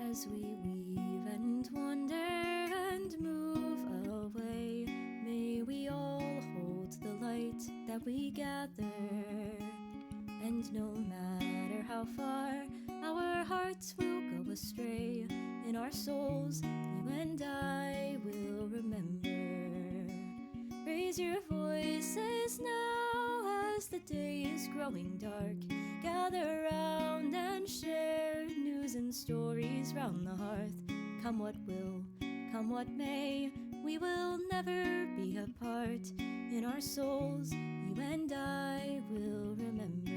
As we weave and wander and move away, may we all hold the light that we gather. And no matter how far our hearts will go astray, in our souls, you and I will remember. Raise your voices now as the day is growing dark. Gather round and share news and stories round the hearth. Come what will, come what may, we will never be apart. In our souls, you and I will remember.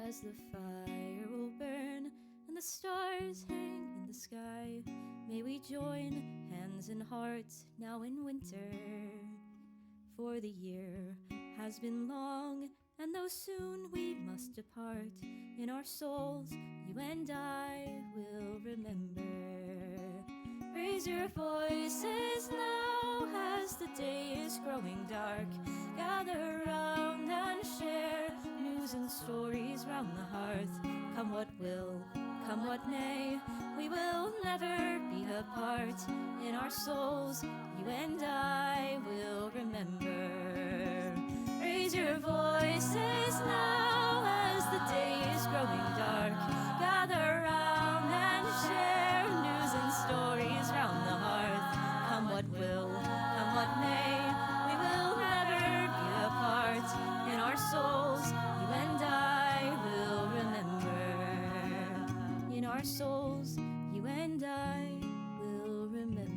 As the fire will burn and the stars hang in the sky, may we join hands and hearts now in winter. For the year has been long, and though soon we must depart, in our souls you and I will remember. Raise your voices now as the day is growing dark. Gather round and share news and stories round the hearth. Come what will, come what may, we will never be apart. In our souls, you and I will remember. Raise your voices now as the day is growing dark. Gather round and share news and stories round the hearth. Come what will, come what may, we will never be apart. In our souls, you and I will remember. In our souls, you and I will remember.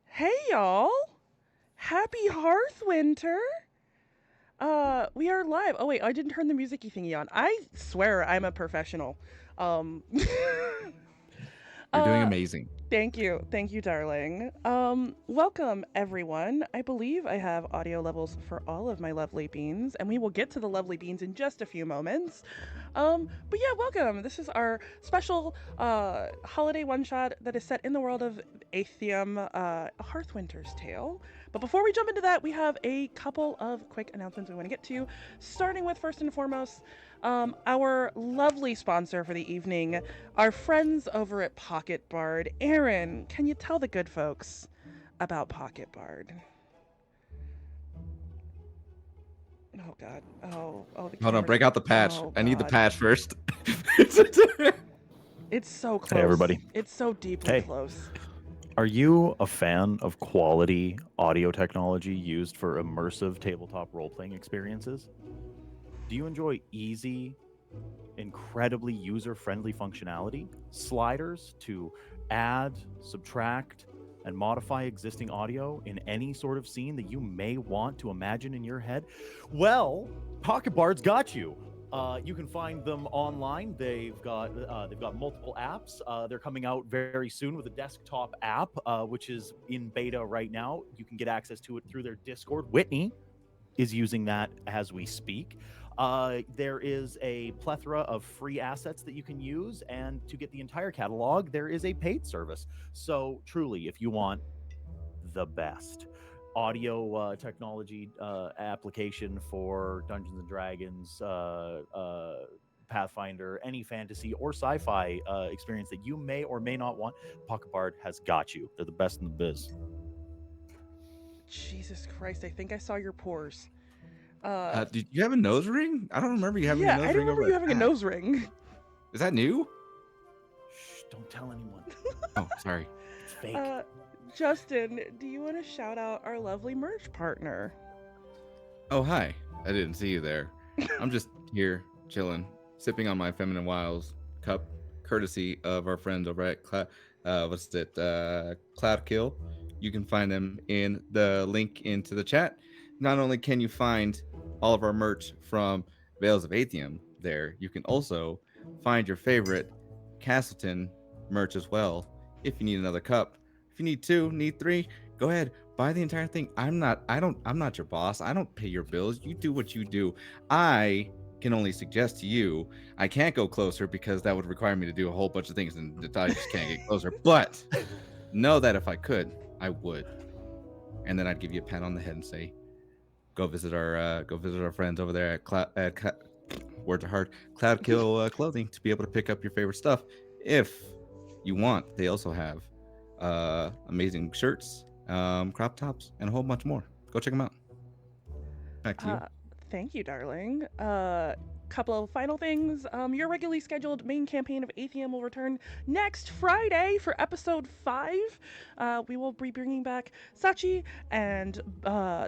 Hey y'all! Happy Hearthwinter! We are live. Oh wait, I didn't turn the music-y thingy on. I swear I'm a professional. You're doing amazing. Thank you, darling. Welcome everyone. I believe I have audio levels for all of my lovely beans, and we will get to the lovely beans in just a few moments. But yeah, welcome. This is our special holiday one-shot that is set in the world of Atheum, Hearthwinter's Tale. But before we jump into that, we have a couple of quick announcements we want to get to, starting with first and foremost, our lovely sponsor for the evening, our friends over at Pocket Bard. Aaron, can you tell the good folks about Pocket Bard? Oh God! Oh! Hold on, break out the patch. Oh, I need the God. patch first. It's so close. Hey, everybody. It's so deeply Hey. close. Are you a fan of quality audio technology used for immersive tabletop role-playing experiences? Do you enjoy easy, incredibly user-friendly functionality? Sliders to add, subtract, and modify existing audio in any sort of scene that you may want to imagine in your head? Well, Pocket Bard's got you. You can find them online. They've got multiple apps. They're coming out very soon with a desktop app, which is in beta right now. You can get access to it through their Discord. Whitney is using that as we speak. There is a plethora of free assets that you can use, and to get the entire catalog, there is a paid service. So truly, if you want the best, audio technology application for Dungeons and Dragons, Pathfinder, any fantasy or sci-fi experience that you may or may not want, Pocket Bard has got you. They're the best in the biz. Jesus Christ, I think I saw your pores. Did you have a nose ring? I don't remember you having a Yeah, nose I don't ring over remember you at having a Pat. nose ring. Is that new? Shh, don't tell anyone. Oh, sorry. It's fake. Justin, do you want to shout out our lovely merch partner? Oh, hi. I didn't see you there. I'm just here, chilling, sipping on my Feminine Wiles cup, courtesy of our friends over at Cloud Kill. You can find them in the link into the chat. Not only can you find all of our merch from Veils of Atheum there, you can also find your favorite Castleton merch as well. If you need another cup, if you need 2, need 3, go ahead, buy the entire thing. I'm not your boss. I don't pay your bills. You do what you do. I can only suggest to you. I can't go closer because that would require me to do a whole bunch of things, and I just can't get closer. But know that if I could, I would. And then I'd give you a pat on the head and say, go visit our friends over there at Word to Heart Cloud Kill Clothing to be able to pick up your favorite stuff. If you want, they also have amazing shirts, crop tops, and a whole bunch more. Go check them out. Back to you. Thank you, darling. Couple of final things. Your regularly scheduled main campaign of Atheum will return next Friday for episode 5. We will be bringing back Sachi and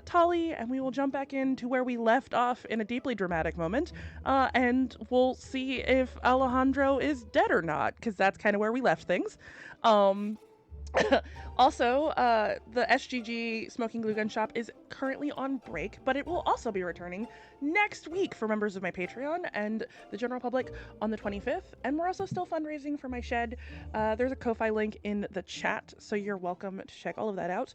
Tali, and we will jump back into where we left off in a deeply dramatic moment, and we'll see if Alejandro is dead or not, because that's kind of where we left things. Also, the SGG Smoking Glue Gun Shop is currently on break, but it will also be returning next week for members of my Patreon and the general public on the 25th. And we're also still fundraising for my shed. There's a Ko-Fi link in the chat, so you're welcome to check all of that out.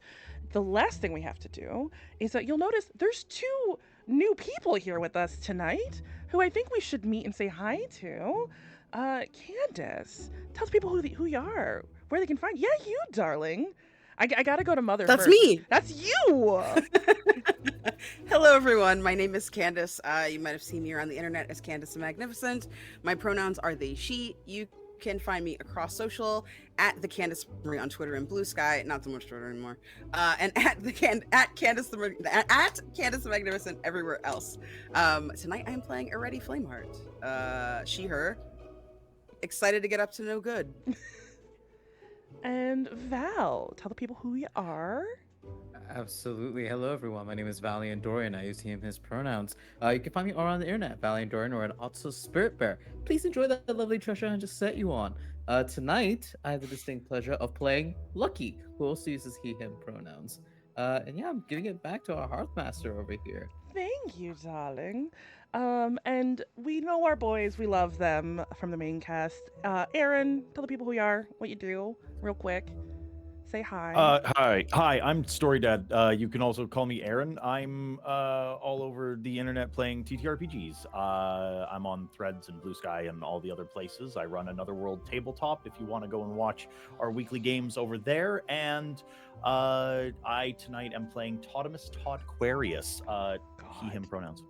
The last thing we have to do is that you'll notice there's 2 new people here with us tonight who I think we should meet and say hi to. Candace, tell the people who you are, where they can find. Yeah, you, darling. I gotta go to Mother That's first. me. That's you. Hello, everyone. My name is Candace. You might have seen me around the internet as Candace the Magnificent. My pronouns are they, she. You can find me across social at the Candace Marie on Twitter and Blue Sky. Not so much Twitter anymore. And at Candace the Magnificent everywhere else. Tonight I'm playing Ireti Flameheart. She, her. Excited to get up to no good. And Val, tell the people who you are. Absolutely. Hello, everyone. My name is Valiant Dorian. I use him, his pronouns. You can find me all around the internet, Valiant Dorian, or an also Spirit Bear. Please enjoy that lovely treasure I just set you on. Tonight, I have the distinct pleasure of playing Lucky, who also uses he, him pronouns. And yeah, I'm giving it back to our Hearthmaster over here. Thank you, darling. And we know our boys. We love them from the main cast. Aaron, tell the people who you are, what you do, real quick. Say hi. Hi, I'm Story Dad. You can also call me Aaron. I'm all over the internet playing TTRPGs. I'm on Threads and Blue Sky and all the other places. I run Another World Tabletop if you want to go and watch our weekly games over there. And I tonight am playing Toddimus, Toddquarius. He, him pronouns.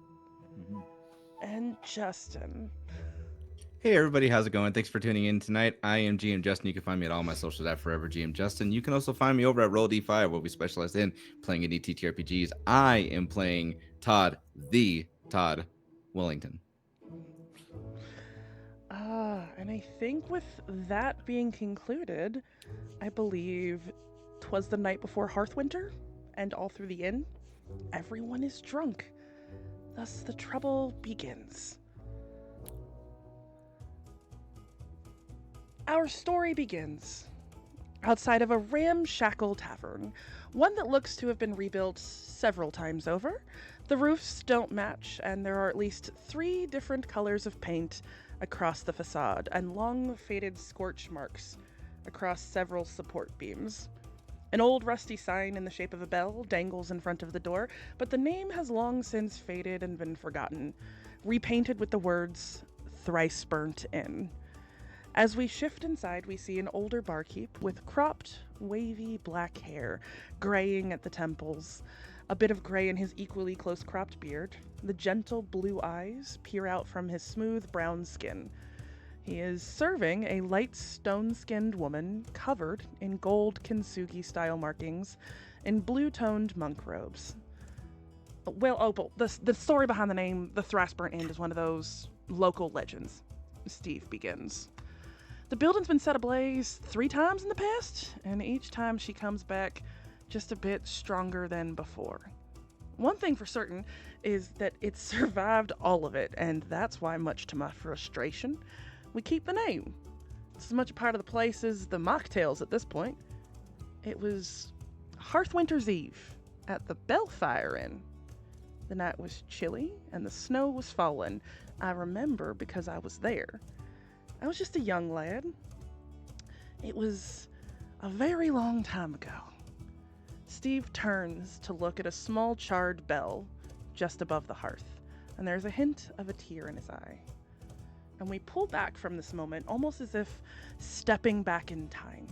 Mm-hmm. And Justin. Hey everybody, how's it going? Thanks for tuning in tonight. I am GM Justin. You can find me at all my socials at Forever GM Justin. You can also find me over at Roll D5, where we specialize in playing indie TTRPGs. I am playing Todd, the Todd Wellington. And I think with that being concluded, I believe 'twas the night before Hearthwinter, and all through the inn, everyone is drunk. Thus the trouble begins. Our story begins outside of a ramshackle tavern, one that looks to have been rebuilt several times over. The roofs don't match, and there are at least 3 different colors of paint across the facade, and long faded scorch marks across several support beams. An old rusty sign in the shape of a bell dangles in front of the door, but the name has long since faded and been forgotten, repainted with the words "Thrice Burnt In." As we shift inside, we see an older barkeep with cropped, wavy black hair, graying at the temples, a bit of gray in his equally close-cropped beard. The gentle blue eyes peer out from his smooth brown skin. He is serving a light stone-skinned woman covered in gold kintsugi-style markings in blue-toned monk robes. Well, the story behind the name, the Thrashburnt Inn, is one of those local legends. Steve begins. The building's been set ablaze 3 times in the past, and each time she comes back just a bit stronger than before. One thing for certain is that it survived all of it, and that's why, much to my frustration, we keep the name. It's as much a part of the place as the mocktails at this point. It was Hearthwinter's Eve at the Bellfire Inn. The night was chilly, and the snow was falling. I remember because I was there. I was just a young lad. It was a very long time ago. Steve turns to look at a small charred bell just above the hearth, and there's a hint of a tear in his eye. And we pull back from this moment, almost as if stepping back in time.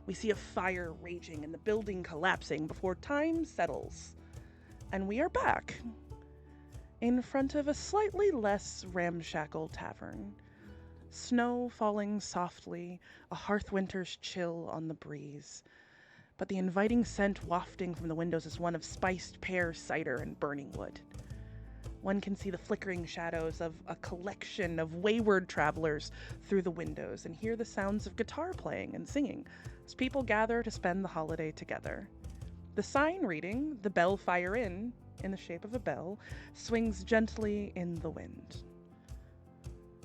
We see a fire raging and the building collapsing before time settles. And we are back in front of a slightly less ramshackle tavern. Snow falling softly, a Hearthwinter's chill on the breeze. But the inviting scent wafting from the windows is one of spiced pear cider and burning wood. One can see the flickering shadows of a collection of wayward travelers through the windows and hear the sounds of guitar playing and singing as people gather to spend the holiday together. The sign reading, "The Bellfire Inn," in the shape of a bell, swings gently in the wind.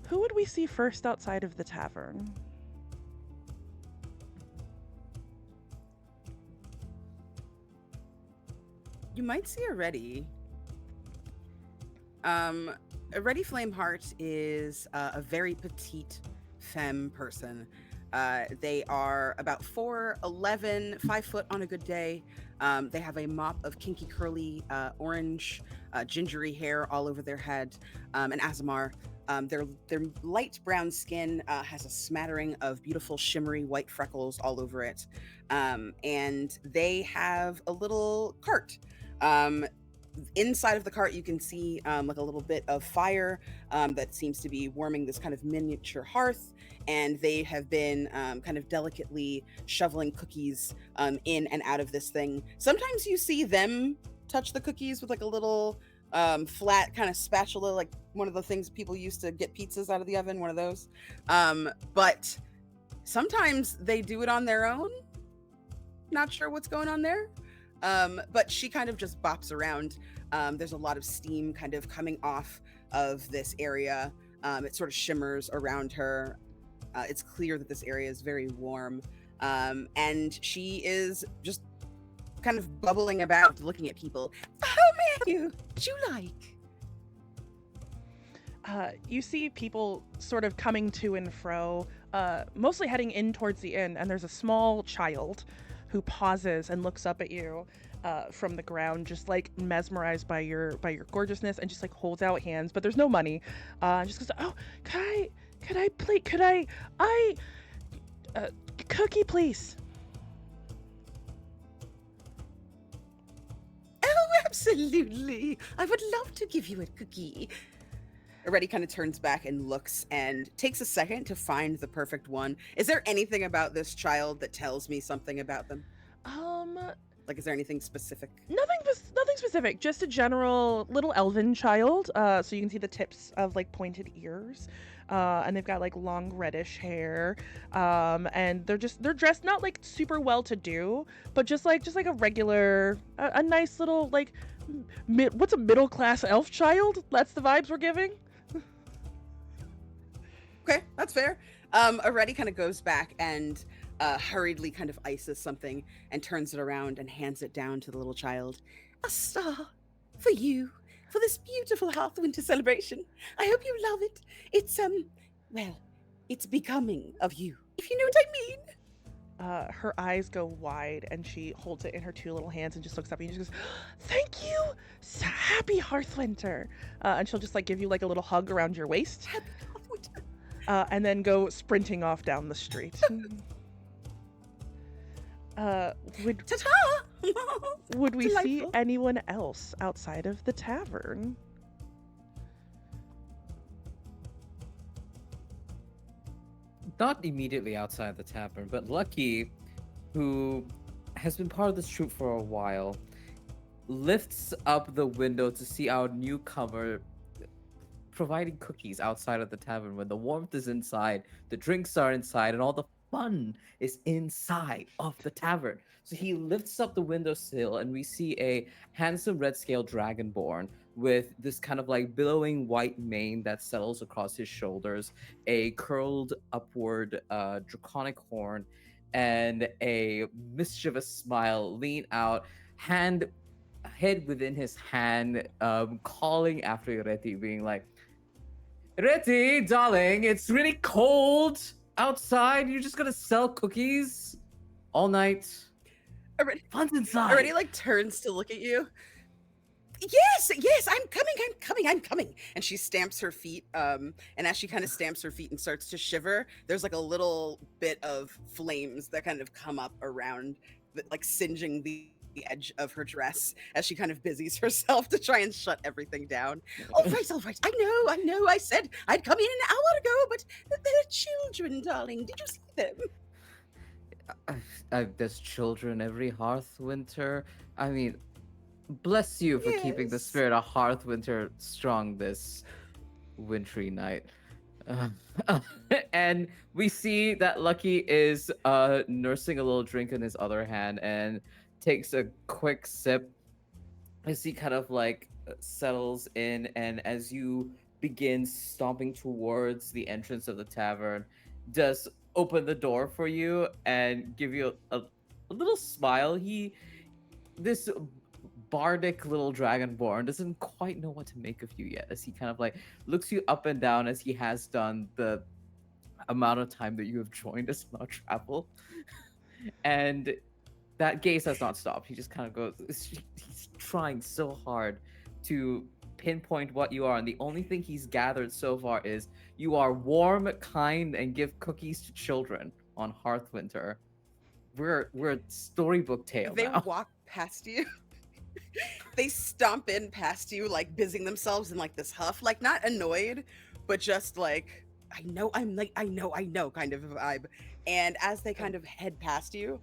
Who would we see first outside of the tavern? You might see Ireti. Ireti Flameheart is a very petite femme person. They are about 4'11", 5 foot on a good day. They have a mop of kinky, curly, orange, gingery hair all over their head, and Azamar. Their light brown skin has a smattering of beautiful, shimmery white freckles all over it. And they have a little cart. Inside of the cart, you can see like a little bit of fire that seems to be warming this kind of miniature hearth. And they have been kind of delicately shoveling cookies in and out of this thing. Sometimes you see them touch the cookies with like a little flat kind of spatula, like one of the things people used to get pizzas out of the oven, one of those. But sometimes they do it on their own. Not sure what's going on there. But she kind of just bops around. There's a lot of steam kind of coming off of this area. It sort of shimmers around her. It's clear that this area is very warm. And she is just kind of bubbling about, looking at people. How may you like? You see people sort of coming to and fro, mostly heading in towards the inn, and there's a small child who pauses and looks up at you from the ground, just like mesmerized by your gorgeousness, and just like holds out hands, but there's no money. Just goes, "Oh, cookie, please." Oh, absolutely. I would love to give you a cookie. Ireti kind of turns back and looks and takes a second to find the perfect one. Is there anything about this child that tells me something about them? Like, is there anything specific? Nothing specific. Just a general little elven child. So you can see the tips of like pointed ears, and they've got like long reddish hair. And they're dressed not like super well to do, but just like a regular, a nice little like, what's a middle class elf child? That's the vibes we're giving. Okay, that's fair. Ireti kind of goes back and hurriedly kind of ices something and turns it around and hands it down to the little child. A star for you, for this beautiful Hearthwinter celebration. I hope you love it. It's, well, it's becoming of you, if you know what I mean. Her eyes go wide and she holds it in her 2 little hands and just looks up at you and just goes, "Thank you! Happy Hearthwinter!" And she'll just like give you like a little hug around your waist. Happy Hearthwinter. and then go sprinting off down the street. Would Ta-ta! would we see Delightful. anyone else outside of the tavern? Not immediately outside the tavern, but Lucky, who has been part of this troop for a while, lifts up the window to see our newcomer providing cookies outside of the tavern when the warmth is inside, the drinks are inside, and all the fun is inside of the tavern. So he lifts up the windowsill, and we see a handsome red scale dragonborn with this kind of like billowing white mane that settles across his shoulders, a curled upward draconic horn, and a mischievous smile lean out, head within his hand, calling after Ireti, being like, Ireti, darling, it's really cold outside. You're just gonna sell cookies all night. Ireti, Fun's inside. Ireti like turns to look at you. Yes, I'm coming. And she stamps her feet. And as she kind of stamps her feet and starts to shiver, there's like a little bit of flames that kind of come up around, like singeing the edge of her dress as she kind of busies herself to try and shut everything down. All right. I know. I said I'd come in an hour ago, but there are children, darling. Did you see them? There's children every Hearthwinter. I mean, bless you for keeping the Yes. spirit of Hearthwinter strong this wintry night. And we see that Lucky is nursing a little drink in his other hand and takes a quick sip as he kind of like settles in, and as you begin stomping towards the entrance of the tavern, does open the door for you and give you a little smile. This bardic little dragonborn doesn't quite know what to make of you yet, as he kind of like looks you up and down, as he has done the amount of time that you have joined us on our travel. And that gaze has not stopped. He just kind of goes, he's trying so hard to pinpoint what you are, and the only thing he's gathered so far is you are warm, kind, and give cookies to children on Hearthwinter. We're a storybook tale They now. walk past you. They stomp in past you, like busying themselves in like this huff, like not annoyed, but just like, I know kind of a vibe. And as they kind of head past you,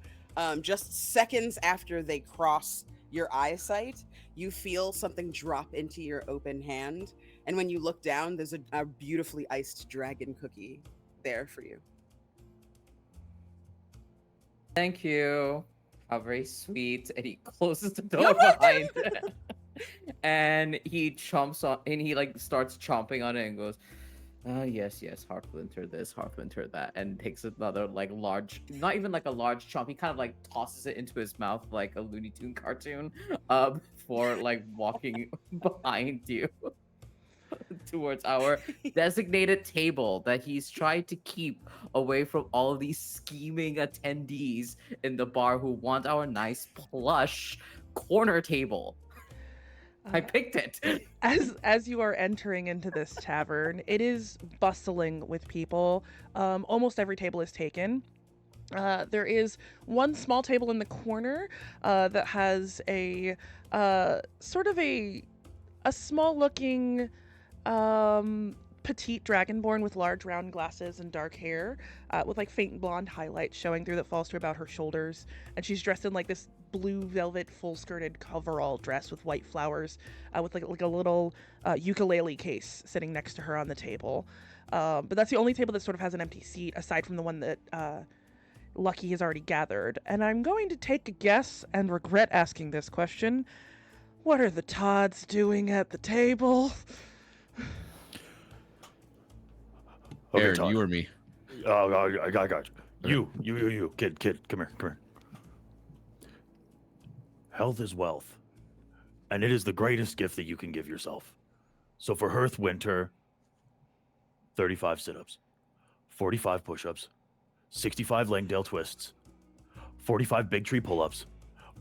just seconds after they cross your eyesight, you feel something drop into your open hand. And when you look down, there's a beautifully iced dragon cookie there for you. Thank you. How very sweet. And he closes the door You're welcome. behind. And he chomps on, and he like starts chomping on it and goes, yes, Hearthwinter this, Hearthwinter that, and takes another like large, not even like a large chomp. He kind of like tosses it into his mouth like a Looney Tune cartoon, for like walking behind you towards our designated table that he's tried to keep away from all of these scheming attendees in the bar who want our nice plush corner table. I picked it. As you are entering into this tavern, it is bustling with people. Almost every table is taken. There is one small table in the corner that has a sort of a small looking petite dragonborn with large round glasses and dark hair, with like faint blonde highlights showing through that falls to about her shoulders, and she's dressed in like this blue velvet full skirted coverall dress with white flowers, with like a little ukulele case sitting next to her on the table. But that's the only table that sort of has an empty seat aside from the one that Lucky has already gathered. And I'm going to take a guess and regret asking this question. What are the Todds doing at the table? Okay, Aaron, Todd. you or me? I got you. You, kid, come here. Health is wealth, and it is the greatest gift that you can give yourself. So for Hearthwinter, 35 sit-ups, 45 push-ups, 65 Langdale twists, 45 big tree pull-ups.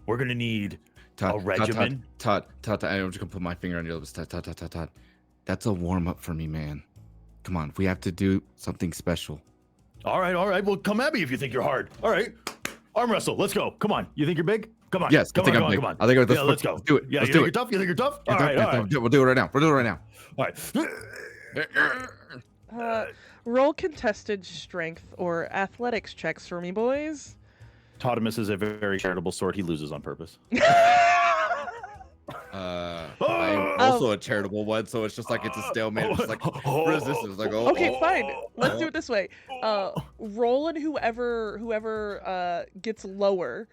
We're gonna need a regimen. Todd, I'm just gonna put my finger on your lips. Todd. That's a warm up for me, man. Come on. We have to do something special. All right. Well, come at me if you think you're hard. All right. Arm wrestle. Let's go. Come on. You think you're big? Come on. Yes, come I think on, I'm big. come on. I think let's go. Let's do it. Yeah, let's you do think it. you're tough? You think you're tough? Yeah, All right. We'll do it right now. All right. Roll contested strength or athletics checks for me, boys. Toddimus is a very charitable sort. He loses on purpose. I'm also a charitable one, so it's just like it's a stalemate. It's just like resistance. Like Okay, fine. Let's do it this way. Roll and whoever gets lower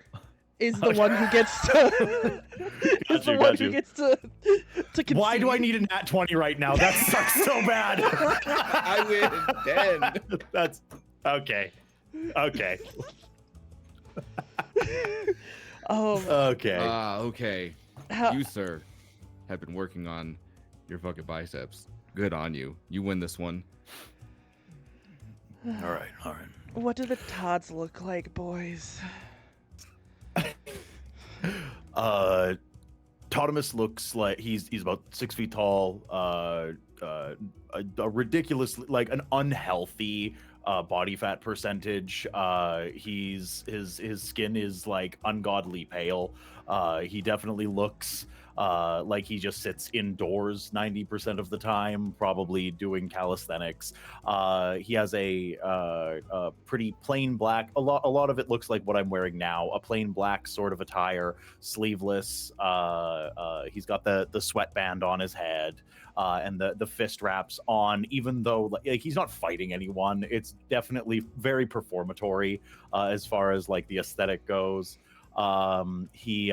is the one who gets to who gets to concede. Why do I need a nat 20 right now? That sucks so bad. I win 10. That's okay. Okay. Okay. Okay. You, sir, have been working on your fucking biceps. Good on you. You win this one. All right. What do the Todds look like, boys? Toddimus looks like he's about 6 feet tall. A ridiculous, like an unhealthy body fat percentage. His skin is like ungodly pale. He definitely looks like he just sits indoors 90% of the time, probably doing calisthenics. He has a pretty plain black. A lot of it looks like what I'm wearing now. A plain black sort of attire, sleeveless. He's got the sweatband on his head. And the fist wraps on, even though like he's not fighting anyone. It's definitely very performatory as far as like the aesthetic goes. He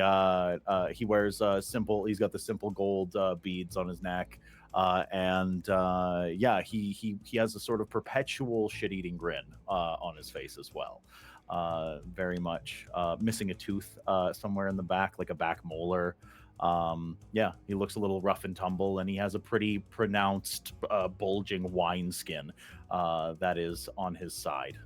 wears simple. He's got the simple gold beads on his neck, and he has a sort of perpetual shit-eating grin on his face as well. Very much missing a tooth somewhere in the back, like a back molar. He looks a little rough and tumble, and he has a pretty pronounced bulging wine skin that is on his side.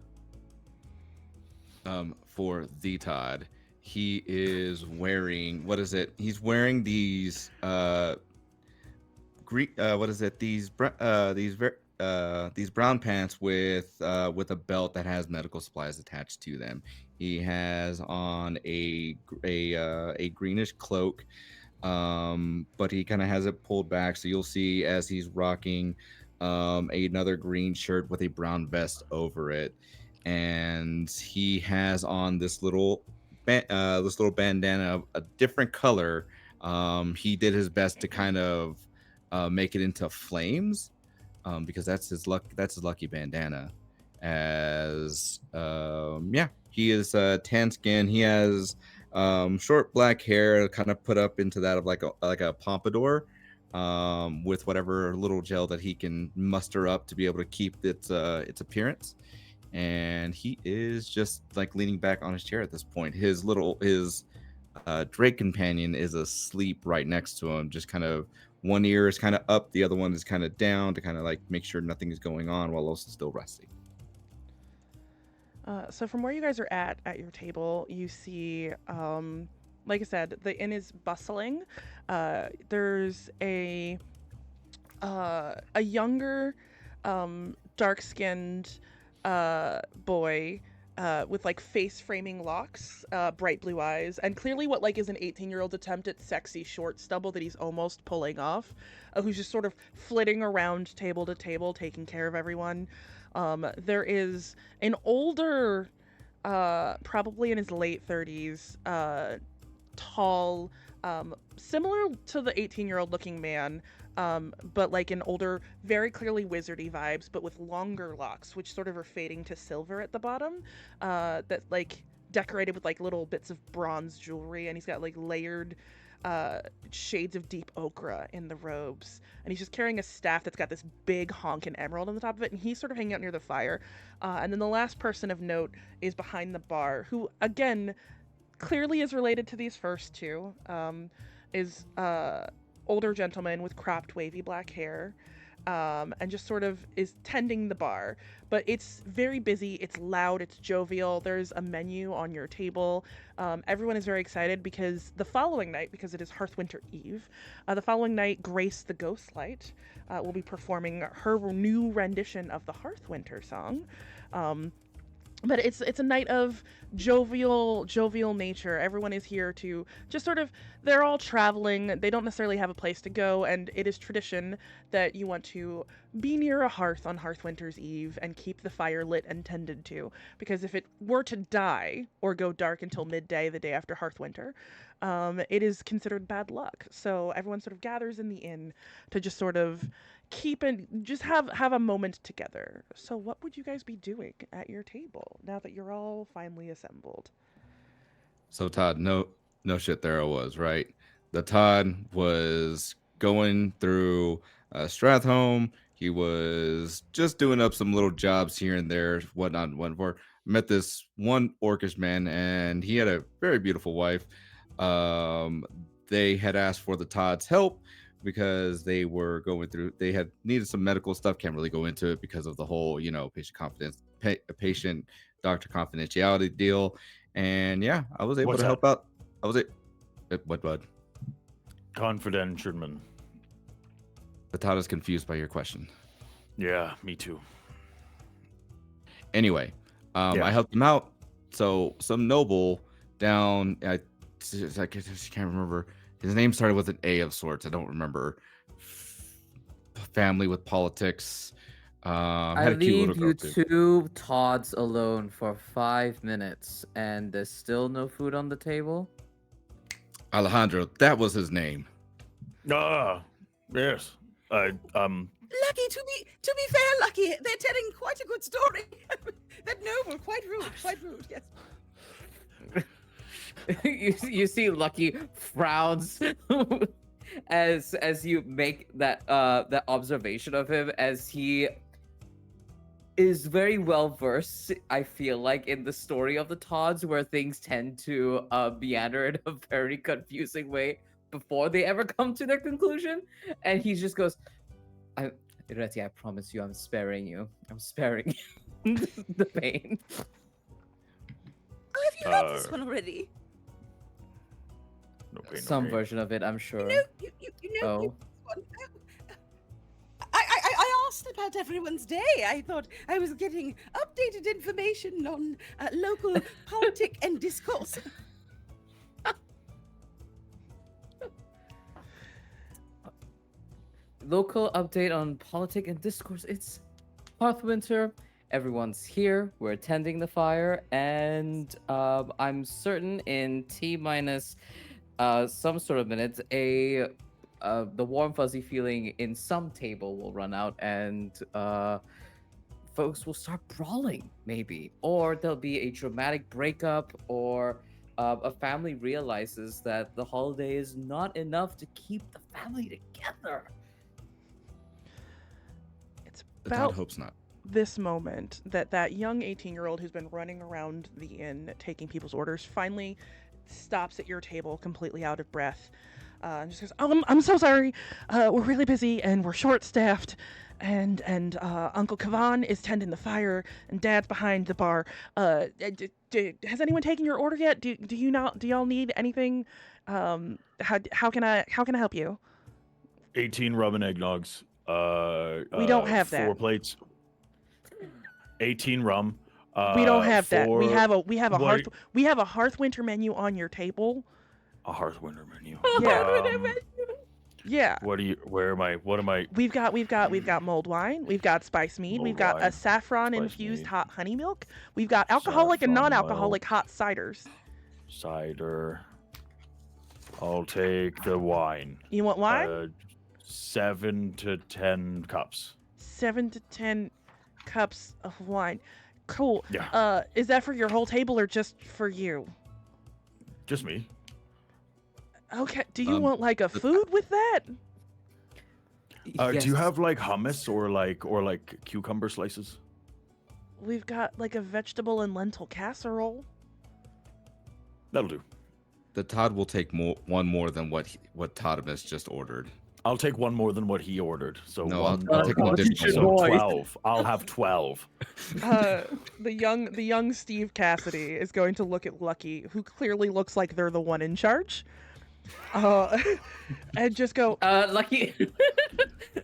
For the Todd, he is wearing, what is it? He's wearing these these brown pants with a belt that has medical supplies attached to them. He has on a greenish cloak, but he kind of has it pulled back, so you'll see as he's rocking another green shirt with a brown vest over it, and he has on this little bandana of a different color. He did his best to kind of make it into flames, because that's his lucky bandana. As he is tan skin. He has short black hair, kind of put up into that of like a pompadour, with whatever little gel that he can muster up to be able to keep its appearance. And he is just like leaning back on his chair at this point. His Drake companion is asleep right next to him. Just kind of one ear is kind of up, the other one is kind of down to kind of like make sure nothing is going on while also still resting. So from where you guys are at your table, you see, like I said, the inn is bustling. There's a younger, dark-skinned boy with like face framing locks, bright blue eyes, and clearly what like is an 18-year-old's attempt at sexy short stubble that he's almost pulling off, who's just sort of flitting around table to table taking care of everyone. There is an older, probably in his late 30s, tall, similar to the 18-year-old looking man, but like an older, very clearly wizardy vibes, but with longer locks, which sort of are fading to silver at the bottom, that like decorated with like little bits of bronze jewelry, and he's got like layered shades of deep ochre in the robes, and he's just carrying a staff that's got this big honkin' emerald on the top of it, and he's sort of hanging out near the fire. And then the last person of note is behind the bar, who again clearly is related to these first two, is older gentleman with cropped wavy black hair, and just sort of is tending the bar. But it's very busy, it's loud, it's jovial. There's a menu on your table. Everyone is very excited because the following night, because it is Hearthwinter Eve, the following night, Grace the Ghostlight will be performing her new rendition of the Hearthwinter song. But it's a night of jovial nature. Everyone is here to just sort of, they're all traveling. They don't necessarily have a place to go, and it is tradition that you want to be near a hearth on Hearthwinter's Eve and keep the fire lit and tended to. Because if it were to die or go dark until midday the day after Hearthwinter, it is considered bad luck. So everyone sort of gathers in the inn to just sort of keep and just have a moment together. So what would you guys be doing at your table now that you're all finally assembled? So Todd, no shit, there I was, right? The Todd was going through Strathholm. He was just doing up some little jobs here and there, whatnot. Met this one orcish man, and he had a very beautiful wife. They had asked for the Todd's help because they had needed some medical stuff. Can't really go into it because of the whole, patient doctor confidentiality deal. And yeah, I was able to help out. What, bud? Confidential. The Todd is confused by your question. Yeah, me too. Anyway, I helped him out. So some noble down, I can't remember. His name started with an A of sorts. I don't remember. Family with politics. I leave you two Todds alone for 5 minutes, and there's still no food on the table. Alejandro, that was his name. Yes. Lucky, to be fair, Lucky, they're telling quite a good story. That noble, quite rude, yes. you see Lucky frowns as you make that observation of him, as he is very well versed, I feel like, in the story of the Todds, where things tend to meander in a very confusing way before they ever come to their conclusion. And he just goes, Ireti, I promise you, I'm sparing you. I'm sparing you the pain. Oh, have you heard this one already? No pain, Some version of it, I'm sure. You know this one. I asked about everyone's day. I thought I was getting updated information on local politic and discourse. Local update on politic and discourse. It's Hearthwinter. Everyone's here. We're attending the fire, and I'm certain in T minus some sort of minutes, the warm fuzzy feeling in some table will run out, and folks will start brawling, maybe, or there'll be a dramatic breakup, or a family realizes that the holiday is not enough to keep the family together. It's The Todd about hopes not. this moment that young 18-year-old who's been running around the inn taking people's orders finally stops at your table completely out of breath, and just goes, I'm so sorry, we're really busy and we're short-staffed, and Uncle Kavan is tending the fire and Dad's behind the bar. Has anyone taken your order yet? Do y'all need anything? How can I help you? 18 rum and eggnogs. We don't have 4 that. plates. 18 rum. We don't have that. We have a what- Hearthwinter menu on your table. A Hearthwinter menu. Yeah. Yeah. What am I? We've got mulled wine. We've got spice mead. We've Mulled got a wine, saffron spice infused mead. hot honey milk. We've got alcoholic and Saffron non-alcoholic milk. hot ciders. Cider. I'll take the wine. You want wine? 7 to 10 cups. 7 to 10 cups of wine. Cool. Yeah. Is that for your whole table or just for you? Just me. Okay. Do you Um, want like a food with that? Do you Yes. have like hummus or like cucumber slices? We've got like a vegetable and lentil casserole. That'll do. The Todd will take one more than what Toddimus just ordered. I'll take one more than what he ordered. So No, one. I'll take an additional so one. 12. I'll have 12. The young Steve Cassidy is going to look at Lucky, who clearly looks like they're the one in charge, and just go, Lucky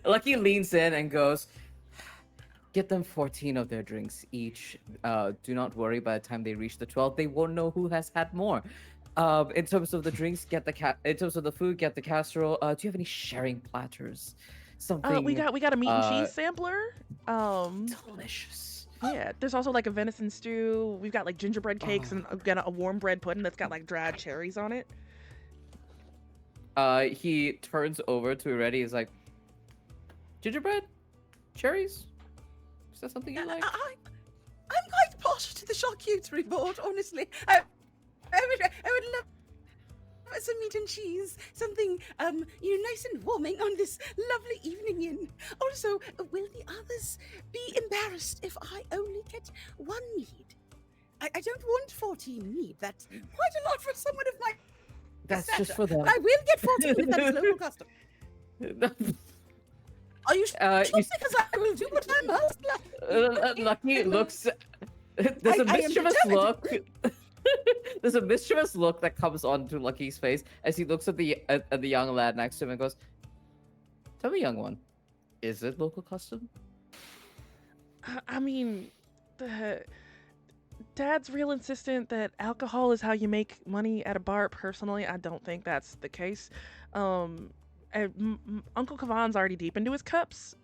Lucky leans in and goes, get them 14 of their drinks each. Do not worry, by the time they reach the 12, they won't know who has had more. In terms of the drinks, in terms of the food, get the casserole. Do you have any sharing platters? Something we got a meat and cheese sampler. delicious. Yeah, there's also like a venison stew. We've got like gingerbread cakes and again a warm bread pudding that's got like dried cherries on it. He turns over to Ireti. He's like, gingerbread, cherries. Is that something you like? I'm quite partial to the charcuterie board, honestly. I would love some meat and cheese, something nice and warming on this lovely evening in. Also, will the others be embarrassed if I only get one mead? I don't want 14 mead. That's quite a lot for someone of my That's stature. just for them. I will get 14 if that is local custom. Are you sure? Because I will do what I must. Lucky looks. There's a I am mischievous determined. look. There's a mischievous look that comes onto Lucky's face as he looks at the young lad next to him and goes, "Tell me, young one, is it local custom?" I mean, Dad's real insistent that alcohol is how you make money at a bar. Personally, I don't think that's the case. Uncle Kavan's already deep into his cups.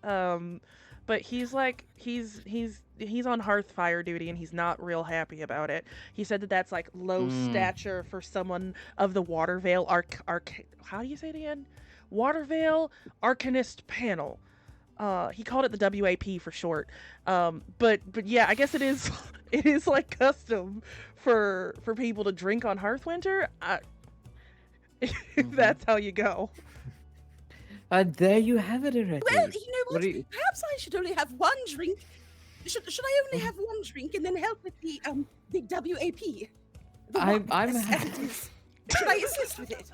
But he's like he's on hearth fire duty and he's not real happy about it. He said that that's like low stature for someone of the Watervale how do you say it again? Watervale Arcanist panel. He called it the WAP for short. But yeah, I guess it is like custom for people to drink on Hearthwinter. That's how you go. And there you have it, Ireti. Well, you know what? do you- Perhaps I should only have one drink. Should I only have one drink and then help with the WAP? I'm as it is. Should I assist with it?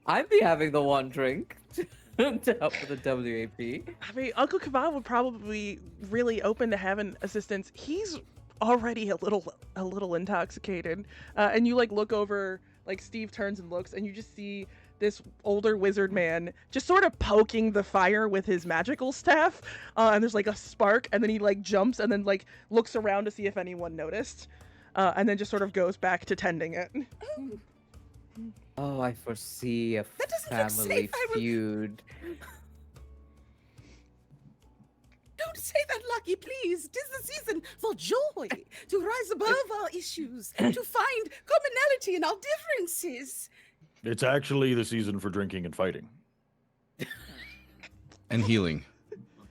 I'd be having the one drink to help with the WAP. I mean, Uncle Kavan would probably be really open to having assistance. He's already a little intoxicated, and you like look over, like Steve turns and looks, and you just see this older wizard man just sort of poking the fire with his magical staff, and there's like a spark, and then he like jumps and then like looks around to see if anyone noticed, and then just sort of goes back to tending it. Oh, I foresee a That doesn't look family safe. I will- feud. Don't say that, Lucky, please. 'Tis the season for joy, to rise above our issues, to find commonality in our differences. It's actually the season for drinking and fighting. And healing.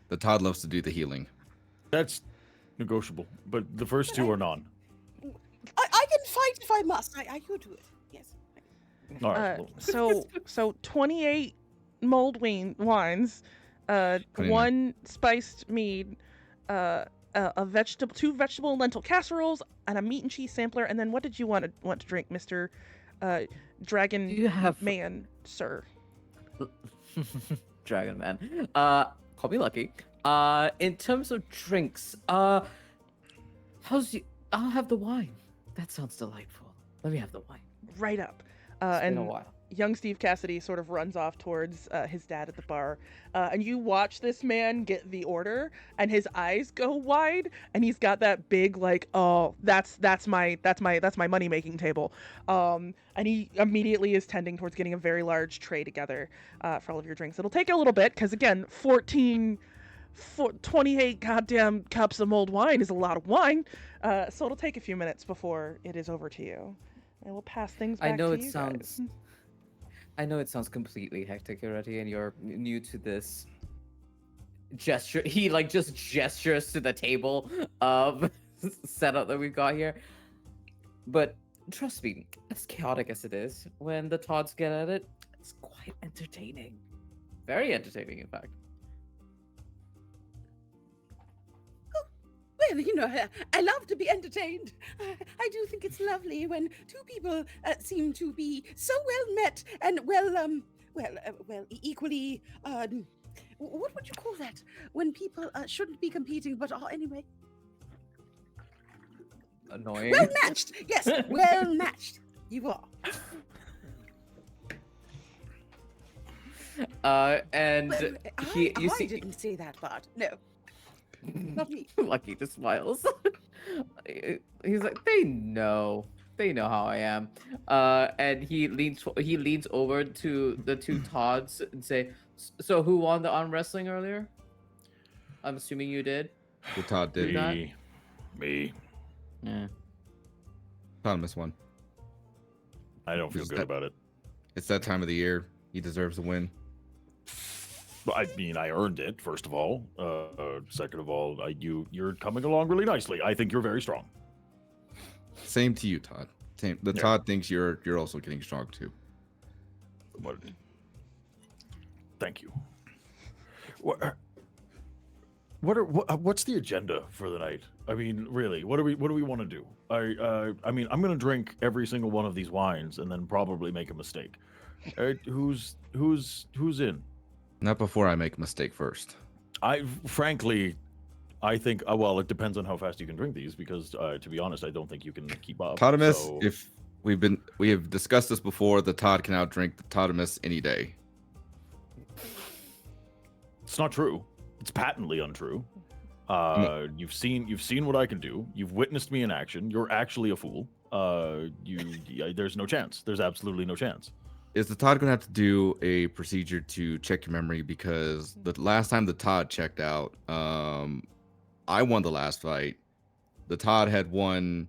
The Todd loves to do the healing. That's negotiable, but the first two are non. I can fight if I must. I could do it. Yes. All right. So 28 mulled wines, 29. one spiced mead, two vegetable and lentil casseroles, and a meat and cheese sampler. And then what did you want to drink, Mr. Dragon Do you have Man, sir? Dragon Man? Call me Lucky. In terms of drinks, I'll have the wine. That sounds delightful. Let me have the wine. Right up. It's been a And while. young Steve Cassidy sort of runs off towards his dad at the bar, and you watch this man get the order, and his eyes go wide, and he's got that big like, oh, that's my money making table, and he immediately is tending towards getting a very large tray together for all of your drinks. It'll take a little bit because again, 28 goddamn cups of mulled wine is a lot of wine, so it'll take a few minutes before it is over to you. And we'll pass things back I know to it you sounds. guys. I know it sounds completely hectic already, and you're new to this gesture. He like just gestures to the table setup that we've got here. But trust me, as chaotic as it is, when the Todds get at it, it's quite entertaining. Very entertaining, in fact. Well, I love to be entertained. I do think it's lovely when two people seem to be so well met and well equally. What would you call that when people shouldn't be competing but are anyway? Annoying. Well matched. Yes, well matched. You are. And Well, you I see, didn't say that part. No, not me. Lucky just smiles. He's like, they know how I am. And he leans over to the two Todds and say, so who won the arm wrestling earlier? I'm assuming you did. The Todd did. that? Me. Yeah. Toddimus won. I don't feel Is good that- about it. It's that time of the year. He deserves a win. I mean, I earned it. First of all, second of all, you're coming along really nicely. I think you're very strong. Same to you, Todd. Same. The Yeah. Todd thinks you're also getting strong too. Thank you. What's the agenda for the night? I mean, really, what do we want to do? I mean, I'm gonna drink every single one of these wines and then probably make a mistake. Who's in? Not before I make a mistake first. Frankly, I think well, it depends on how fast you can drink these because to be honest, I don't think you can keep up. Toddimus, so- if we have discussed this before, the Todd can outdrink the Toddimus any day. It's not true. It's patently untrue. You've seen what I can do. You've witnessed me in action. You're actually a fool. There's no chance. There's absolutely no chance. Is the Todd gonna have to do a procedure to check your memory? Because the last time the Todd checked out, I won the last fight. The Todd had won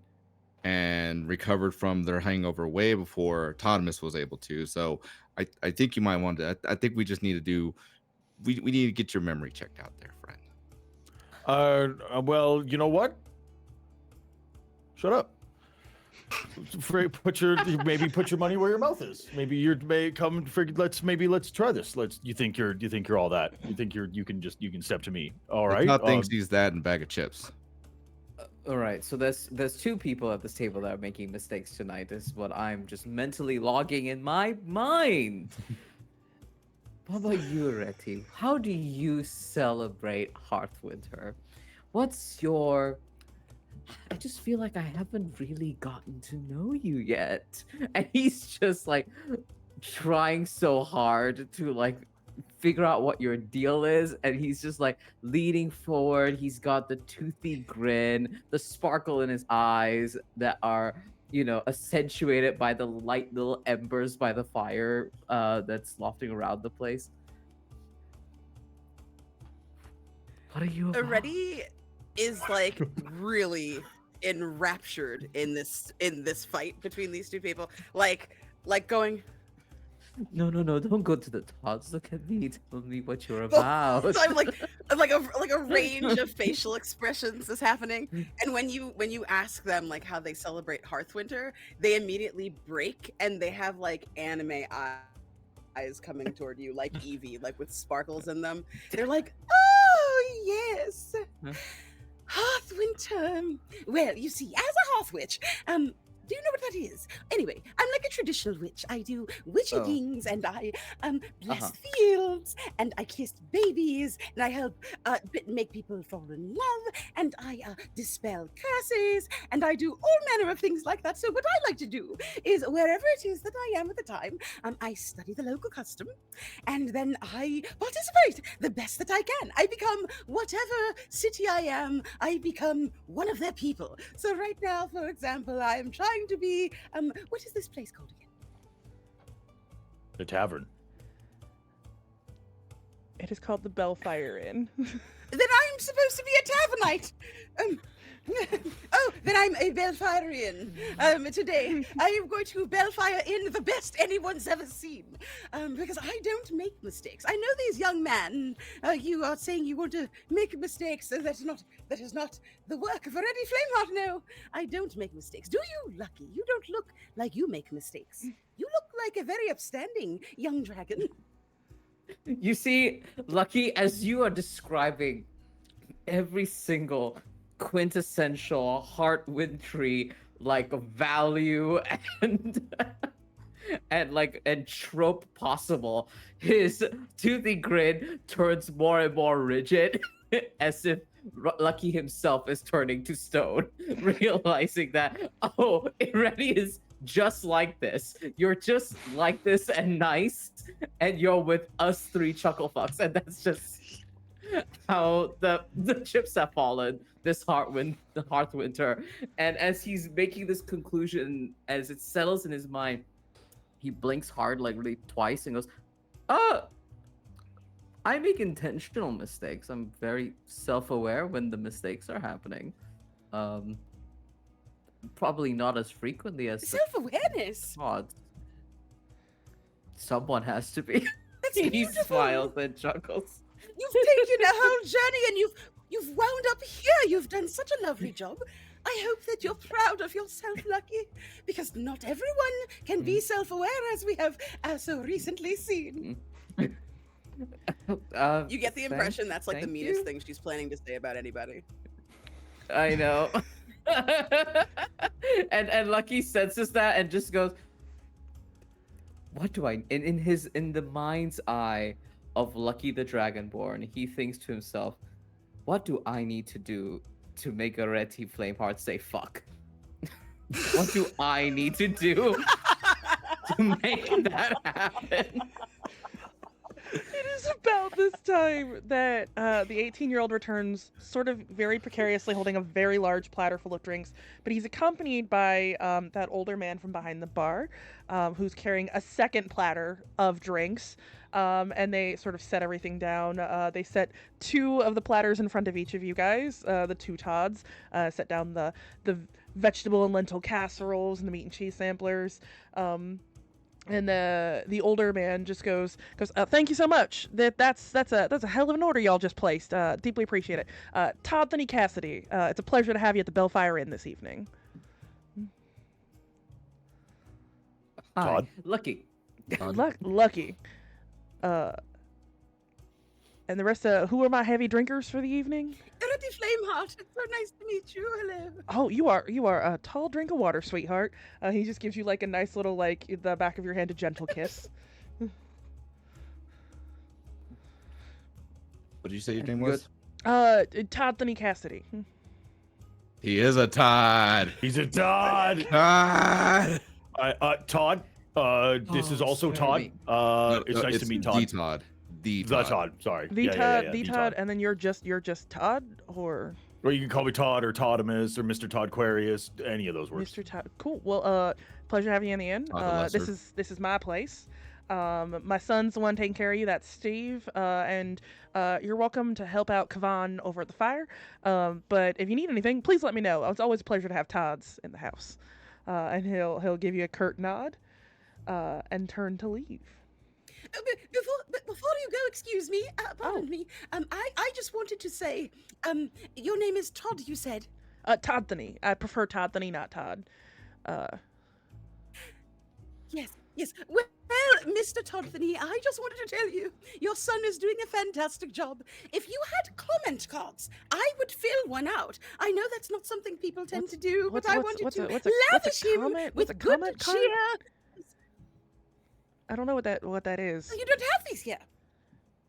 and recovered from their hangover way before Toddimus was able to. So I think you might want to. I think we just need to do. We need to get your memory checked out there, friend. Well, you know what? Shut up. Put your money where your mouth is. Maybe let's try this. You think you're all that? You think you can step to me? All right. The Todd thinks he's that and bag of chips. All right, so there's two people at this table that are making mistakes tonight. This is what I'm just mentally logging in my mind. What about you, Ireti? How do you celebrate Hearthwinter? What's your... I just feel like I haven't really gotten to know you yet. And he's just like trying so hard to like figure out what your deal is. And he's just like leaning forward. He's got the toothy grin, the sparkle in his eyes that are, accentuated by the light little embers by the fire that's lofting around the place. What are you about? Ireti is like really enraptured in this fight between these two people. Like going. No, don't go to the Todds. Look at me. Tell me what you're about. So I'm like a range of facial expressions is happening. And when you ask them like how they celebrate Hearthwinter, they immediately break and they have like anime eyes coming toward you, like Eevee, like with sparkles in them. They're like, oh yes. Hearthwinter. Well, you see, as a Hearth Witch, do you know what that is? Anyway, I'm like a traditional witch. I do witchy Oh. things, and I bless Uh-huh. fields, and I kiss babies, and I help make people fall in love, and I dispel curses, and I do all manner of things like that. So what I like to do is, wherever it is that I am at the time, I study the local custom, and then I participate the best that I can. I become whatever city I am. I become one of their people. So right now, for example, I am trying to be what is this place called again? The tavern. It is called the Bellfire Inn. Then I'm supposed to be a tavernite. Oh, then I'm a Belfirian. Today I am going to Bellfire Inn, the best anyone's ever seen. Because I don't make mistakes. I know these young men. You are saying you want to make mistakes. That is not the work of Ireti Flameheart. No, I don't make mistakes. Do you, Lucky? You don't look like you make mistakes. You look like a very upstanding young dragon. You see, Lucky, as you are describing every single quintessential Hearthwintry like value and and trope possible, his toothy grin turns more and more rigid, as if Lucky himself is turning to stone, realizing that, oh, Ireti is just like this. You're just like this and nice, and you're with us three chucklefucks, and that's just how the chips have fallen this Hearthwinter. And as he's making this conclusion, as it settles in his mind, he blinks hard, like really twice, and goes, I make intentional mistakes. I'm very self-aware when the mistakes are happening. Probably not as frequently as Self-awareness. Todd. Someone has to be. That's He beautiful. smiles and chuckles. You've taken a whole journey and you've wound up here. You've done such a lovely job. I hope that you're proud of yourself, Lucky, because not everyone can be self-aware, as we have so recently seen. You get the impression that's like the thank meanest you. thing she's planning to say about anybody. I know. and Lucky senses that and just goes, what do I in the mind's eye of Lucky the Dragonborn, he thinks to himself, what do I need to do to make Ireti Flameheart say fuck? What do I need to do to make that happen? It is about this time that the 18-year-old returns, sort of very precariously holding a very large platter full of drinks, but he's accompanied by that older man from behind the bar, who's carrying a second platter of drinks, and they sort of set everything down. They set 2 of the platters in front of each of you guys, the 2 Todds, set down the vegetable and lentil casseroles and the meat and cheese samplers, and the older man just goes, thank you so much. That's a hell of an order y'all just placed. Deeply appreciate it. Todd Cassidy, it's a pleasure to have you at the Bellfire Inn this evening. Hi, Todd? Lucky. Lucky. And the rest of who are my heavy drinkers for the evening? Ireti Flameheart, it's so nice to meet you. Hello. Oh, you are a tall drink of water, sweetheart. He just gives you like a nice little the back of your hand a gentle kiss. What did you say your name was? Todd Cassidy. He is a Todd. He's a Todd. Todd. Todd. This is also sorry. Todd. It's nice to meet Todd. The Todd. The The Todd. Todd. Sorry. The Yeah, Todd, yeah, the Todd, and then you're just Todd, or Or you can call me Todd or Toddimus or Mr. Toddquarius. Any of those words. Mr. Todd. Cool. Well, pleasure having you in the inn. Todd the Lesser. This is my place. My son's the one taking care of you. That's Steve. And you're welcome to help out Kavan over at the fire. But if you need anything, please let me know. It's always a pleasure to have Todds in the house. And he'll give you a curt nod, and turn to leave. Before you go, excuse me, pardon me. I just wanted to say, your name is Todd, you said. Toddthany. I prefer Toddthany, not Todd. Yes. Well, Mr. Toddthany, I just wanted to tell you, your son is doing a fantastic job. If you had comment cards, I would fill one out. I know that's not something people tend to do, but I wanted to lavish him with good cheer. I don't know what that is. You don't have these here.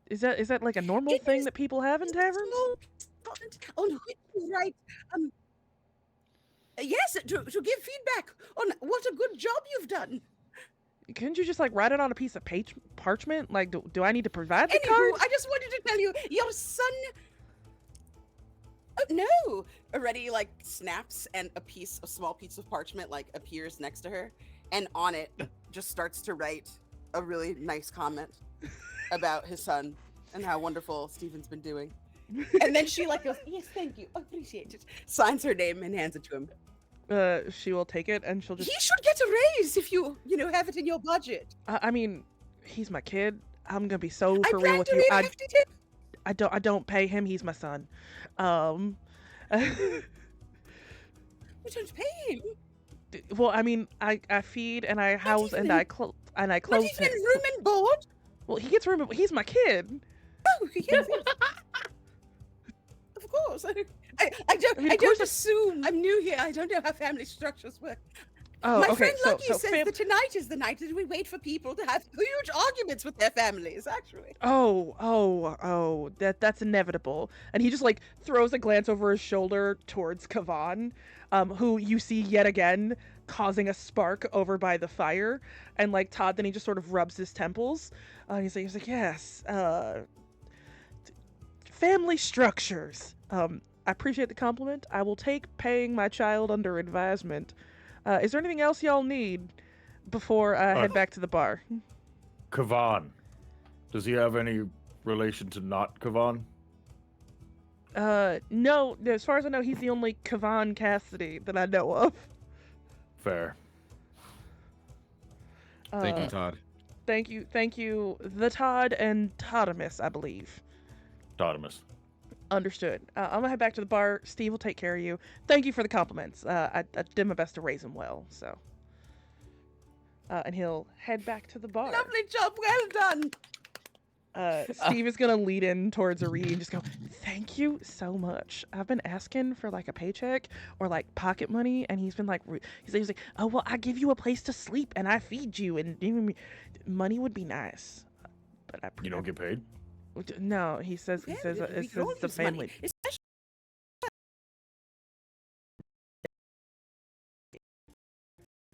Is that like a normal It thing is- that people have in taverns? On Whitney, right? Yes, to give feedback on what a good job you've done. Couldn't you just like write it on a piece of parchment? Like, do I need to provide the Anywho, card? I just wanted to tell you, your son. Oh no! Already like snaps, and a small piece of parchment like appears next to her, and on it just starts to write a really nice comment about his son and how wonderful Stephen's been doing. And then she like goes, yes, thank you, appreciate it. Signs her name and hands it to him. She will take it and she'll just. He should get a raise if you have it in your budget. I mean, he's my kid. I'm gonna be so I for real plan with to you. leave a hefty tip. I don't pay him. He's my son. You don't pay him. Well, I mean, I feed and I house and I clothe Not him. even room and board. Well, he gets room. He's my kid. Oh, yes. Of course. I I mean, of don't course assume. I'm new here. I don't know how family structures work. Oh, My okay. friend So, Lucky so says that tonight is the night that we wait for people to have huge arguments with their families, actually. That's inevitable. And he just like throws a glance over his shoulder towards Kavan, who you see yet again causing a spark over by the fire. And like Todd, then he just sort of rubs his temples. He's like, yes, family structures. I appreciate the compliment. I will take paying my child under advisement. Is there anything else y'all need before I head back to the bar? Kavan. Does he have any relation to not Kavan? No. As far as I know, he's the only Kavan Cassidy that I know of. Fair. Thank you, Todd. Thank you, the Todd and Toddimus, I believe. Toddimus. Understood. I'm gonna head back to the bar. Steve will take care of you. Thank you for the compliments. I did my best to raise him well, so. And he'll head back to the bar. Lovely job, well done. Steve is gonna lead in towards Ireti and just go, "Thank you so much. I've been asking for like a paycheck or like pocket money, and he's been like, he's like, oh well, I give you a place to sleep and I feed you, and even money would be nice, but You don't get paid? No, he says Yeah, it we says can all it's the use money, family. especially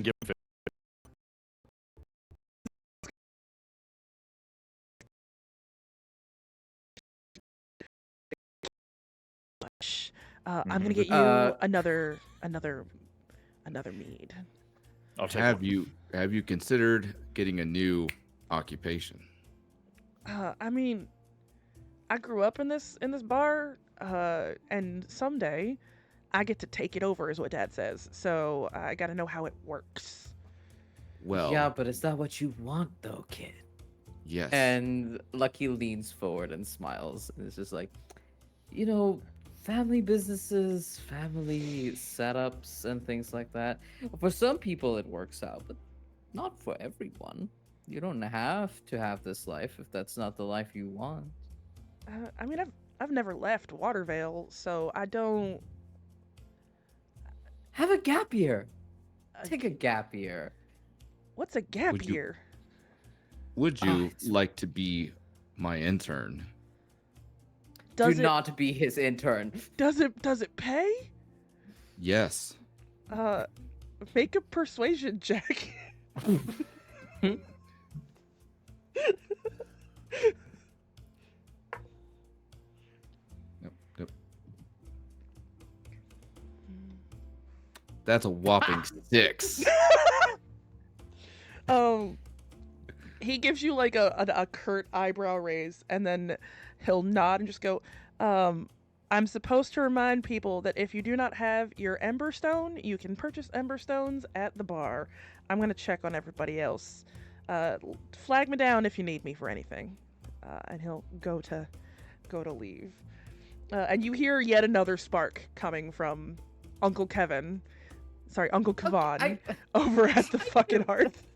Give him I'm gonna get you another mead. I'll take Have one. you considered getting a new occupation? I mean, I grew up in this bar, and someday I get to take it over, is what Dad says. So I got to know how it works. Well, Yeah, but is that what you want, though, kid? yes. And Lucky leans forward and smiles. And it's just like, you know, family businesses, family setups, and things like that. For some people, it works out, but not for everyone. You don't have to have this life if that's not the life you want. I mean, I've never left Watervale, so I don't. Have a gap year. Uh, Take a gap year. What's a gap Would you- year? Would you it's- like to be my intern? Does Do not be his intern. does it pay? Yes. Make a persuasion check. Nope. That's a whopping 6. He gives you like a curt eyebrow raise, and then he'll nod and just go, I'm supposed to remind people that if you do not have your Emberstone, you can purchase Emberstones at the bar. I'm gonna check on everybody else. Flag me down if you need me for anything. And he'll go to leave. And you hear yet another spark coming from Uncle Kavan over at the fucking hearth.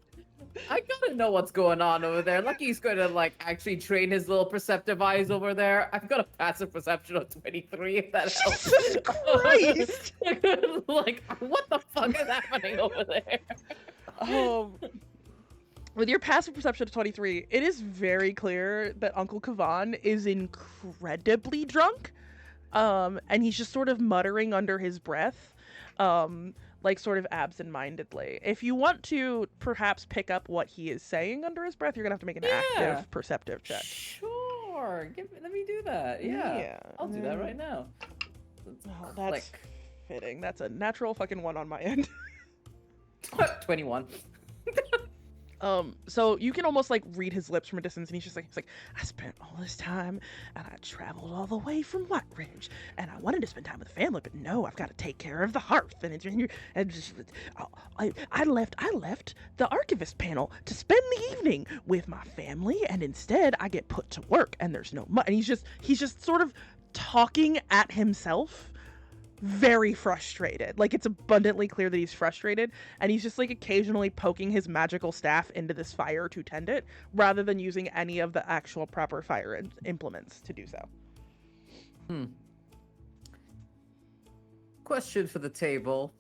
I gotta know what's going on over there. Lucky's gonna like actually train his little perceptive eyes over there. I've got a passive perception of 23 if that helps. Jesus Christ! Like, what the fuck is happening over there? With your passive perception of 23, it is very clear that Uncle Kavan is incredibly drunk. And he's just sort of muttering under his breath. Like sort of absent-mindedly. If you want to perhaps pick up what he is saying under his breath, you're gonna have to make an active perceptive check. Sure. Let me do that. Yeah. I'll do that right now. Oh, that's fitting. That's a natural fucking 1 on my end. 21. So you can almost like read his lips from a distance, and he's like, I spent all this time, and I traveled all the way from White Ridge, and I wanted to spend time with the family, but no, I've got to take care of the hearth, I left the archivist panel to spend the evening with my family, and instead I get put to work, and there's no money. And he's just sort of talking at himself. Very frustrated. Like, it's abundantly clear that he's frustrated, and he's just like occasionally poking his magical staff into this fire to tend it, rather than using any of the actual proper fire implements to do so. Question for the table.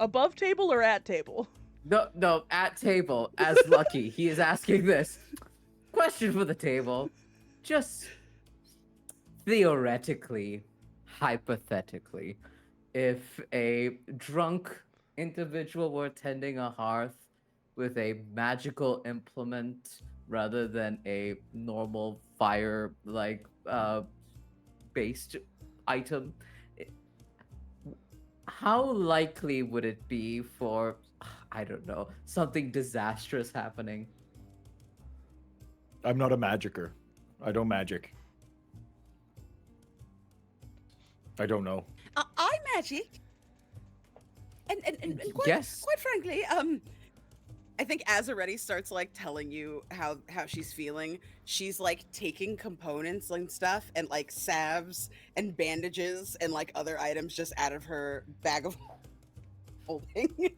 Above table or at table? No, at table, as Lucky. He is asking this. Question for the table. Just theoretically, hypothetically, if a drunk individual were tending a hearth with a magical implement rather than a normal fire based item, how likely would it be for, I don't know, something disastrous happening? I'm not a magicker. I don't magic. I don't know. I magic. And quite, Yes. quite frankly, I think as Ireti starts like telling you how she's feeling, she's like taking components and stuff and like salves and bandages and like other items just out of her bag of holding.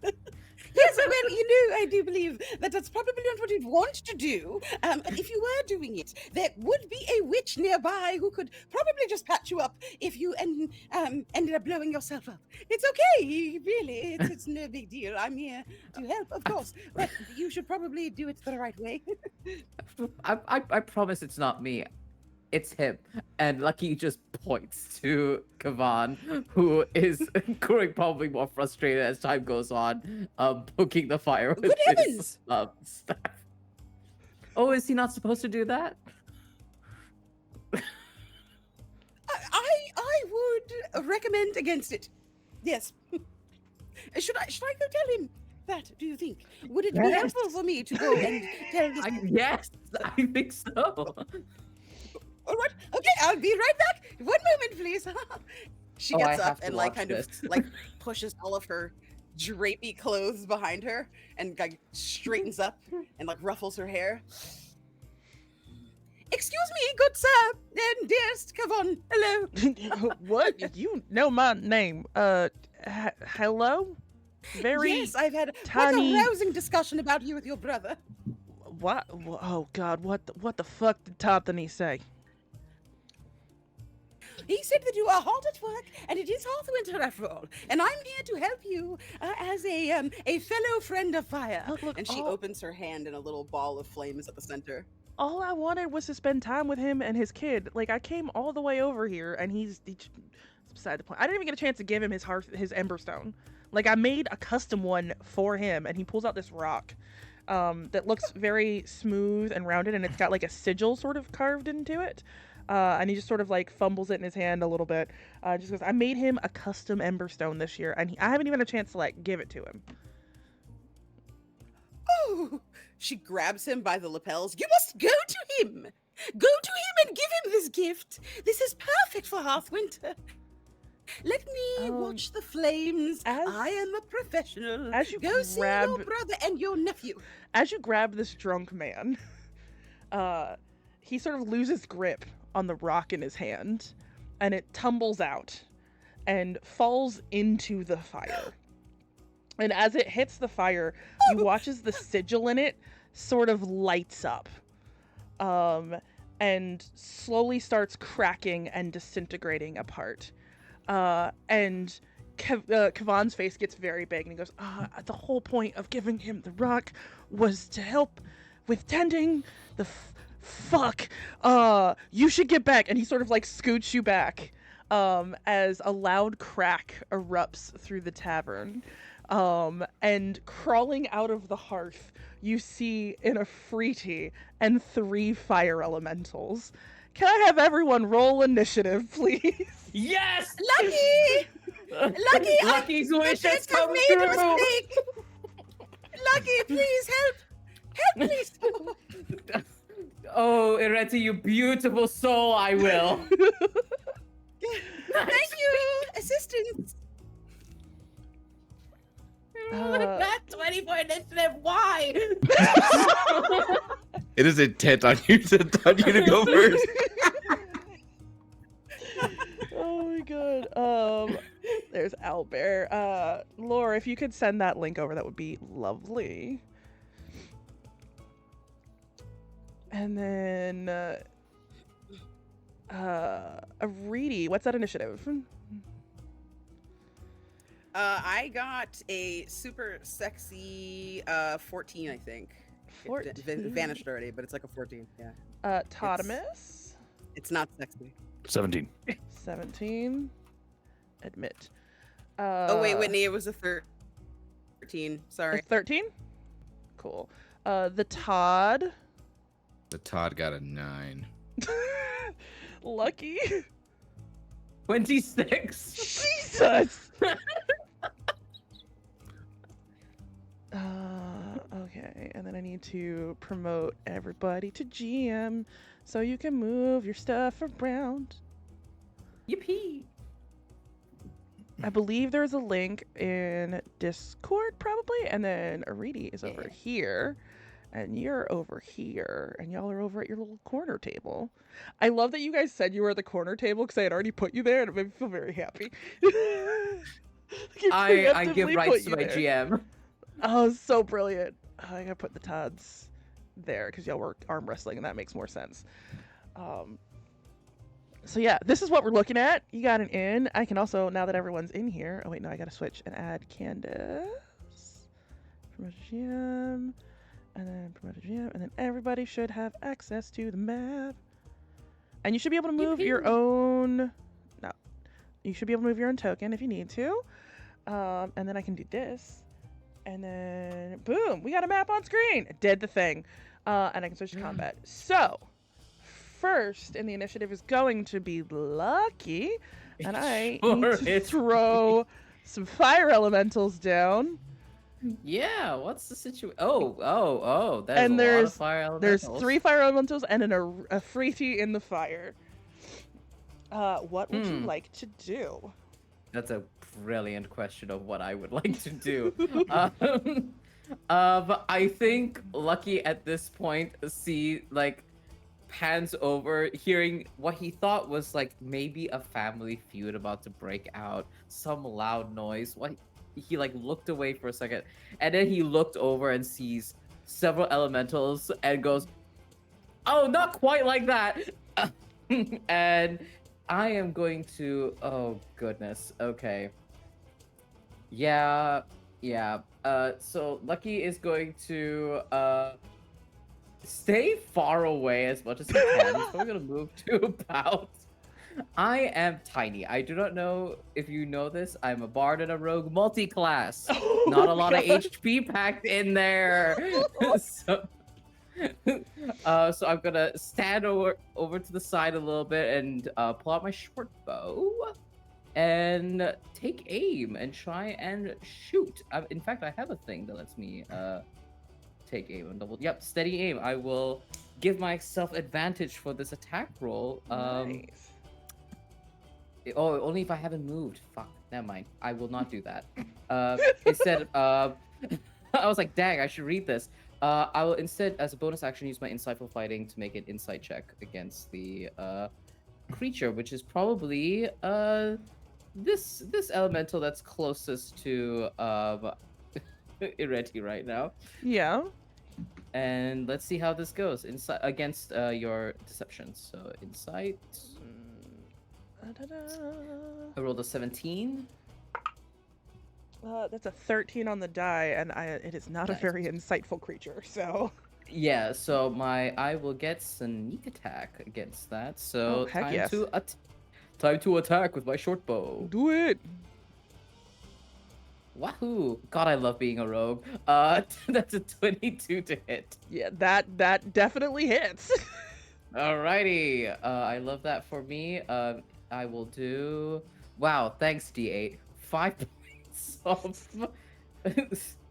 Yes, well, I do believe that that's probably not what you'd want to do. But if you were doing it, there would be a witch nearby who could probably just patch you up if you ended up blowing yourself up. It's okay, really. It's no big deal. I'm here to help, of course. But you should probably do it the right way. I promise it's not me. It's him. And Lucky just points to Kavan, who is growing probably more frustrated as time goes on, poking the fire with Good his staff. Oh, is he not supposed to do that? I would recommend against it. Yes. Should I go tell him that, do you think? Would it be Yes. helpful for me to go and tell this? Yes, I think so. All right. Okay, I'll be right back. 1 moment, please. She Oh, I gets up have to and like watch kind this. of like pushes all of her drapey clothes behind her and like straightens up and like ruffles her hair. Excuse me, good sir and dearest Kavon. Hello. What? You know my name. Hello? Very Yes, I've had quite tiny- a rousing discussion about you with your brother. What? Oh God! What the fuck did Toddquarius say? He said that you are hard at work, and it is Hearthwinter after all. And I'm here to help you as a fellow friend of fire. Look, and she all- opens her hand, and a little ball of flame is at the center. All I wanted was to spend time with him and his kid. Like, I came all the way over here, and he's beside the point. I didn't even get a chance to give him his Emberstone. Like, I made a custom one for him, and he pulls out this rock that looks very smooth and rounded, and it's got like a sigil sort of carved into it. And he just sort of like fumbles it in his hand a little bit. Just goes, I made him a custom Emberstone this year, and I haven't even had a chance to like give it to him. Oh, she grabs him by the lapels. You must go to him. Go to him and give him this gift. This is perfect for Hearthwinter. Let me watch the flames. I am a professional. As you go see your brother and your nephew. As you grab this drunk man, he sort of loses grip on the rock in his hand, and it tumbles out and falls into the fire. And as it hits the fire, you watch as the sigil in it sort of lights up, and slowly starts cracking and disintegrating apart. And Kavan's face gets very big, and he goes, the whole point of giving him the rock was to help with tending the fuck. You should get back. And he sort of like scoots you back, as a loud crack erupts through the tavern. And crawling out of the hearth, you see an Ireti and 3 fire elementals. Can I have everyone roll initiative, please? Yes! Lucky! Lucky! Lucky's wish has I've come made a true! mistake! Lucky, please help! Help, please! Oh, Ireti, you beautiful soul, I will. Thank you! Assistance! That 24 initiative, why? It is intent on you to go first. Oh my god. There's Owlbear. Laura, if you could send that link over, that would be lovely. And then Ireti, what's that initiative? I got a super sexy 14, I think. It 14. vanished already, but it's like a 14. Yeah. Toddimus. It's not sexy. 17. 17. Admit. Oh wait, Whitney, it was a 13. Sorry. 13? Cool. The Todd. The Todd got a 9. Lucky. 26. Jesus. Okay, and then I need to promote everybody to GM so you can move your stuff around. Yippee. I believe there's a link in Discord probably, and then Ireti is over here, and you're over here, and y'all are over at your little corner table. I love that you guys said you were at the corner table because I had already put you there, and it made me feel very happy. I give rights to my GM. Oh, so brilliant. Oh, I gotta put the Todds there because y'all were arm wrestling, and that makes more sense. So yeah, this is what we're looking at. You got an in. I can also, now that everyone's in here, oh wait, no, I gotta switch and add Candace. Promote GM, and then promote GM, and then everybody should have access to the map. And you should be able to move your own, no, you should be able to move your own token if you need to. And then I can do this. And then, boom, we got a map on screen. Did the thing. And I can switch to combat. So, first in the initiative is going to be Lucky. And I need to throw some fire elementals down. Yeah, what's the situation? Oh, there's And a lot of fire elementals. There's 3 fire elementals and a Freety in the fire. What would you like to do? That's a brilliant question of what I would like to do. I think Lucky at this point pans over, hearing what he thought was like maybe a family feud about to break out, some loud noise. He looked away for a second, and then he looked over and sees several elementals and goes, "Oh, not quite like that." And I am going to, oh goodness, okay. Yeah. So Lucky is going to stay far away as much as he can. He's probably gonna move to about. I am tiny. I do not know if you know this. I'm a bard and a rogue multi-class. Oh, not a lot of God. HP packed in there. So I'm gonna stand over to the side a little bit and pull out my short bow and take aim and try and shoot. In fact, I have a thing that lets me take aim and double. Yep, steady aim. I will give myself advantage for this attack roll. Nice. Oh, only if I haven't moved. Fuck, never mind. I will not do that. Instead, I was like, dang, I should read this. I will instead, as a bonus action, use my insightful fighting to make an insight check against the creature, which is probably this elemental that's closest to Ireti right now. Yeah. And let's see how this goes. Insight against your deception. So insight. I rolled a 17. That's a 13 on the die, and it is not a very insightful creature, so... Yeah, so I will get sneak attack against that. So heck yes. Time to attack with my short bow. Do it! Wahoo! God, I love being a rogue. That's a 22 to hit. Yeah, that definitely hits. Alrighty. I love that for me. I will do... Wow, thanks, D8. 5 points of...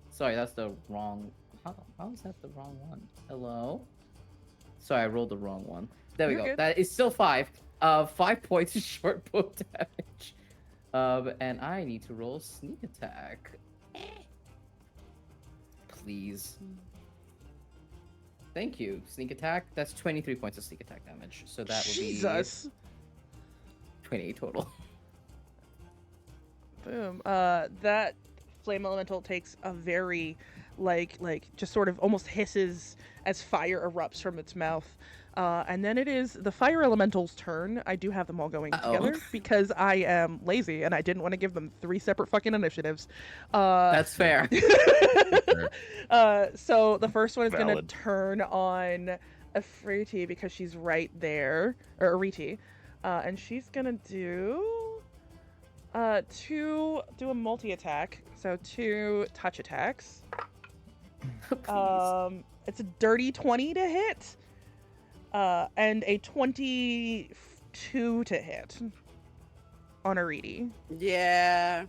Sorry, that's the wrong... How is that the wrong one? Hello? Sorry, I rolled the wrong one. There we You're go. good. That is still 5. 5 points of short bow damage. And I need to roll sneak attack. Please. Thank you. Sneak attack. That's 23 points of sneak attack damage. So that will be... Jesus! 28 total. Boom. That flame elemental takes a very, just sort of almost hisses as fire erupts from its mouth. And then it is the fire elemental's turn. I do have them all going together because I am lazy and I didn't want to give them 3 separate fucking initiatives. That's fair. So the first one is going to Valid. turn on Ireti because she's right there, or Ireti, and she's going to do a multi-attack, so 2 touch attacks. It's a dirty 20 to hit. And a 22 to hit on Ireti. Yeah.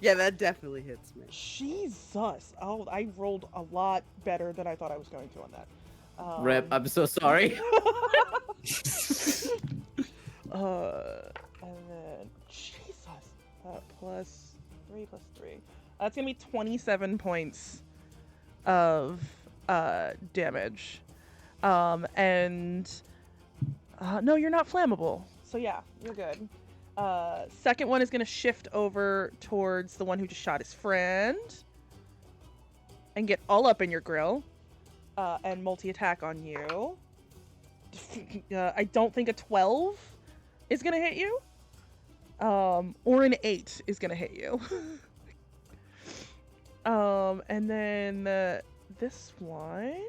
Yeah, that definitely hits me. Jesus. Oh, I rolled a lot better than I thought I was going to on that. Rip, I'm so sorry. And then, Jesus. Plus 3. That's going to be 27 points of damage. And no, you're not flammable, so yeah, you're good. Second one is going to shift over towards the one who just shot his friend and get all up in your grill, and multi-attack on you. I don't think a 12 is going to hit you, or an 8 is going to hit you. And then this one,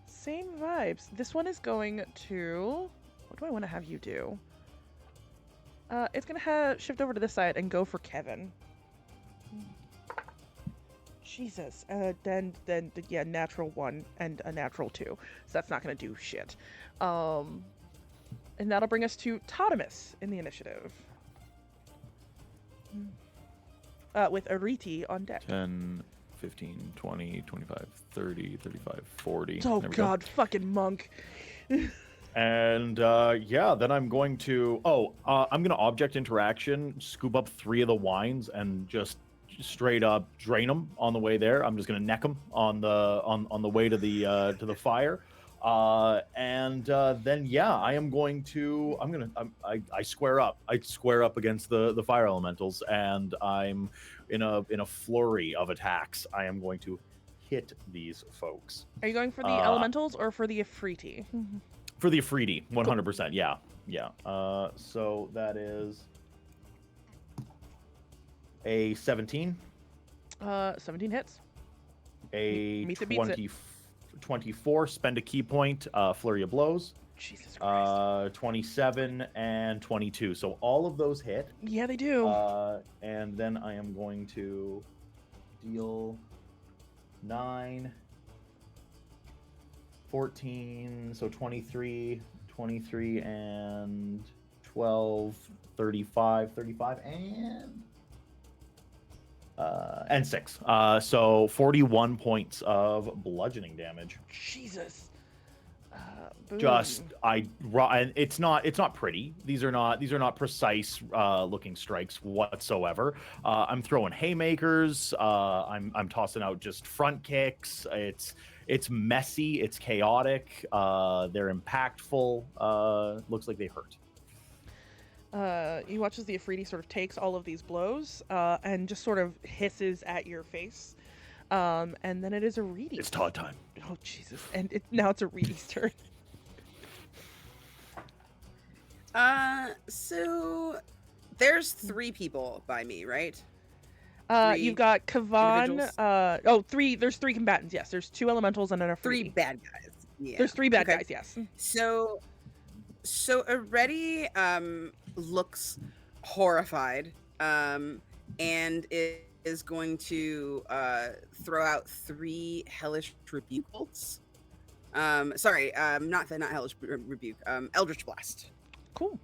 same vibes. This one is going to, what do I want to have you do? It's going to shift over to this side and go for Kevin. Jesus. Then yeah, natural 1 and a natural 2. So that's not going to do shit. And that'll bring us to Toddimus in the initiative. With Ireti on deck. 10, 15, 20, 25, 30, 35, 40. Oh There we god, fucking monk. And yeah, then I'm going to I'm gonna object interaction, scoop up 3 of the wines and just straight up drain them on the way there. I'm just gonna neck them on the way to the fire. And then yeah, I'm gonna I square up. I square up against the fire elementals, and I'm in a flurry of attacks. I am going to hit these folks. Are you going for the elementals or for the Ifriti? For the Ifriti, 100%. Yeah. So that is a 17. 17 hits. A Meets it, beats it. 24, spend a key point, flurry of blows. Jesus Christ. 27 and 22. So all of those hit. Yeah, they do. And then I am going to deal 9, 14, so 23, and 12, 35, and 6. So 41 points of bludgeoning damage. Jesus. Boom. And it's not pretty. These are not precise looking strikes whatsoever. I'm throwing haymakers. I'm tossing out just front kicks. It's messy. It's chaotic. They're impactful. Looks like they hurt. You watch as the Ifriti sort of takes all of these blows and just sort of hisses at your face. And then it is Ireti. It's Todd time. Oh, Jesus. And now it's Ireti's turn. So there's 3 people by me, right? You've got Kavan. individuals? There's 3 combatants. Yes, there's 2 elementals and an Ifriti. 3 bad guys. Yeah. There's 3 bad Okay. guys. Yes. So Ireti looks horrified, and it is going to throw out 3 hellish rebuke bolts. Not hellish rebuke. Eldritch blast. Cool.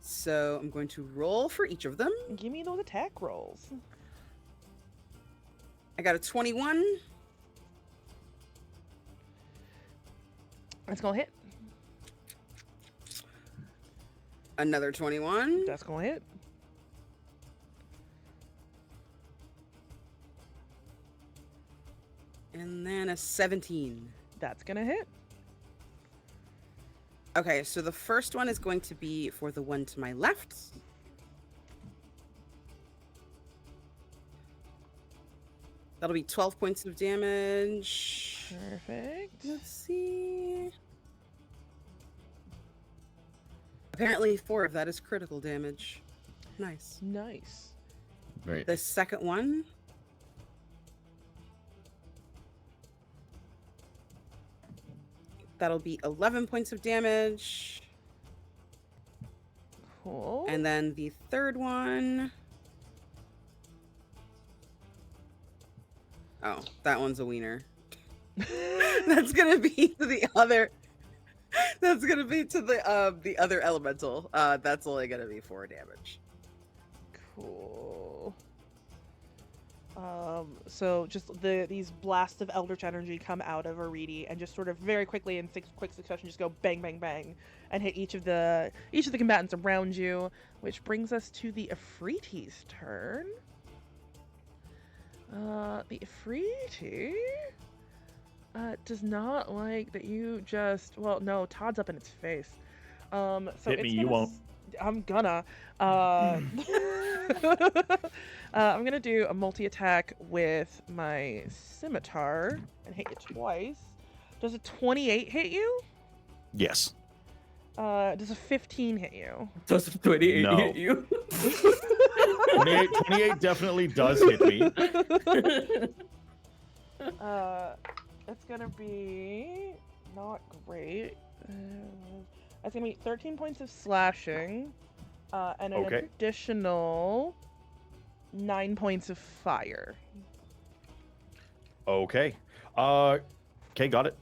So I'm going to roll for each of them. Give me those attack rolls. I got a 21. That's gonna hit. Another 21. That's gonna hit. And then a 17. That's gonna hit. Okay, so the first one is going to be for the one to my left. That'll be 12 points of damage. Perfect. Let's see. Apparently 4 of that is critical damage. Nice. Nice. Right. The second one. That'll be 11 points of damage. Cool. And then the third one. Oh, that one's a wiener. That's gonna be to the other. That's gonna be to the other elemental. That's only gonna be 4 damage. Cool. So just these blasts of Eldritch energy come out of Ireti and just sort of very quickly in quick succession just go bang, bang, bang, and hit each of the combatants around you, which brings us to the Ifriti's turn. The Ifriti does not like that you just, well, no, Todd's up in its face. So Hit me, you won't. I'm gonna. I'm gonna do a multi-attack with my scimitar and hit you twice. Does a 28 hit you? Yes. Does a 15 hit you? Does 28 No. hit you? 28 definitely does hit me. It's gonna be not great. That's gonna be 13 points of slashing, and an Okay. additional 9 points of fire. Okay. Okay, got it.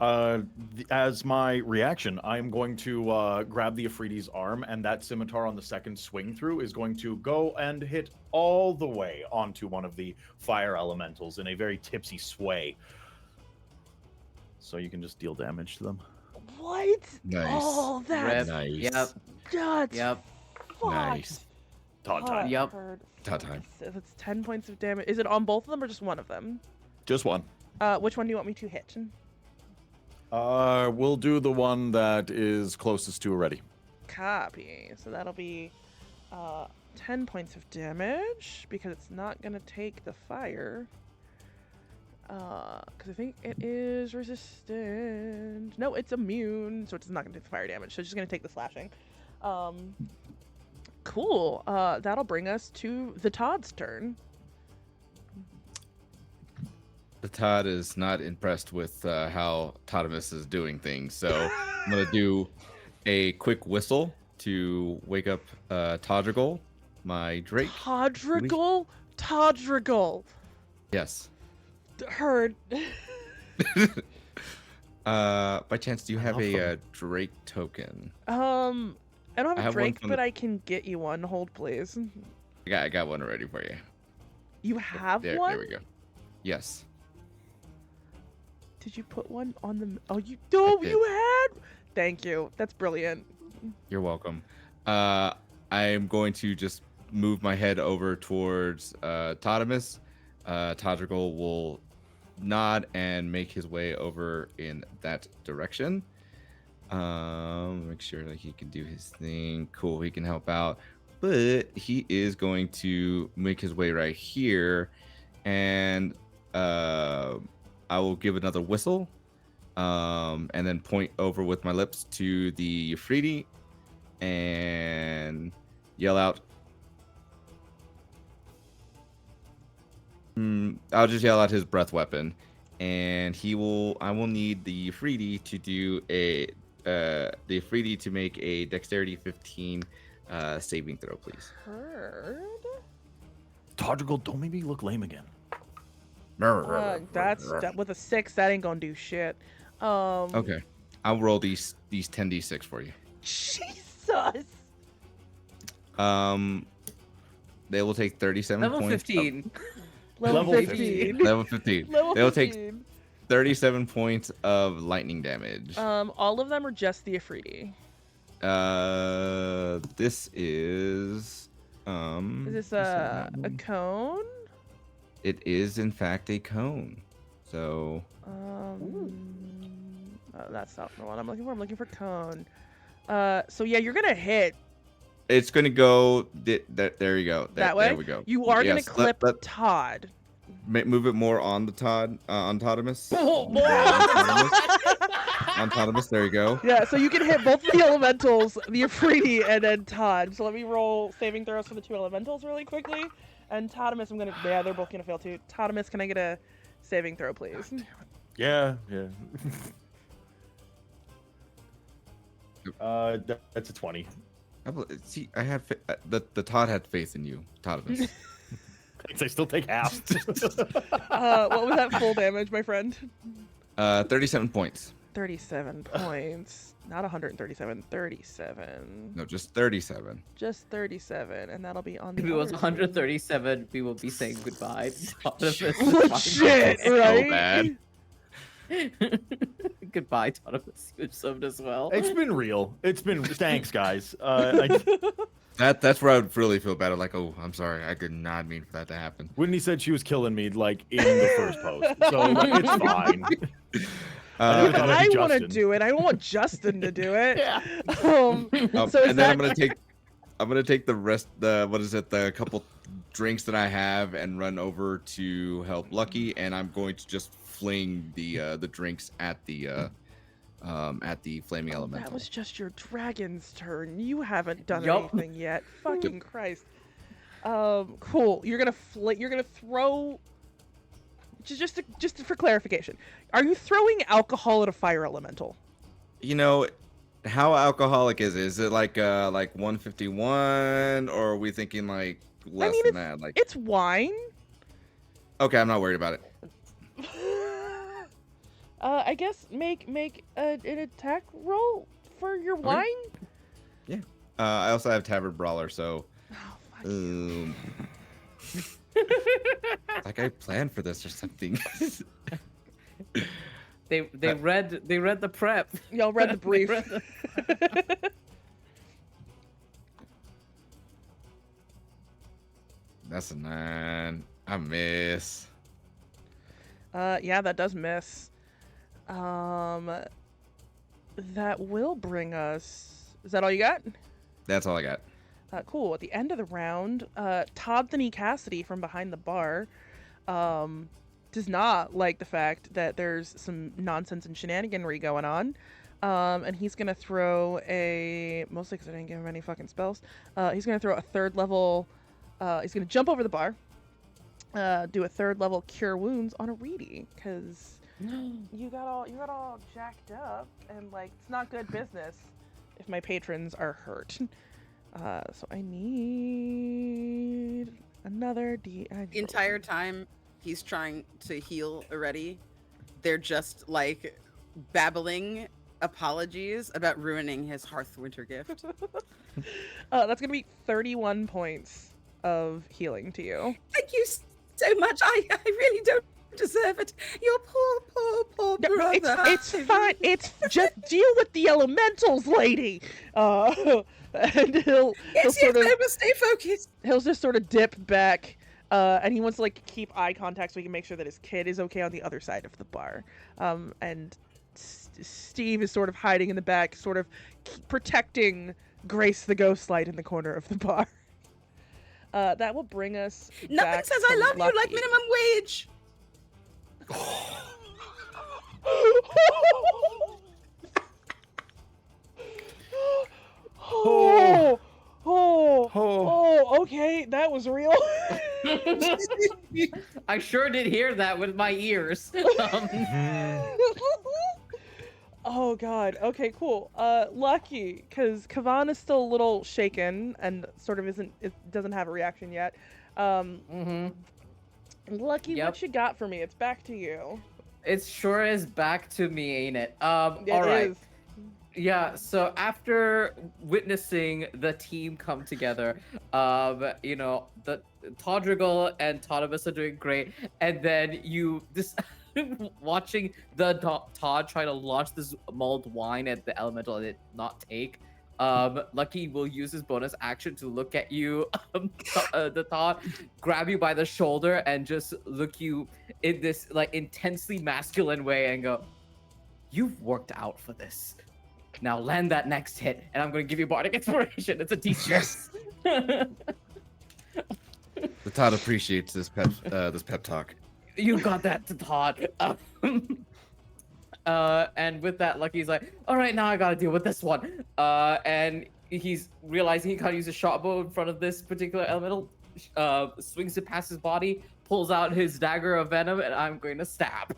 As my reaction, I'm going to grab the Ifriti's arm, and that scimitar on the second swing through is going to go and hit all the way onto one of the fire elementals in a very tipsy sway. So you can just deal damage to them. What? Nice. Oh, that's Nice. Yep. nuts. Yep. Fuck. Nice. Todd time. Yep. Hurt. Todd time. That's 10 points of damage. Is it on both of them or just one of them? Just one. Which one do you want me to hit? We'll do the one that is closest to Ireti. Copy. So that'll be 10 points of damage because it's not gonna take the fire. Because I think it is resistant. No, it's immune, so it's not gonna take the fire damage. So it's just gonna take the slashing. Cool. That'll bring us to the Todd's turn. The Todd is not impressed with how Toddimus is doing things, so I'm gonna do a quick whistle to wake up Todrigal, my Drake. Todrigal? Todrigal. Yes. Heard. By chance, do you have Awesome. a Drake token? I don't have I a have one Drake, from but the- I can get you one. Hold, please. I got one already for you. You have There, one? there we go. Yes. Did you put one on the? Oh, you do. did. You had. Thank you. That's brilliant. You're welcome. I'm going to just move my head over towards Toddimus. Todrigal will nod and make his way over in that direction. Make sure that he can do his thing. Cool, he can help out. But he is going to make his way right here, and I will give another whistle, and then point over with my lips to the Ifriti and yell out. I'll just yell out his breath weapon, and I will need the Ifriti to do to make a dexterity 15 saving throw, please. Heard. Todrigal, don't make me look lame again. That's with a 6. That ain't gonna do shit. Okay. I'll roll these 10d6 for you. Jesus. They will take 37 Level points. 15. Level Level 15. Level 15. Level They will take 15. 37 points of lightning damage. All of them are just the Ifriti. This is Is this a cone? It is in fact a cone. So Oh, that's not the one I'm looking for. I'm looking for cone. So yeah, you're gonna hit it's gonna go there you go. that way. There we go. You are Yes, gonna clip let- Todd. move it more on the Todd, on Toddimus. More On Toddimus, there you go. Yeah, so you can hit both the elementals, the Ireti, and then Todd. So let me roll saving throws for the 2 elementals really quickly. And Toddimus, I'm gonna. Yeah, they're both gonna fail too. Toddimus, can I get a saving throw, please? Yeah. That's a 20. See, I had the Todd had faith in you, Toddimus. Thanks, I still take half. What was that full damage, my friend? 37 points. 37 points. Not 137, 37. No, just 37. Just 37, and that'll be on the If it was other 137, we will be saying goodbye. Shit, So right? bad. Goodbye, Toddimus. You served us well. It's been real. It's been thanks, guys. That's where I would really feel bad. I'm like, oh, I'm sorry. I did not mean for that to happen. Whitney said she was killing me like in the first post, so like, it's fine. I want to do it. I don't want Justin to do it. Yeah. So And then I'm gonna take the rest, the couple drinks that I have and run over to help Lucky, and I'm going to just fling the drinks at the flaming elemental. That was just your dragon's turn. You haven't done Yup. anything yet. Fucking Christ. Cool. You're gonna throw. Just for clarification, are you throwing alcohol at a fire elemental? You know, how alcoholic is it? Is it like 151, or are we thinking like less than that? Like, It's wine. okay, I'm not worried about it. I guess make an attack roll for your wine. Yeah. I also have Tavern Brawler, so. Oh, fuck you. Like I planned for this or something. They read the prep. Y'all read the brief. That's a 9. I miss. Yeah, that does miss. That will bring us. Is that all you got? That's all I got. Cool. At the end of the round, Todd Cassidy from behind the bar does not like the fact that there's some nonsense and shenaniganry going on. And he's going to throw mostly because I didn't give him any fucking spells, he's going to throw a 3rd level, he's going to jump over the bar, do a 3rd level Cure Wounds on Ireti, because you got all jacked up, and like, it's not good business if my patrons are hurt. So I need another D. The entire time he's trying to heal already, they're just like babbling apologies about ruining his Hearthwinter gift. That's gonna be 31 points of healing to you. Thank you so much. I really don't deserve it. Your poor No, brother. it's fine. It's just deal with the elementals, lady. And he'll stay focused. he'll just sort of dip back, and he wants to like keep eye contact so he can make sure that his kid is okay on the other side of the bar. And Steve is sort of hiding in the back, sort of protecting Grace the Ghostlight in the corner of the bar. That will bring us. Nothing back says I to love you like Lucky. minimum wage. Okay, that was real. I sure did hear that with my ears. Oh god. Okay, cool. Lucky, because Kavan is still a little shaken and sort of doesn't have a reaction yet. Lucky, Yep. what you got for me? It's back to you. It sure is back to me, ain't it? All It right. is. Yeah, so after witnessing the team come together, the Todrigal and Toddimus are doing great, and then watching the Todd try to launch this mulled wine at the elemental and it not take. Lucky will use his bonus action to look at you, the Todd, grab you by the shoulder and just look you in this like intensely masculine way and go, "You've worked out for this. Now land that next hit, and I'm gonna give you bardic inspiration. It's a D6." Yes. The Todd appreciates this pep talk. You got that, Todd. And with that, Lucky's like, all right, now I gotta deal with this one. And he's realizing he can't use a shot bow in front of this particular elemental. Swings it past his body, pulls out his dagger of venom, and I'm going to stab.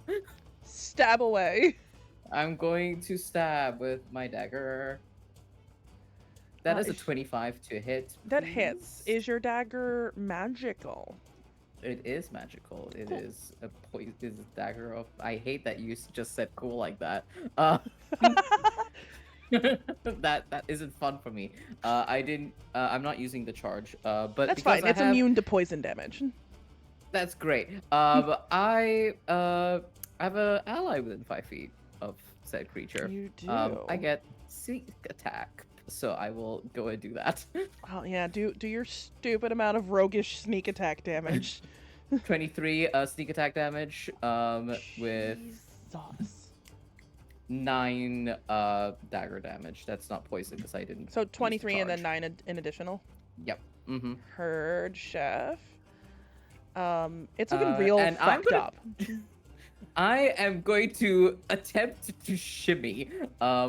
Stab away. I'm going to stab with my dagger. That is a is- 25 to hit. That hits. please. Is your dagger magical? It is magical. It Cool. is a poison. Is a dagger of. I hate that you just said cool like that. That isn't fun for me. I didn't. I'm not using the charge. But That's because fine. I It's have, immune to poison damage. That's great. I have an ally within 5 feet of said creature. You do. I get sneak attack, so I will go and do that. Oh yeah. Do your stupid amount of roguish sneak attack damage. 23 sneak attack damage. With Jesus. 9 dagger damage. That's not poison because I didn't. So use the 23 and then charge. 9 in additional. Yep. Mm-hmm. Heard, chef. It's looking real and I'm fucked gonna- up. I am going to attempt to shimmy,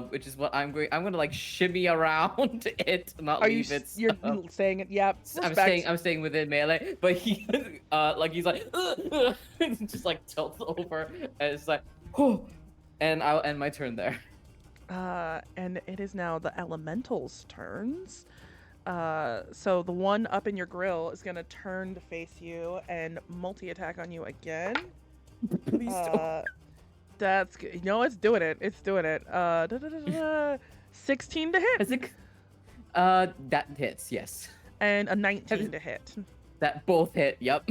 which is what I'm going. I'm gonna like shimmy around it, not Are you? leave it. You're saying it? Yep. I'm staying within melee, but he's like just like tilts over, and it's like, oh, and I'll end my turn there. And it is now the elementals' turns. So the one up in your grill is gonna turn to face you and multi-attack on you again. Please don't. That's good. No, it's doing it. It's doing it. 16 to hit Is it? That hits. Yes, and a 19 to hit. that both hit. Yep.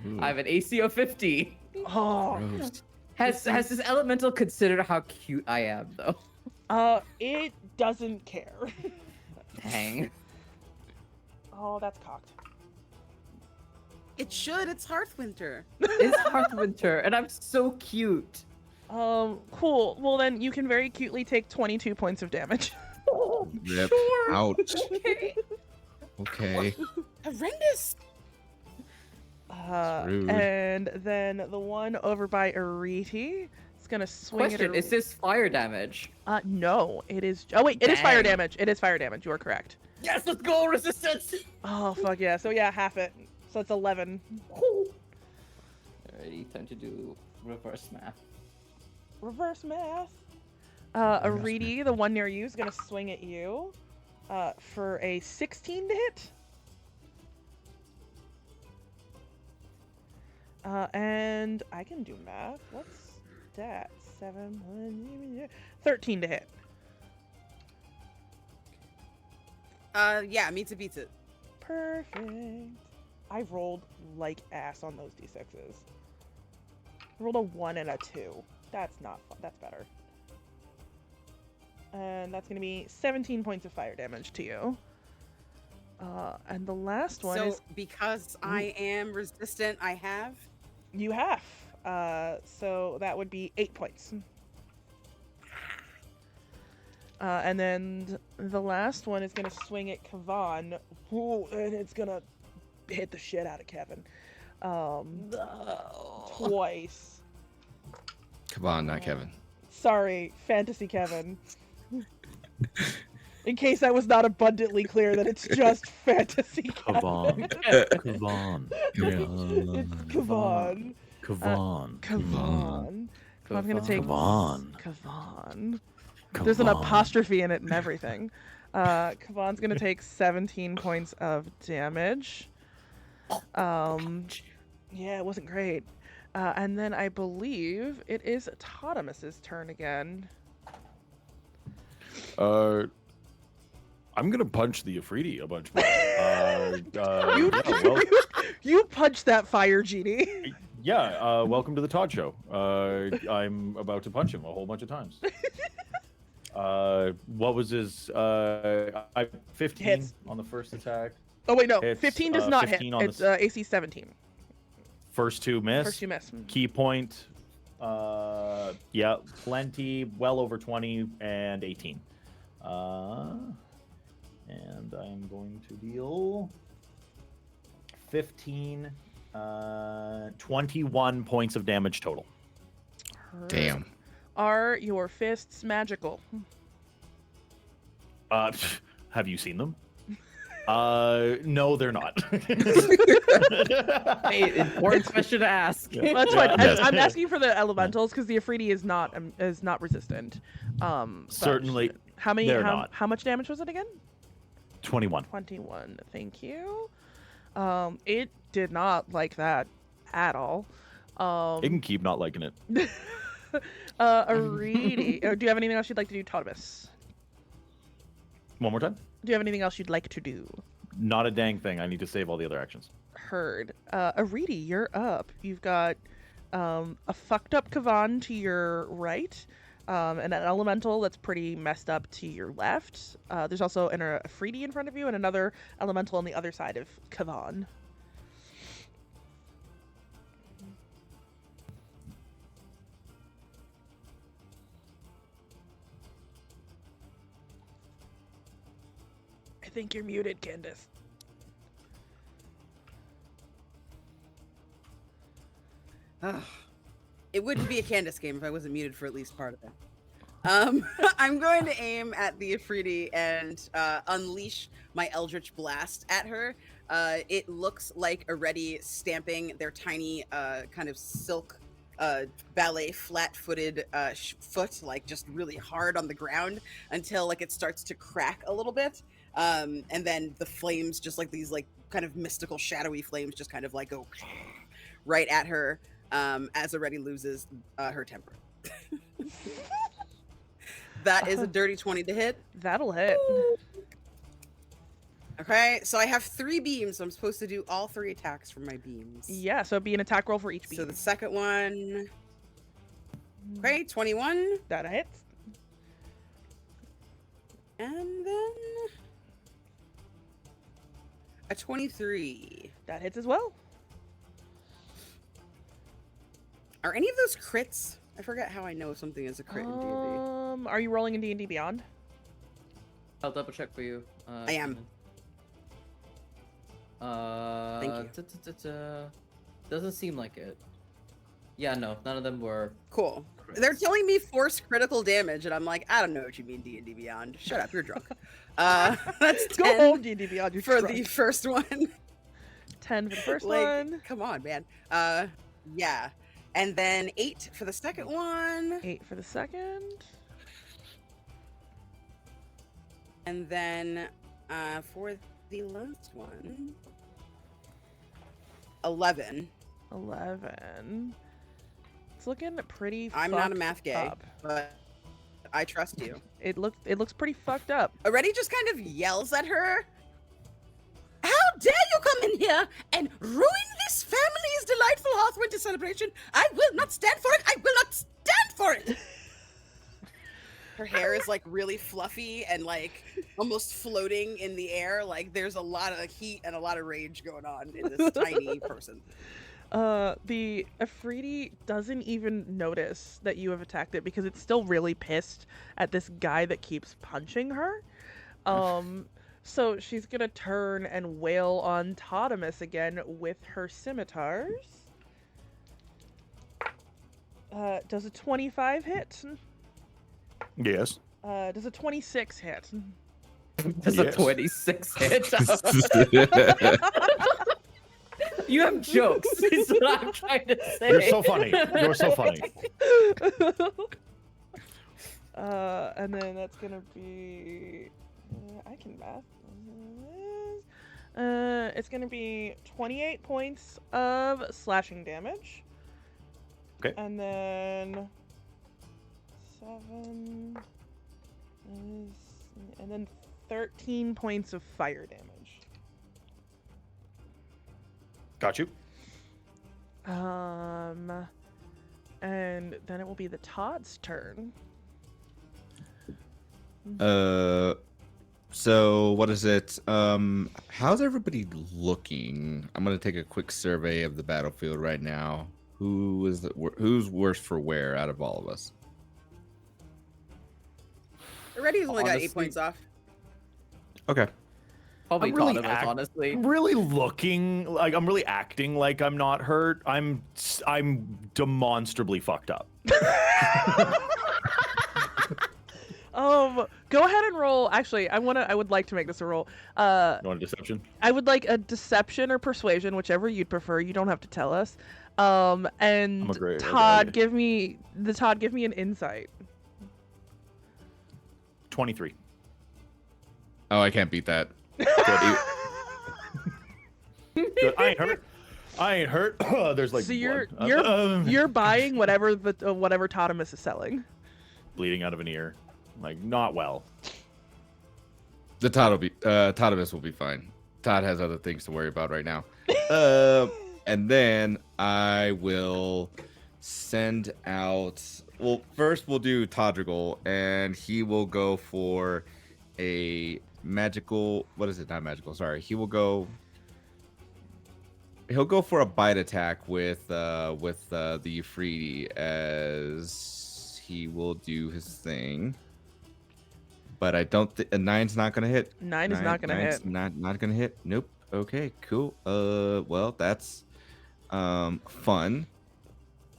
Ooh, I have an AC of 50. Oh, gross. Has this elemental considered how cute I am though? it doesn't care. Dang. Oh, that's cocked. It should. It's Hearthwinter. It's Hearthwinter, and I'm so cute. Cool. Well, then you can very cutely take 22 points of damage. Rip. Ouch. Okay. Horrendous. Rude. And then the one over by Ireti is gonna swing Question: at Is this fire damage? no, it is. Oh wait, it is fire Dang. damage. It is fire damage. You are correct. Yes, let's go resistance. Oh fuck yeah. So yeah, half it. So it's 11. Alrighty, time to do reverse math. Reverse math. Ireti, the one near you, is gonna swing at you. For a 16 to hit. And I can do math. What's that? 13 to hit. Yeah, meets it beats it. Perfect. I rolled like ass on those d6s. I rolled a 1 and a 2. That's not fun. That's better. And that's going to be 17 points of fire damage to you. And the last one So is because I am resistant, I have. you have. So that would be 8 points. And then the last one is going to swing at Kavan. Ooh, and it's going to hit the shit out of Kevin. Twice. Come on, not Kevin. Sorry, Fantasy Kevin. In case I was not abundantly clear that it's just Fantasy Kevin. Kavan. Kavan. It's Kavan. Kavan. Kavan. I'm gonna take Kavan. Kavan. There's an apostrophe in it and everything. Kavan's gonna take 17 points of damage. Yeah, it wasn't great. And then I believe it is Toddimus's turn again. I'm gonna punch the Ifriti a bunch more. You, yeah, well, you punched that fire genie. yeah, welcome to the Todd Show. I'm about to punch him a whole bunch of times. What was his? I 15 Hits. on the first attack. Oh wait, no, It's, 15 does not hit. 15 on the It's AC 17. First two miss. First you miss. Key point. Yeah, plenty. Well over 20 and 18. And I'm going to deal 15 21 points of damage total. Heard. Damn. Are your fists magical? Have you seen them? No, they're not. Hey, important question to ask. Yeah. That's fine. Yes. I'm asking for the elementals because the Ifriti is not resistant. Certainly, How many? they're not. How much damage was it again? 21. 21. Thank you. It did not like that at all. It can keep not liking it. Ireti. Do you have anything else you'd like to do, Toddimus? One more time. Do you have anything else you'd like to do? Not a dang thing. I need to save all the other actions. Heard. Ireti, you're up. You've got a fucked up Kavan to your right, and an elemental that's pretty messed up to your left. There's also an Ifriti in front of you and another elemental on the other side of Kavan. I think you're muted, Candace. It wouldn't be a Candace game if I wasn't muted for at least part of it. I'm going to aim at the Ifriti and unleash my Eldritch Blast at her. It looks like Ireti stamping their tiny kind of silk ballet flat-footed foot like just really hard on the ground until like it starts to crack a little bit. And then the flames, just like these like kind of mystical shadowy flames, just kind of like go right at her as Ireti loses her temper. That is a dirty 20 to hit. That'll hit. Okay, so I have 3 beams, so I'm supposed to do all 3 attacks from my beams. Yeah, so it'd be an attack roll for each beam. So the second one, okay, 21. That hits. And then a 23. That hits as well. Are any of those crits? I forget how I know if something is a crit in D&D. Are you rolling in D&D Beyond? I'll double check for you. I am. Thank you. Doesn't seem like it. Yeah, no, none of them were. Cool. crits. They're telling me force critical damage, and I'm like, I don't know what you mean D&D Beyond. Shut up, you're drunk. That's Go 10 home, D&D Beyond. You're for drunk. the first one. 10 for the first Like, one. come on, man. Yeah. And then 8 for the second one. 8 for the second. And then for the last one, 11. 11. It's looking pretty I'm not a fucked math gay, up. but I trust you. It looks pretty fucked up. Ireti just kind of yells at her. How dare you come in here and ruin this family's delightful Hearthwinter celebration? I will not stand for it. I will not stand for it. Her hair is like really fluffy and like almost floating in the air. Like there's a lot of heat and a lot of rage going on in this tiny person. The Ifriti doesn't even notice that you have attacked it because it's still really pissed at this guy that keeps punching her. So she's gonna turn and wail on Toddimus again with her scimitars. Does a 25 hit? Yes. Does a 26 hit? There's a Yes. 26 hit. You have jokes. Is what I'm trying to say. You're so funny. You're so funny. And then that's gonna be. I can math. It's gonna be 28 points of slashing damage. Okay. And then 7 is, and then 13 points of fire damage. Got you. And then it will be the Todd's turn. So what is it? How's everybody looking? I'm gonna take a quick survey of the battlefield right now. Who's worse for wear out of all of us? Ireti's only got 8 Honestly- points off. Okay. Probably I'm really Toddimus, honestly. I'm really looking like I'm really acting like I'm not hurt. I'm demonstrably fucked up. Go ahead and roll. Actually, I would like to make this a roll. You want a deception? I would like a deception or persuasion, whichever you'd prefer. You don't have to tell us. And Todd, give me an insight. 23. Oh, I can't beat that. Good. I ain't hurt. There's like So blood. you're buying whatever whatever Toddimus is selling. Bleeding out of an ear, like not well. The Toddimus will be fine. Todd has other things to worry about right now. And then I will send out. Well, first we'll do Todrigal, and he will go for a magical. What is it? Not magical. Sorry. He'll go for a bite attack with the Ifriti as he will do his thing. But I don't think a 9's not gonna hit. 9 is not gonna hit. Not gonna hit. Nope. Okay. Cool. Well, that's fun.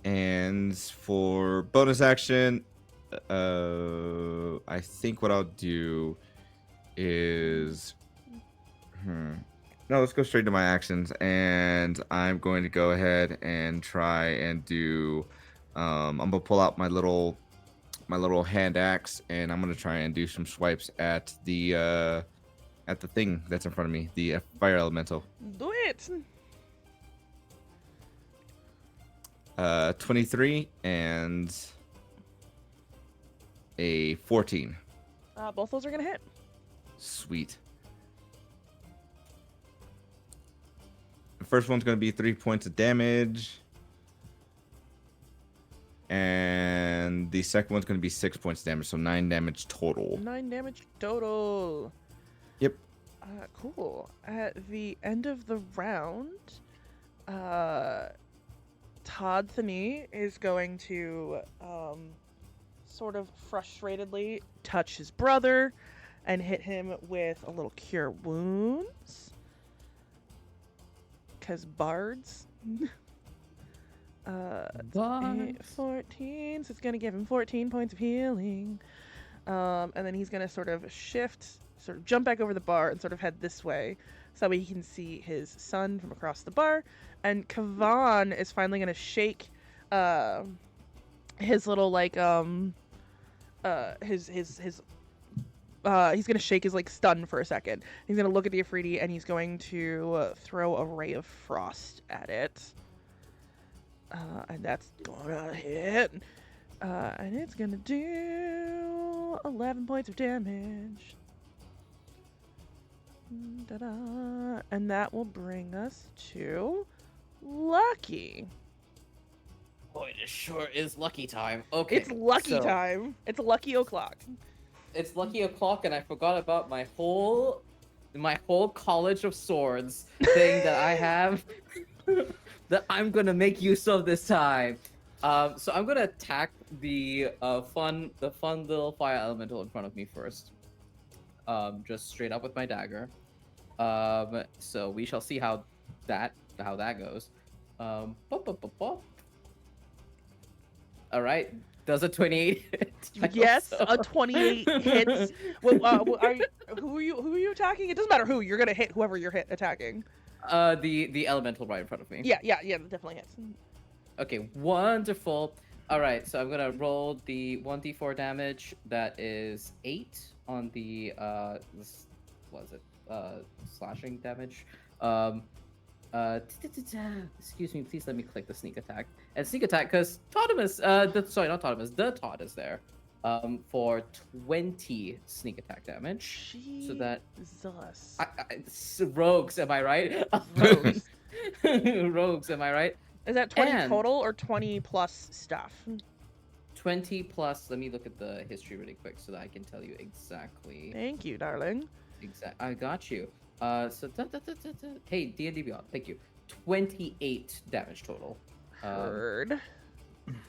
And for bonus action, I think what I'll do is, no, let's go straight to my actions, and I'm going to go ahead and try and do. I'm gonna pull out my little hand axe, and I'm gonna try and do some swipes at the thing that's in front of me, the fire elemental. Do it. 23 and a 14. Both those are gonna hit. Sweet. The first one's gonna be 3 points of damage. And the second one's gonna be 6 points of damage, so 9 damage total. 9 damage total. Yep. Cool. At the end of the round, Todd Thani is going to sort of frustratedly touch his brother and hit him with a little cure wounds. 'Cause bards. 14, so it's going to give him 14 points of healing. And then he's going to sort of jump back over the bar and sort of head this way so he can see his son from across the bar. And Kavan is finally going to shake his little, like, he's going to shake his, like, stun for a second. He's going to look at the Ifriti, and he's going to throw a ray of frost at it. And that's gonna hit. And it's gonna do 11 points of damage. Da-da. And that will bring us to Lucky. Boy, this sure is lucky time. Okay. It's lucky time. It's lucky o'clock. It's lucky o'clock, and I forgot about my whole College of Swords thing that I have that I'm gonna make use of this time. So I'm gonna attack the fun little fire elemental in front of me first. Just straight up with my dagger. So we shall see how that goes. All right. Does a 28 hit? Yes, a 28 hits. Who are you attacking? It doesn't matter who. You're gonna hit whoever you're attacking. The elemental right in front of me. Yeah, that definitely hits. Okay, wonderful. All right, so I'm gonna roll the 1d4 damage. That is 8 on the slashing damage. Excuse me, please let me click the sneak attack. And sneak attack, because Toddimus, not Toddimus, the Todd is there. For 20 sneak attack damage. Jesus. So that Rogues. rogues, am I right? Rogues. Rogues, am I right? Is that 20 And- total or 20 plus stuff? 20 plus. Let me look at the history really quick so that I can tell you exactly. Thank you, darling. I got you. Hey, D&D Beyond, thank you. 28 damage total. Heard.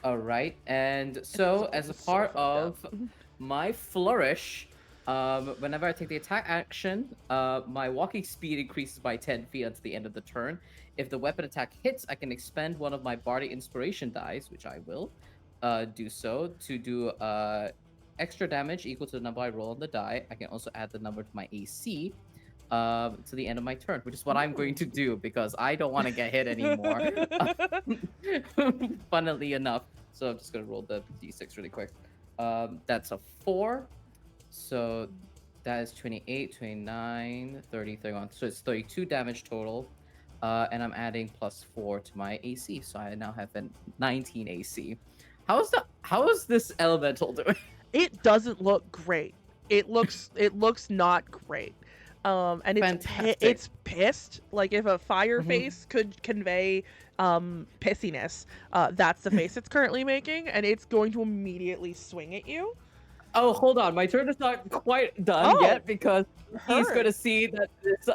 All right, and so It's as a so part fucked of up. my flourish, Whenever I take the attack action, my walking speed increases by 10 feet until the end of the turn. If the weapon attack hits, I can expend one of my Bardic Inspiration dice, which I will do so, to do extra damage equal to the number I roll on the die. I can also add the number to my AC to the end of my turn, which is what I'm going to do because I don't want to get hit anymore. Funnily enough. So I'm just going to roll the d6 really quick. That's a 4. So that is 28, 29, 30, 31. So it's 32 damage total. And I'm adding +4 to my AC. So I now have a 19 AC. How is this elemental doing? It doesn't look great. It looks not great. And it's pissed. Like if a fire face could convey pissiness, that's the face it's currently making, and it's going to immediately swing at you. Oh, hold on. My turn is not quite done yet because he's going to see that this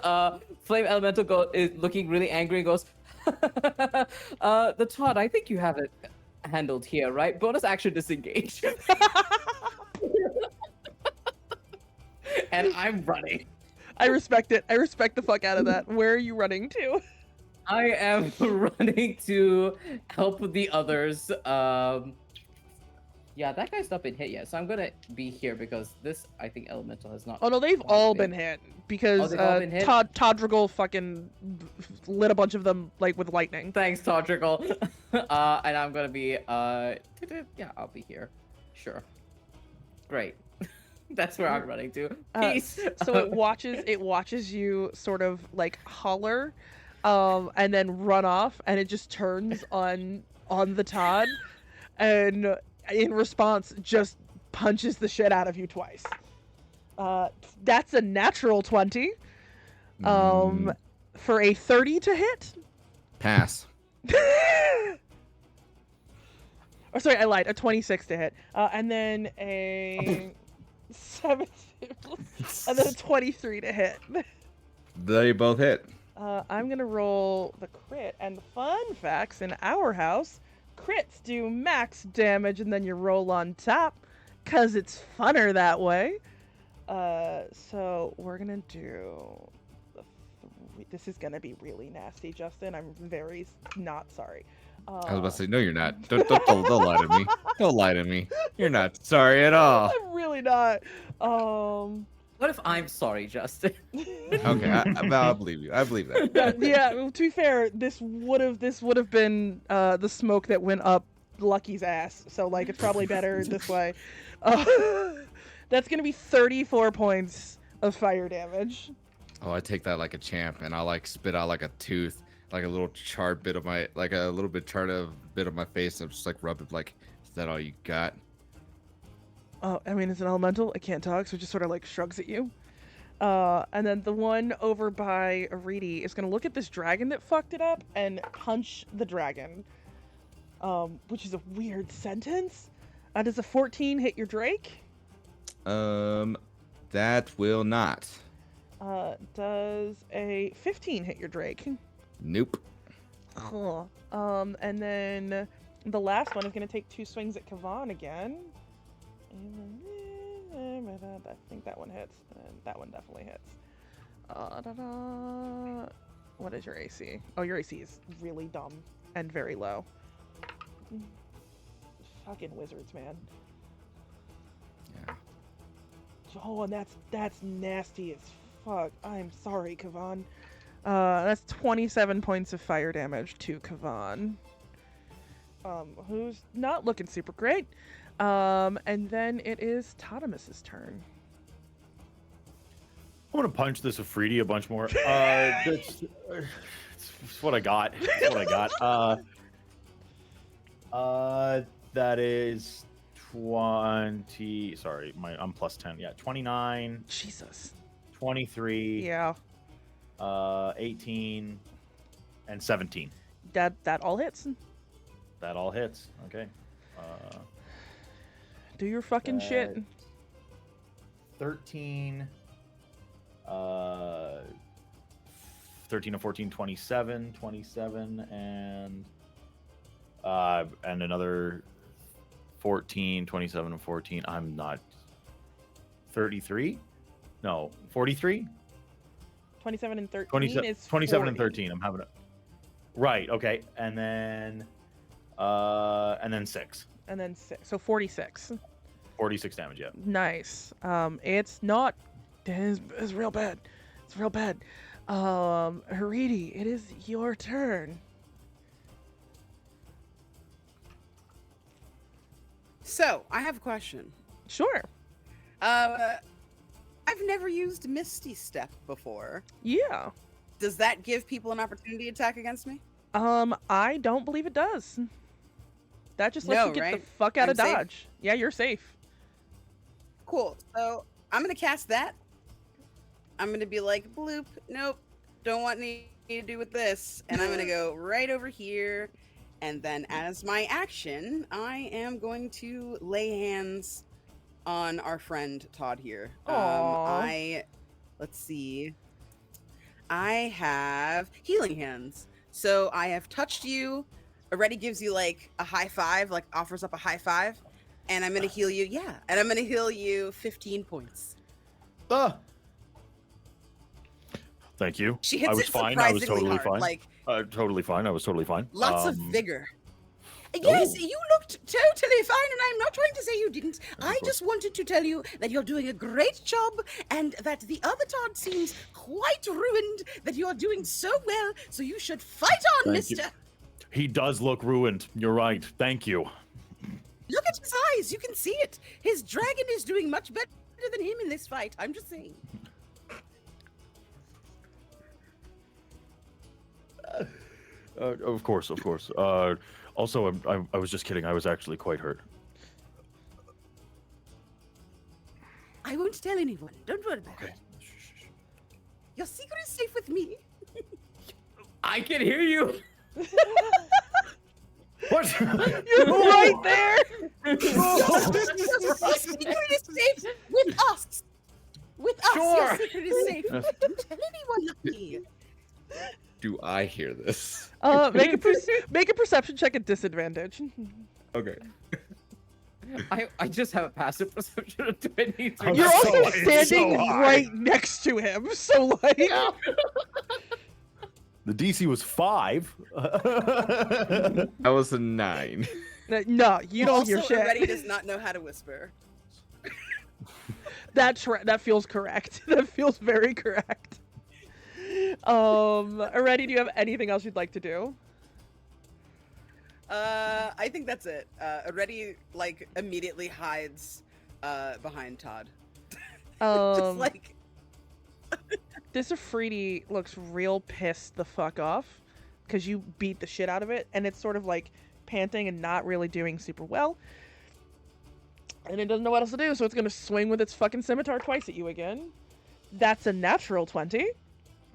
flame elemental is looking really angry and goes, the Todd, I think you have it handled here, right? Bonus action disengage. And I'm running. I respect it. I respect the fuck out of that. Where are you running to? I am running to help with the others. Yeah, that guy's not been hit yet, so I'm gonna be here because this, I think, elemental has not. Oh no, they've all been hit because Toddrigal fucking lit a bunch of them like with lightning. Thanks, Toddrigal. And I'm gonna be yeah, I'll be here. Sure. Great. That's where I'm running to. Peace. So it watches you sort of like holler, and then run off, and it just turns on the Todd, and in response just punches the shit out of you twice. That's a natural 20. For a 30 to hit. Pass. Oh, sorry, I lied. A 26 to hit. And then a 17. And then a 23 to hit. They both hit. I'm going to roll the crit. And fun facts in our house, crits do max damage and then you roll on top because it's funner that way. So we're going to do... This is going to be really nasty, Justin. I'm very not sorry. I was about to say, no, you're not. Don't lie to me. Don't lie to me. You're not sorry at all. I'm really not. What if I'm sorry, Justin? Okay, I'll believe you. I believe that. Yeah, to be fair, this would have been the smoke that went up Lucky's ass. So like, it's probably better this way. That's gonna be 34 points of fire damage. Oh, I take that like a champ, and I'll like spit out like a tooth, like a little charred bit of my, like a little bit charred bit of my face, and I'm just like rub it. Like, is that all you got? Oh, I mean, it's an elemental. I can't talk, so it just sort of like shrugs at you. And then the one over by Ireti is gonna look at this dragon that fucked it up and punch the dragon. Which is a weird sentence. Does a 14 hit your Drake? That will not. Does a 15 hit your Drake? Nope. Cool. And then the last one is gonna take 2 swings at Kavan again. I think that one hits, and that one definitely hits. What is your AC? Oh, your AC is really dumb and very low. Fucking wizards, man. Yeah. Oh, and that's nasty as fuck. I'm sorry, Kavan. That's 27 points of fire damage to Kavan. Who's not looking super great. And then it is Toddimus's turn. I'm gonna punch this Afridi a bunch more. That's what I got. That's what I got. That is 20. Sorry, I'm plus 10. Yeah, 29. Jesus. 23. Yeah. 18 and 17. That all hits. That all hits. Okay. Do your fucking shit. 13. 13 and 14, 27, and another 14, 27 and 14. I'm not 33? No, 43? 27 and 13 is 27 and 40. 13. I'm having it. Right. Okay. And then 6. And then 6. So 46. 46 damage. Yeah. Nice. It's not. It's real bad. It's real bad. Ireti, it is your turn. So, I have a question. Sure. I've never used Misty Step before. Yeah. Does that give people an opportunity attack against me? I don't believe it does. That just lets you get the fuck out of I'm safe? dodge. Yeah, you're safe. Cool. So I'm gonna cast that. I'm gonna be like, bloop, nope, don't want anything to do with this. And I'm gonna go right over here. And then as my action, I am going to lay hands on our friend Todd here. Aww. Let's see. I have healing hands. So I have touched you. Already gives you like a high five, like offers up a high five. And I'm gonna heal you, and I'm gonna heal you 15 points. Thank you. She hits I was it fine. I was surprisingly totally hard, fine. like totally fine. I was totally fine. lots of vigor. Yes, you looked totally fine, and I'm not trying to say you didn't. I just wanted to tell you that you're doing a great job, and that the other Todd seems quite ruined, that you're doing so well, so you should fight on, Thank you. mister. He does look ruined. You're right. Thank you. Look at his eyes, you can see it. His dragon is doing much better than him in this fight, I'm just saying. Of course. Also, I was just kidding. I was actually quite hurt. I won't tell anyone, don't worry about Okay. it. Your secret is safe with me. I can hear you. What? You're right there. Your secret is safe with us. With us, your Sure. secret is safe. Don't tell anyone, Lucky. Do I hear this? Make a perception check at disadvantage. Okay. I just have a passive perception of 20. You're so- also it's standing so high. right next to him, so like. The DC was 5. That was a 9. No, you don't hear Also, shit. Ireti does not know how to whisper. That feels correct. That feels very correct. Ireti, do you have anything else you'd like to do? I think that's it. Ireti like immediately hides behind Todd. Just like This Afridi looks real pissed the fuck off because you beat the shit out of it, and it's sort of like panting and not really doing super well. And it doesn't know what else to do, so it's gonna swing with its fucking scimitar twice at you again. That's a natural 20.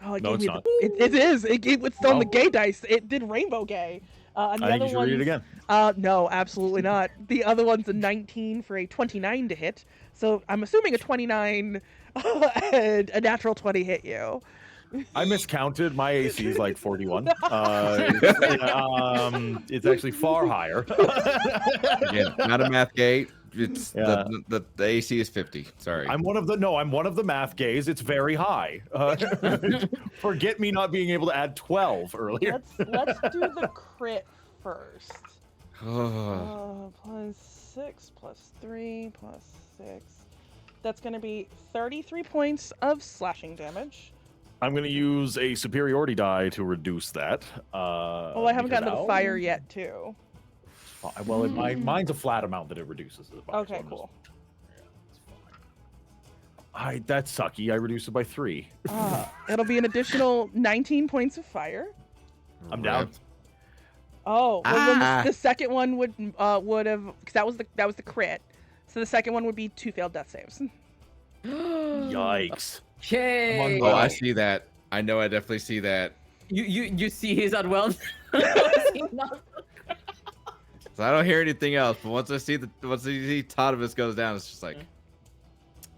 Oh, it No, gave it's me not. It is. It's on the Oh. gay dice. It did rainbow gay. And the I other need you to read it one's- again. No, absolutely not. The other one's a 19 for a 29 to hit. So I'm assuming a 29 and a natural 20 hit you. I miscounted. My AC is like 41. It's actually far higher. Again, not a math gate. It's Yeah. the AC is 50. Sorry. I'm one of the math gays. It's very high. Forget me not being able to add 12 earlier. Let's do the crit first. +6 +3 +6. That's going to be 33 points of slashing damage. I'm going to use a superiority die to reduce that. Oh, I haven't gotten to the fire yet, too. Well, mine's a flat amount that it reduces it by. Okay, cool. That's sucky. I reduced it by 3. It'll be an additional 19 points of fire. I'm down. Oh, well, then Ah. the second one would have, because that was the crit. So the second one would be 2 failed death saves. Yikes. Yay! Oh, I see that. I know. I definitely see that. You see his unwell. So I don't hear anything else. But once I see Toddimus goes down, it's just like,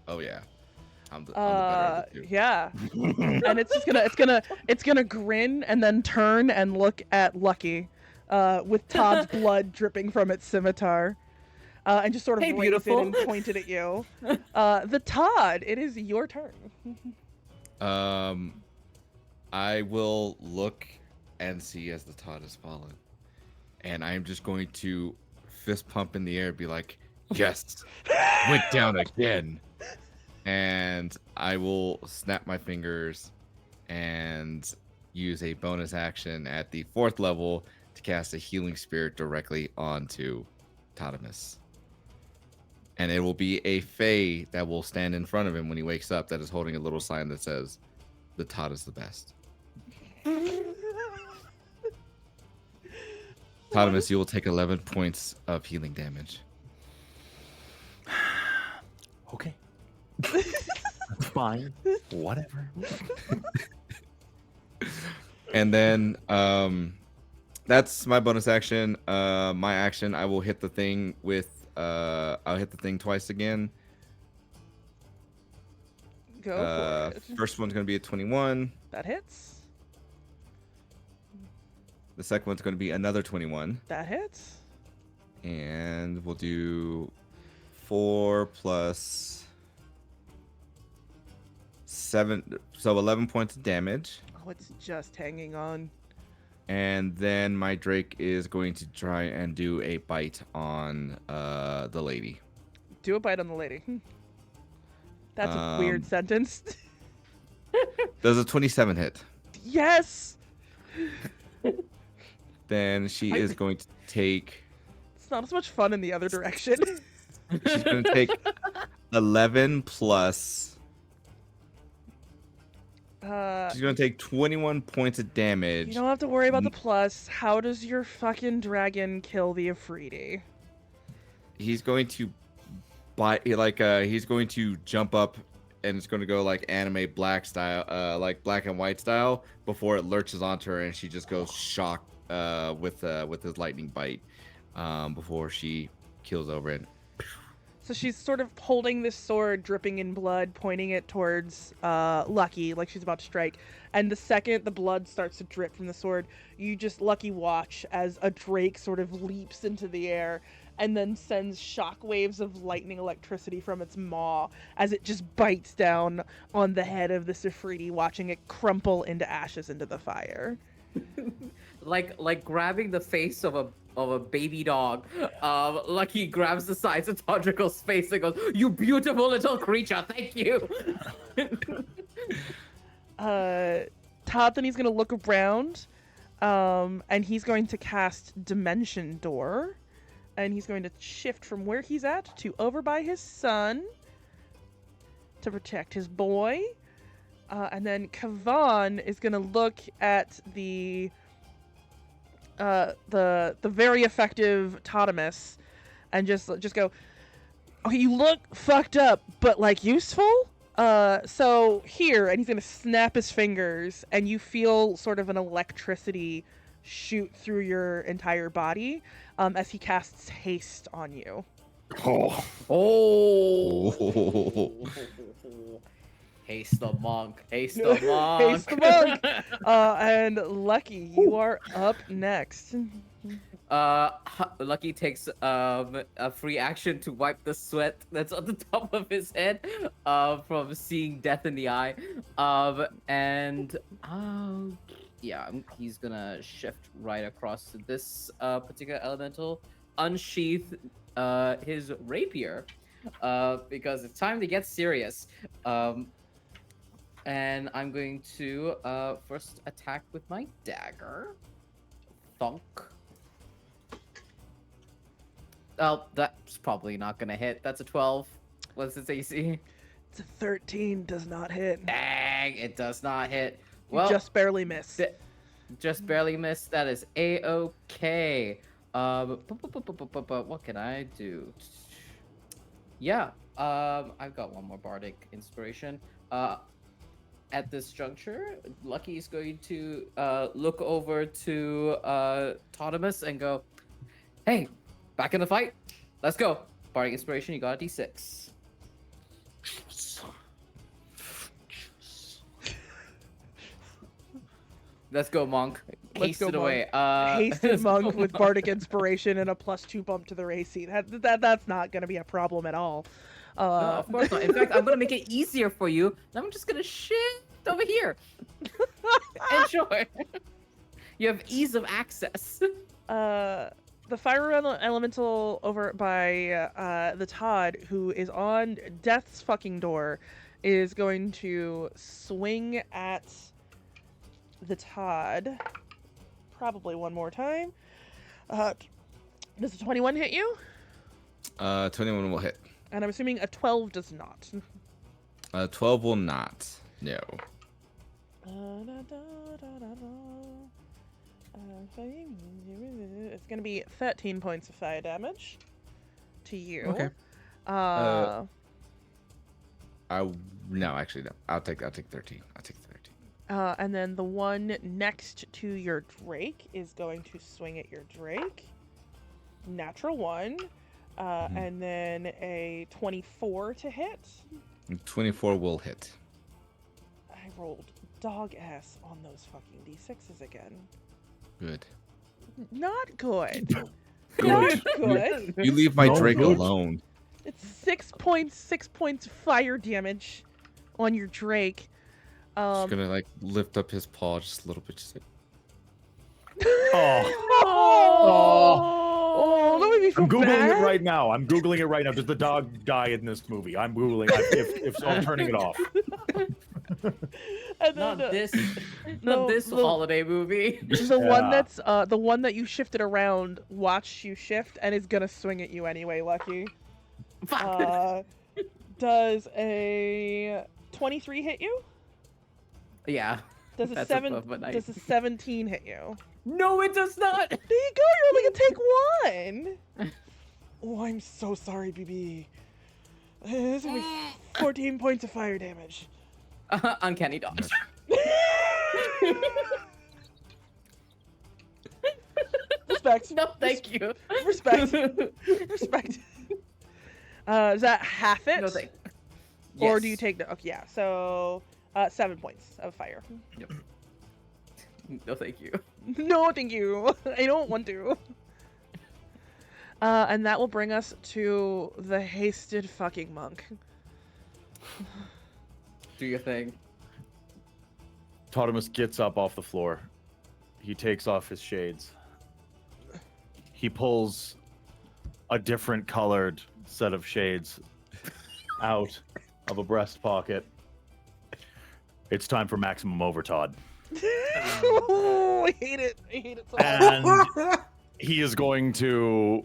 oh yeah, I'm the better of the two. Yeah. And it's gonna grin and then turn and look at Lucky, with Todd's blood dripping from its scimitar. and just sort of Hey, raised it beautiful. and pointed at you. The Todd, it is your turn. I will look and see as the Todd has fallen, and I am just going to fist pump in the air, and be like, "Yes, went down again," and I will snap my fingers and use a bonus action at the 4th level to cast a healing spirit directly onto Toddimus. And it will be a fae that will stand in front of him when he wakes up that is holding a little sign that says, "The Todd is the best." Toddimus, you will take 11 points of healing damage. Okay. That's fine. Whatever. And then that's my bonus action. My action, I will hit the thing with I'll hit the thing twice again. Go for it. First one's gonna be a 21. That hits. The second one's gonna be another 21. That hits. And we'll do 4 plus 7, so 11 points of damage. Oh, it's just hanging on. And then my Drake is going to try and do a bite on the lady. Do a bite on the lady. That's a weird sentence. Does a 27 hit? Yes! Then she is going to take... It's not as much fun in the other direction. She's going to take 11 plus... She's going to take 21 points of damage. You don't have to worry about the plus. How does your fucking dragon kill the Ifriti? He's going to bite, he's going to jump up and it's going to go like anime black style, like black and white style, before it lurches onto her and she just goes shocked with his lightning bite before she keels over it. So she's sort of holding this sword, dripping in blood, pointing it towards Lucky, like she's about to strike. And the second the blood starts to drip from the sword, you just Lucky watch as a drake sort of leaps into the air and then sends shockwaves of lightning electricity from its maw as it just bites down on the head of the Ifriti, watching it crumple into ashes into the fire. like grabbing the face of a baby dog. Lucky grabs the sides of Todrical's face and goes, "You beautiful little creature, thank you." Todd, then he's going to look around, and he's going to cast Dimension Door, and he's going to shift from where he's at to over by his son to protect his boy. And then Kavan is going to look at the very effective Toddimus and just go, "Oh, you look fucked up, but like useful. So here," and he's gonna snap his fingers, and you feel sort of an electricity shoot through your entire body as he casts haste on you. Oh. Haste the monk. Haste the monk. Haste the monk. And Lucky, you are up next. Lucky takes a free action to wipe the sweat that's on the top of his head from seeing death in the eye. He's gonna shift right across to this particular elemental, unsheath his rapier because it's time to get serious. And I'm going to first attack with my dagger. Thunk. Oh, that's probably not gonna hit. That's a 12. What's its AC? It's a 13, does not hit. Dang, it does not hit. You Well, just barely missed. Just barely missed. That is A-okay. What can I do? Yeah, I've got one more bardic inspiration. At this juncture, Lucky is going to look over to Toddimus and go, "Hey, back in the fight. Let's go." Bardic inspiration, you got a D6. Let's go, monk. Hasted go, away. Hasted let's monk go with monk. bardic inspiration and a +2 bump to their AC. That's not gonna be a problem at all. No, of course not. In fact, I'm gonna make it easier for you. I'm just gonna shift over here. Enjoy. You have ease of access. The fire elemental over by the Todd, who is on death's fucking door, is going to swing at the Todd. Probably one more time. Does a 21 hit you? 21 will hit. And I'm assuming a 12 does not. 12 will not. No. It's going to be 13 points of fire damage to you. Okay. No, actually no. I'll take 13. I'll take 13. And then the one next to your Drake is going to swing at your Drake. Natural 1. And then a 24 to hit. 24 will hit. I rolled dog ass on those fucking d6s again. Good. Not good. Not good. You leave my No Drake good. alone. It's 6 points fire damage on your Drake. Just gonna like lift up his paw just a little bit. Just like, Oh, that made me feel I'm googling bad. it right now. I'm googling it right now. Does the dog die in this movie? I'm googling. If so, I'm turning it off. And Not then this. no, Not this the- holiday movie. the one Yeah. that's the one that you shifted around, watched you shift and is gonna swing at you anyway, Lucky. Fuck. Does a 23 hit you? Yeah. Does a That's 7 above what I- does a 17 hit you? No, it does not. There you go, you're only gonna take one. Oh, I'm so sorry, BB. This will be 14 points of fire damage. Uncanny dodge. Respect. No, thank you. Respect. Respect. Is that half it? No, thank. Or Yes. do you take the? Okay, yeah. So 7 points of fire. No, thank you. No, thank you. I don't want to. And that will bring us to the hasted fucking monk. Do your thing. Toddimus gets up off the floor. He takes off his shades. He pulls a different colored set of shades out of a breast pocket. It's time for maximum over, Todd. Oh, I hate it. I hate it so much. And he is going to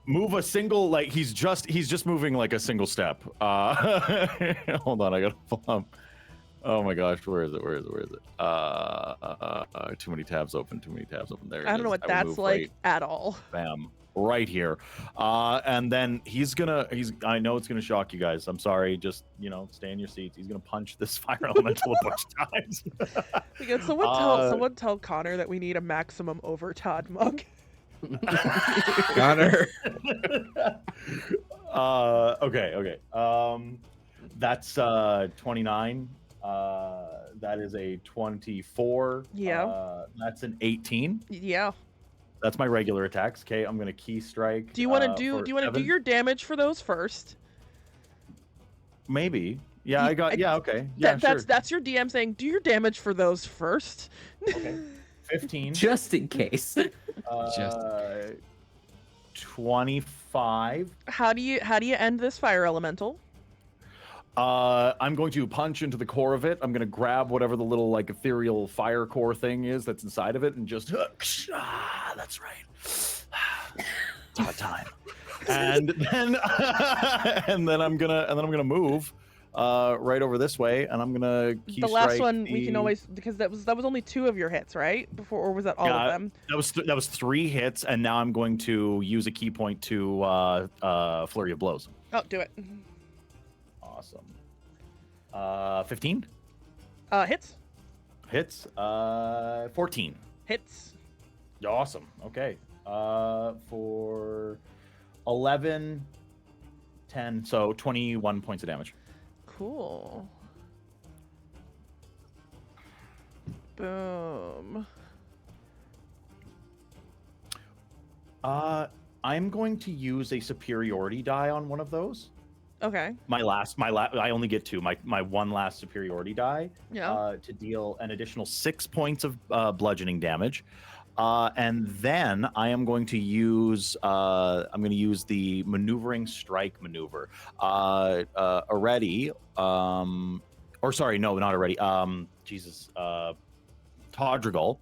move a single, like he's just moving like a single step. Hold on, I gotta pull up. Oh my gosh, where is it? Too many tabs open. There it I don't know is. what will that's move like right, at all. bam, right here. And then I know it's gonna shock you guys. I'm sorry, just stay in your seats. He's gonna punch this fire elemental a bunch of times. Again, someone tell Connor that we need a maximum over Todd monk. Connor. Okay. That's 29. That is a 24. Yeah. That's an 18. Yeah. That's my regular attacks. Okay, I'm gonna key strike. Do you want to for do you want to do 7. your damage for those first? Maybe. Yeah, I got. Yeah, okay. Yeah, sure. That's your DM saying do your damage for those first. Okay. 15. Just in case. 25. How do you end this fire elemental? I'm going to punch into the core of it. I'm going to grab whatever the little like ethereal fire core thing is that's inside of it and just that's right. Todd time. And then I'm gonna move right over this way, and I'm gonna key The last strike one we can always because that was only 2 of your hits, right? Before or was that all of them? That was 3 hits, and now I'm going to use a key point to flurry of blows. Oh, do it. Awesome. 15 Hits. 14. Hits. Awesome. Okay. For 11, 10, so 21 points of damage. Cool. Boom. I'm going to use a superiority die on one of those. Okay. I only get 2. My one last superiority die. Yeah. To deal an additional 6 points of bludgeoning damage. And then I am going to use the maneuvering strike maneuver. Ireti, or sorry, no, not Ireti. Todrigal,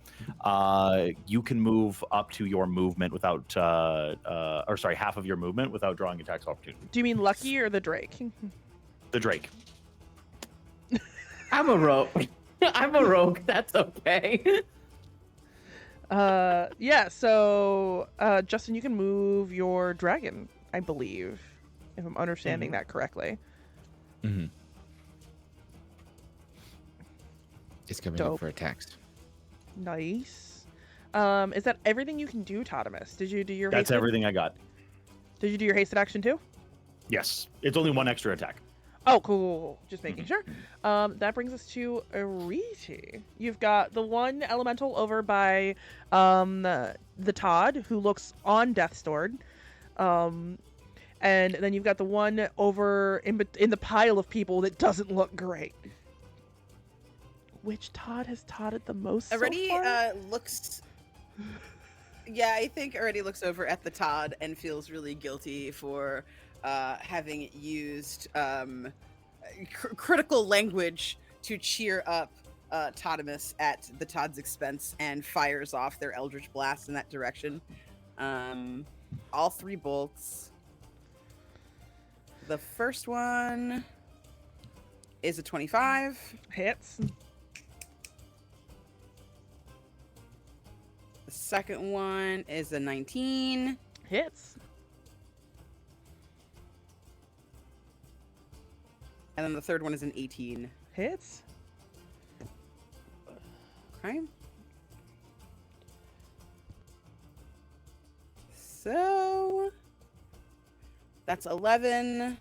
you can move up to your movement without, half of your movement without drawing attacks of opportunity. Do you mean Lucky or the Drake? The Drake. I'm a rogue. I'm a rogue. That's okay. Yeah, so Justin, you can move your dragon, I believe, if I'm understanding that correctly. Mm-hmm. It's coming in for attacks. Nice. Is that everything you can do, Toddimus? Did you do your That's hasted? everything I got. Did you do your hasted action too? Yes. It's only 1 extra attack. Oh, cool. Just making sure. That brings us to Ireti. You've got the one elemental over by the Todd, who looks on Death's Door. And then you've got the one over in the pile of people that doesn't look great. Which Todd has Todded the most Ireti so far? looks... Yeah, I think Ireti looks over at the Todd and feels really guilty for having used critical language to cheer up Toddimus at the Todd's expense and fires off their Eldritch Blast in that direction. All 3 bolts. The first one is a 25. Hits. The second one is a 19. Hits. And then the third one is an 18. Hits. Okay. So that's 11.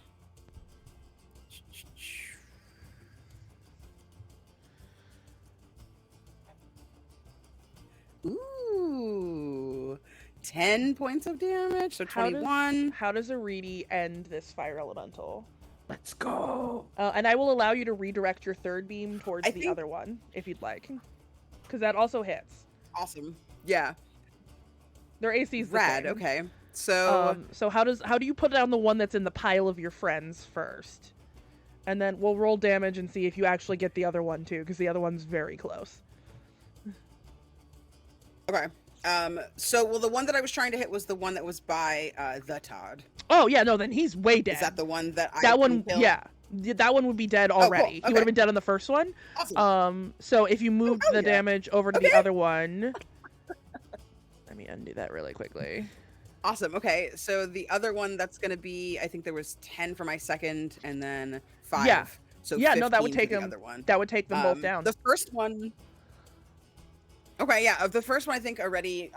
Ooh. 10 points of damage, so 21. How does Ireti end this fire elemental? Let's go. And I will allow you to redirect your third beam towards I the think- other one, if you'd like. Because that also hits. Awesome. Yeah. Their AC's the Rad. same. Okay. So So how do you put down the one that's in the pile of your friends first? And then we'll roll damage and see if you actually get the other one too, because the other one's very close. okay. So the one that I was trying to hit was the one that was by the Todd. Oh yeah, no, then he's way dead. Is that the one that I that can one? kill? Yeah, that one would be dead cool. already. He would Okay. have been dead on the first one. Awesome. So if you moved hell the yeah. damage over to Okay. the other one, let me undo that really quickly. Awesome. Okay. So the other one that's going to be, I think there was 10 for my second and then 5. Yeah. So Yeah, no, that would 15 for take the him- other one. That would take them both down. The first one. Okay. Yeah. Of the first one, I think already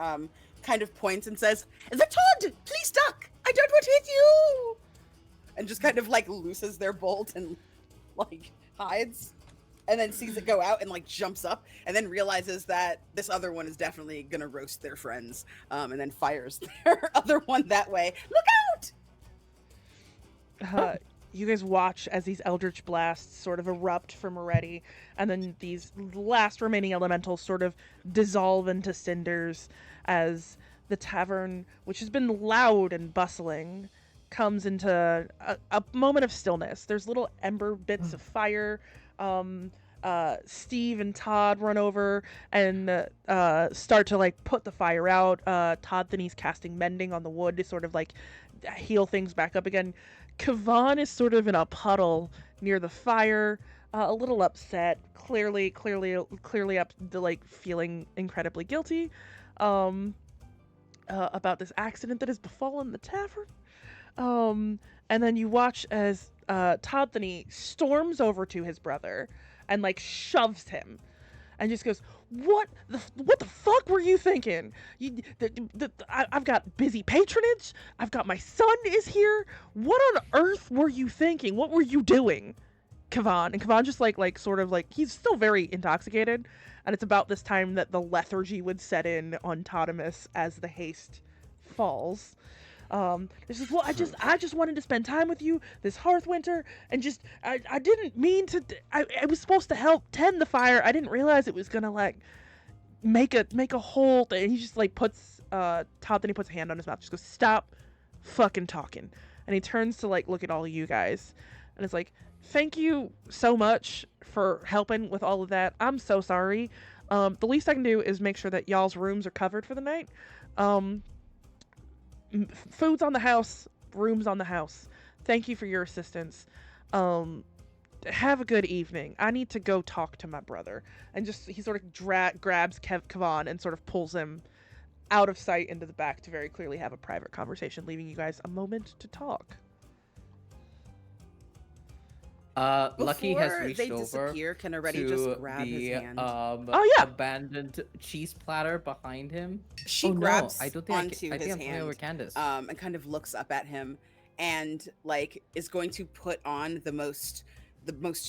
kind of points and says, "The Todd, please duck. I don't want to hit you." And just kind of like looses their bolt and like hides. And then sees it go out and like jumps up and then realizes that this other one is definitely gonna roast their friends, and then fires their other one that way. Look out! You guys watch as these Eldritch Blasts sort of erupt from Ireti, and then these last remaining elementals sort of dissolve into cinders as the tavern, which has been loud and bustling, comes into a moment of stillness. There's little ember bits of fire. Steve and Todd run over and start to like put the fire out. Todd then he's casting mending on the wood to sort of like heal things back up again. Kavan is sort of in a puddle near the fire, a little upset, clearly up, like feeling incredibly guilty about this accident that has befallen the tavern. And then you watch as Toddany storms over to his brother and like shoves him and just goes, what the fuck were you thinking? I've got busy patronage. I've got my son is here. What on earth were you thinking? What were you doing, Kavan? And Kavan just like sort of like, he's still very intoxicated, and it's about this time that the lethargy would set in on Toddimus as the haste falls. This is, well, I just wanted to spend time with you this Hearthwinter, and just I didn't mean to. I was supposed to help tend the fire. I didn't realize it was gonna like make a hole. And he just like puts Todd. Then he puts a hand on his mouth. Just goes, stop, fucking talking. And he turns to like look at all of you guys, and it's like, thank you so much for helping with all of that. I'm so sorry. The least I can do is make sure that y'all's rooms are covered for the night. Food's on the house, rooms on the house. Thank you for your assistance. Have a good evening. I need to go talk to my brother. And just he sort of grabs Kavan and sort of pulls him out of sight into the back to very clearly have a private conversation, leaving you guys a moment to talk. Lucky has Before reached they over disappear, can Ireti to just grab the his hand? Oh, yeah. abandoned cheese platter behind him. She Oh, grabs no, I don't think onto I his think I'm familiar hand, with Candace. and kind of looks up at him, and like is going to put on the most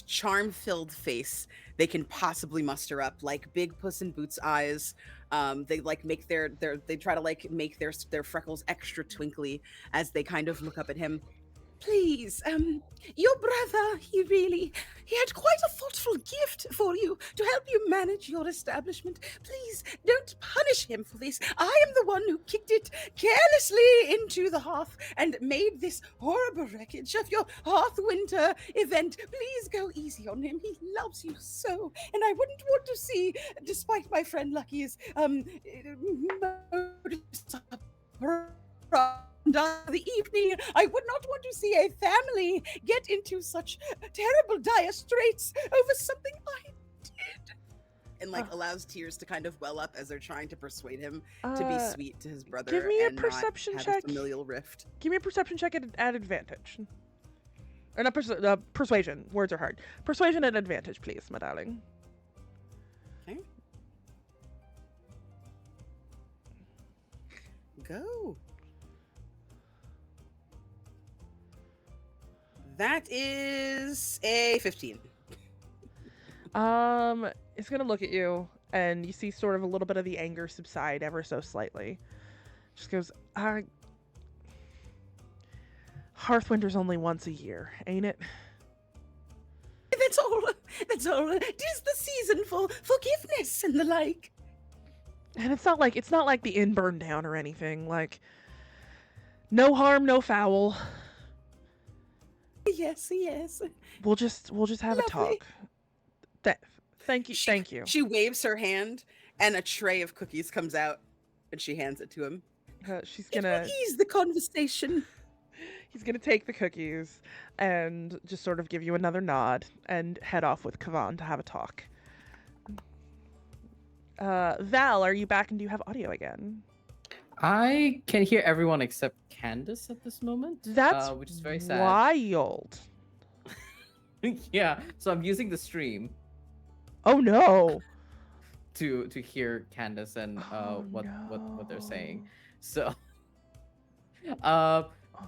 charm-filled face they can possibly muster up, like big Puss in Boots eyes. They like make they try to like make their freckles extra twinkly as they kind of look up at him. Please, your brother, he had quite a thoughtful gift for you to help you manage your establishment. Please don't punish him for this. I am the one who kicked it carelessly into the hearth and made this horrible wreckage of your Hearthwinter event. Please go easy on him. He loves you so, and I wouldn't want to see, despite my friend Lucky's the evening, I would not want to see a family get into such terrible dire straits over something I did. And like allows tears to kind of well up as they're trying to persuade him to be sweet to his brother. Give me a and perception not check. have a familial rift. Give me a perception check at advantage. Or not persuasion. Words are hard. Persuasion at advantage, please, my darling. Okay. Go. That is a 15. It's gonna look at you, and you see sort of a little bit of the anger subside ever so slightly. Just goes, Hearthwinter's only once a year, ain't it? That's all. It is the season for forgiveness and the like. And it's not like the inn burned down or anything. Like, no harm, no foul. Yes. We'll just have a talk. Thank you. Thank you. She waves her hand, and a tray of cookies comes out, and she hands it to him. She's It gonna will ease the conversation. He's gonna take the cookies and just sort of give you another nod and head off with Kavan to have a talk. Val, are you back and do you have audio again? I can hear everyone except Candace at this moment. That's which is very sad. wild. Yeah, so I'm using the stream Oh no. to hear Candace and what they're saying. So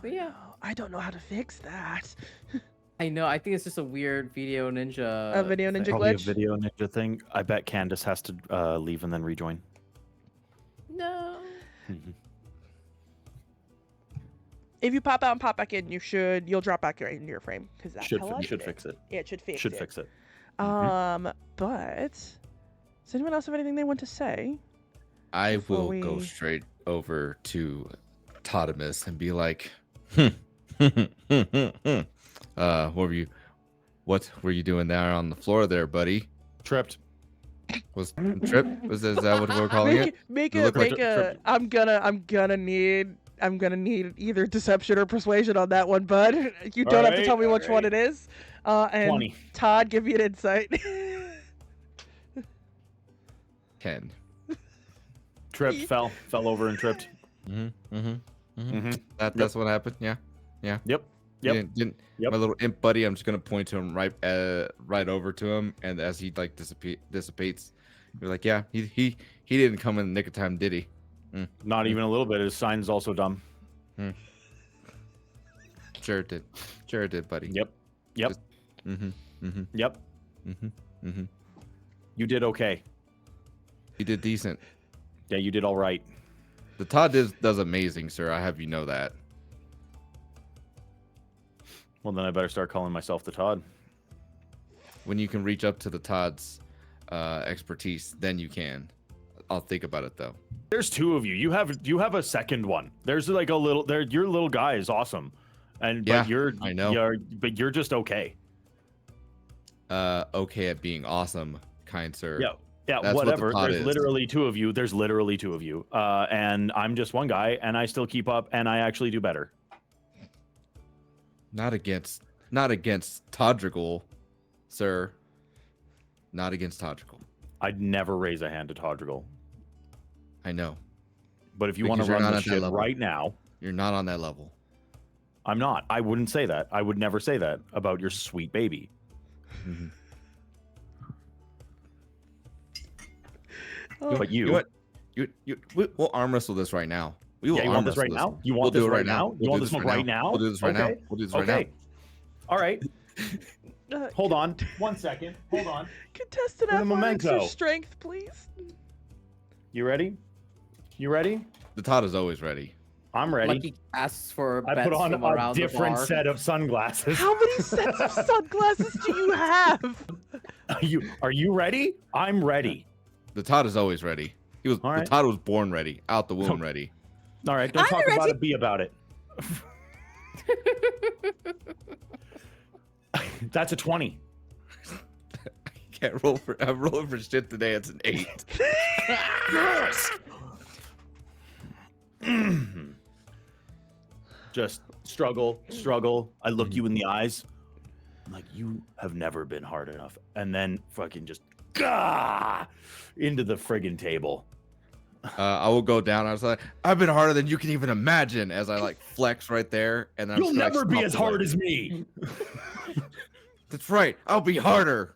but yeah. No. I don't know how to fix that. I know, I think it's just a weird video ninja. A video ninja thing. Probably a glitch? video ninja thing. I bet Candace has to leave and then rejoin. No. If you pop out and pop back in, you'll drop back into your frame because that's how I should did fix it. Yeah, it should fix Should it. fix it. But does anyone else have anything they want to say? I Before will go we- straight over to Toddimus and be like, what were you doing there on the floor there, buddy? Tripped. Was trip? Is that what we're calling it? Make You a look like a. I'm gonna need either deception or persuasion on that one, bud. You don't have to Alright, tell me which one alright. it is. And 20. Todd, give me an insight. 10. Tripped. Fell over and tripped. That's what happened. Yeah. Yep. Didn't Yep. my little imp buddy? I'm just gonna point to him right over to him, and as he like dissipates, you're like, yeah, he didn't come in the nick of time, did he? Not even a little bit. His sign's also dumb. Sure it did, buddy. Yep. Yep. Yep. You did okay. He did decent. Yeah, you did all right. The Todd does amazing, sir. I have you know that. Well, then I better start calling myself the Todd. When you can reach up to the Todd's expertise, then you can. I'll think about it though. There's two of you. You have a second one. There's like a little. Your little guy is awesome, and Yeah, but you're I know. You're just okay. Okay at being awesome, kind sir. Yeah. Yeah, That's what the whatever. Todd There's is. literally two of you. There's literally two of you. And I'm just one guy, and I still keep up, and I actually do better. Not against Toddrigal, sir. Not against Toddrigal. I'd never raise a hand to Toddrigal. I know. But if you want Because to you're run not this at that shit level. right now, You're not on that level. I'm not. I wouldn't say that. I would never say that about your sweet baby. Mm-hmm. But you, know what? We'll arm wrestle this right now. We will yeah, you arm want this wrestle right now? You want We'll this do it right now? You We'll want do this one right now? We'll do this right now. Okay. We'll do this right now. Okay. All right. Uh, Hold on. 1 second. Hold on. Contested For the athletics or memento. strength, please. You ready? You ready? The Todd is always ready. I'm ready. Lucky asks for I bets put on from a around the different bar. set of sunglasses. How many sets of sunglasses do you have? Are you ready? I'm ready. The Todd is always ready. All The right. Todd was born ready, out the womb ready. All right, don't I'm talk about ready. it, be about it. That's a 20. Can't roll for. I'm rolling for shit today. It's an 8. Yes! Just struggle. I look you in the eyes. I'm like, you have never been hard enough. And then fucking just gah, into the friggin' table. I will go down. I was like, I've been harder than you can even imagine. As I like flex right there, and then I'm You'll just gonna, never like, be stomp as away. hard as me. That's right. I'll be harder.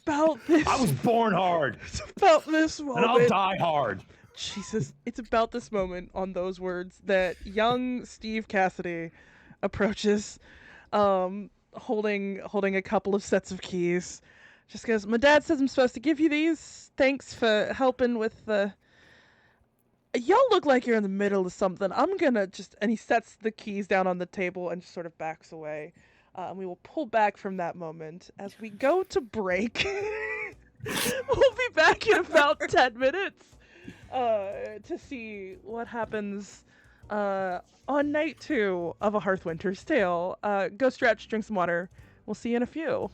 About this. I was born hard, It's about this and I'll moment. die hard. Jesus, it's about this moment on those words that young Steve Cassidy approaches, holding a couple of sets of keys. Just goes, my dad says I'm supposed to give you these. Thanks for helping with the. Y'all look like you're in the middle of something. I'm gonna just. And he sets the keys down on the table and just sort of backs away. And we will pull back from that moment as we go to break. We'll be back in about 10 minutes to see what happens on night 2 of A Hearthwinter's Tale. Go stretch, drink some water. We'll see you in a few.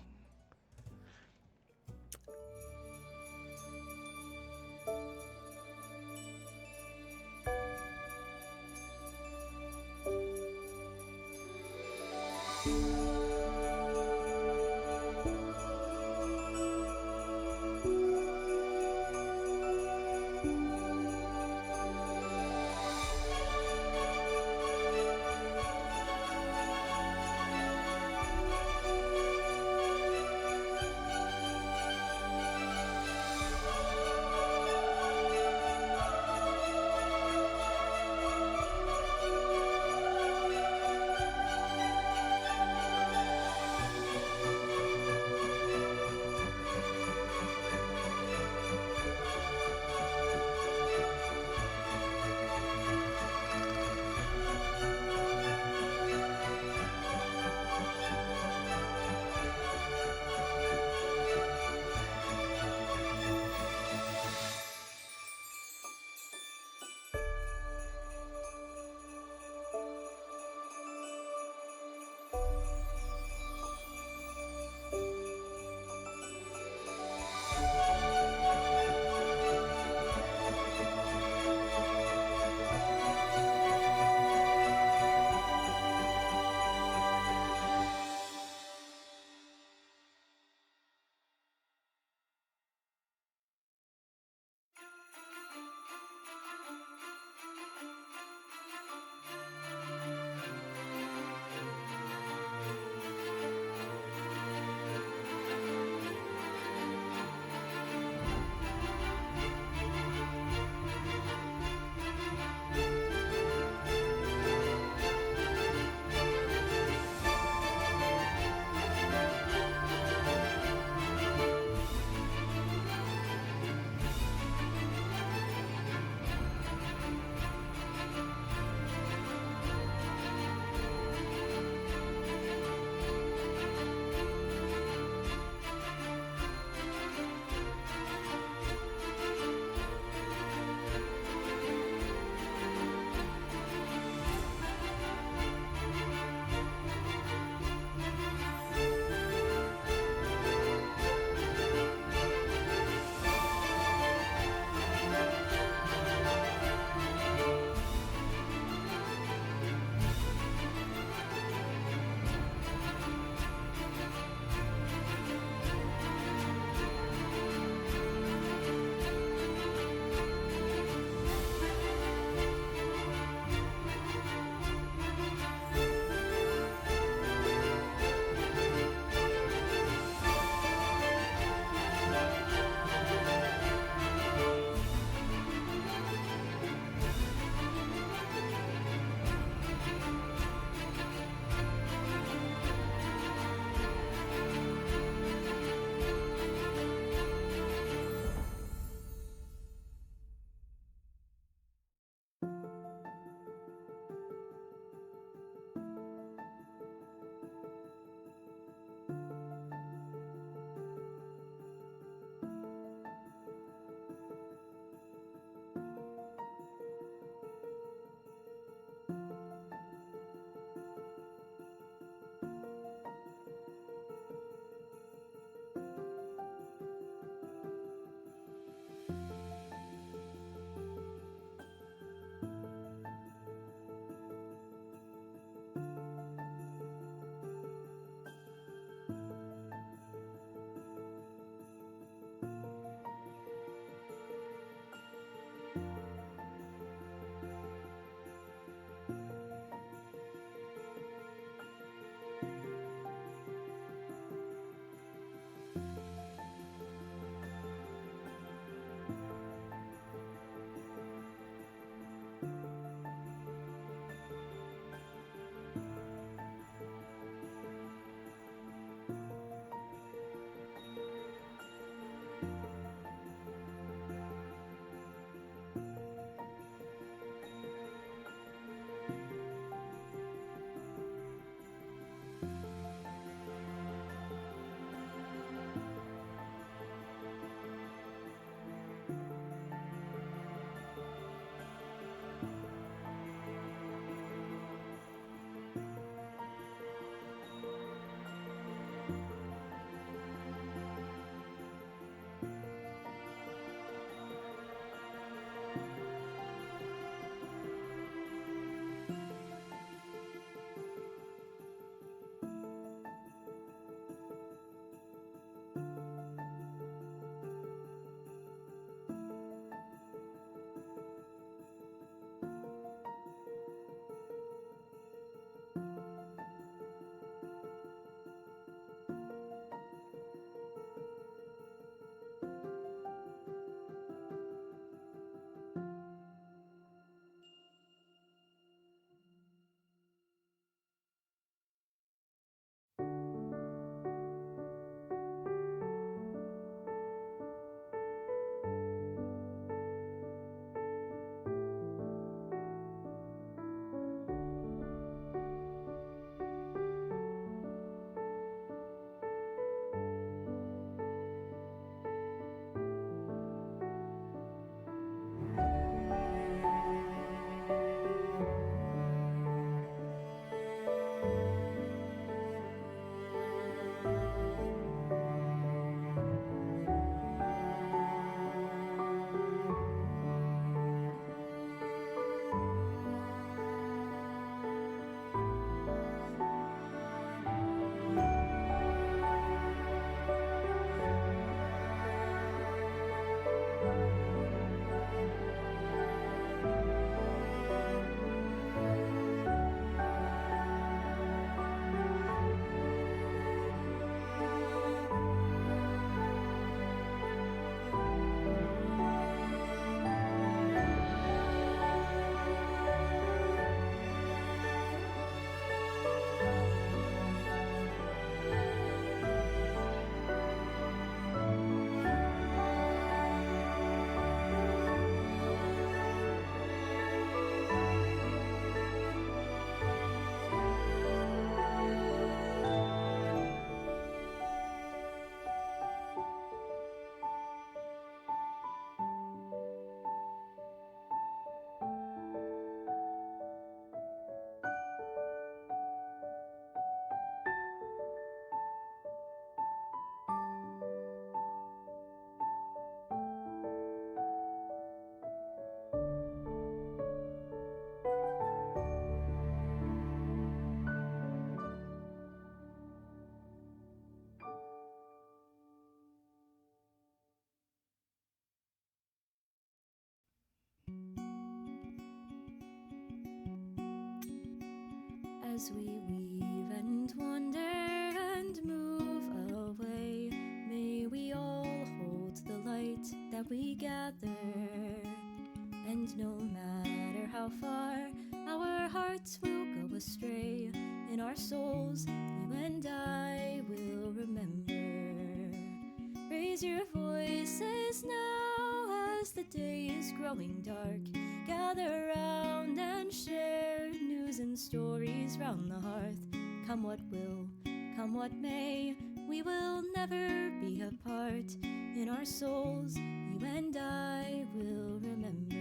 As we weave and wander and move away, may we all hold the light that we gather. And no matter how far our hearts will go astray, in our souls, you and I will remember. Raise your voices now as the day is growing dark. Gather round and share news and stories round the hearth. Come what will, come what may, we will never be apart. In our souls, you and I will remember.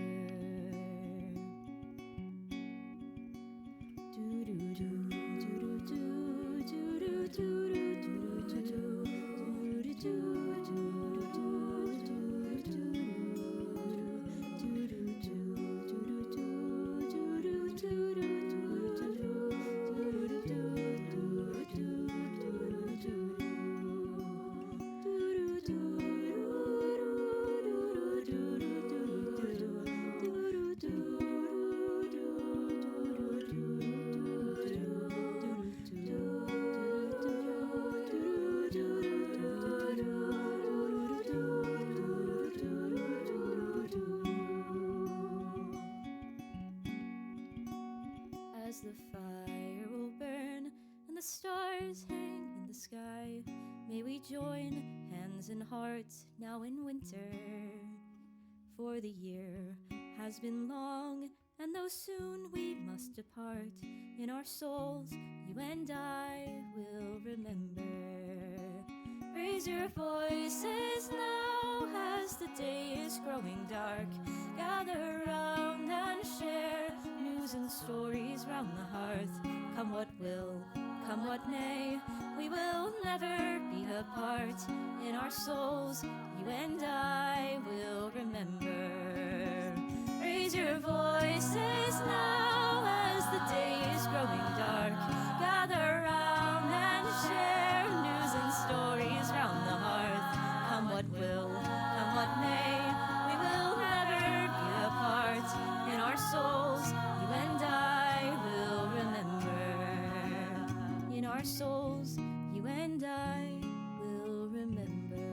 As the fire will burn and the stars hang in the sky, may we join hands and hearts now in winter. For the year has been long, and though soon we must depart, in our souls you and I will remember. Raise your voices now as the day is growing dark. Gather round and share news and stories round the hearth. Come what will, come what may, we will never be apart. In our souls, you and I will remember. Raise your voices now as the day is growing dark. Gather round and share news and stories round the hearth. Come what will, come what may, we will never be apart. In our souls, you and I will remember. In our souls, you and I will remember.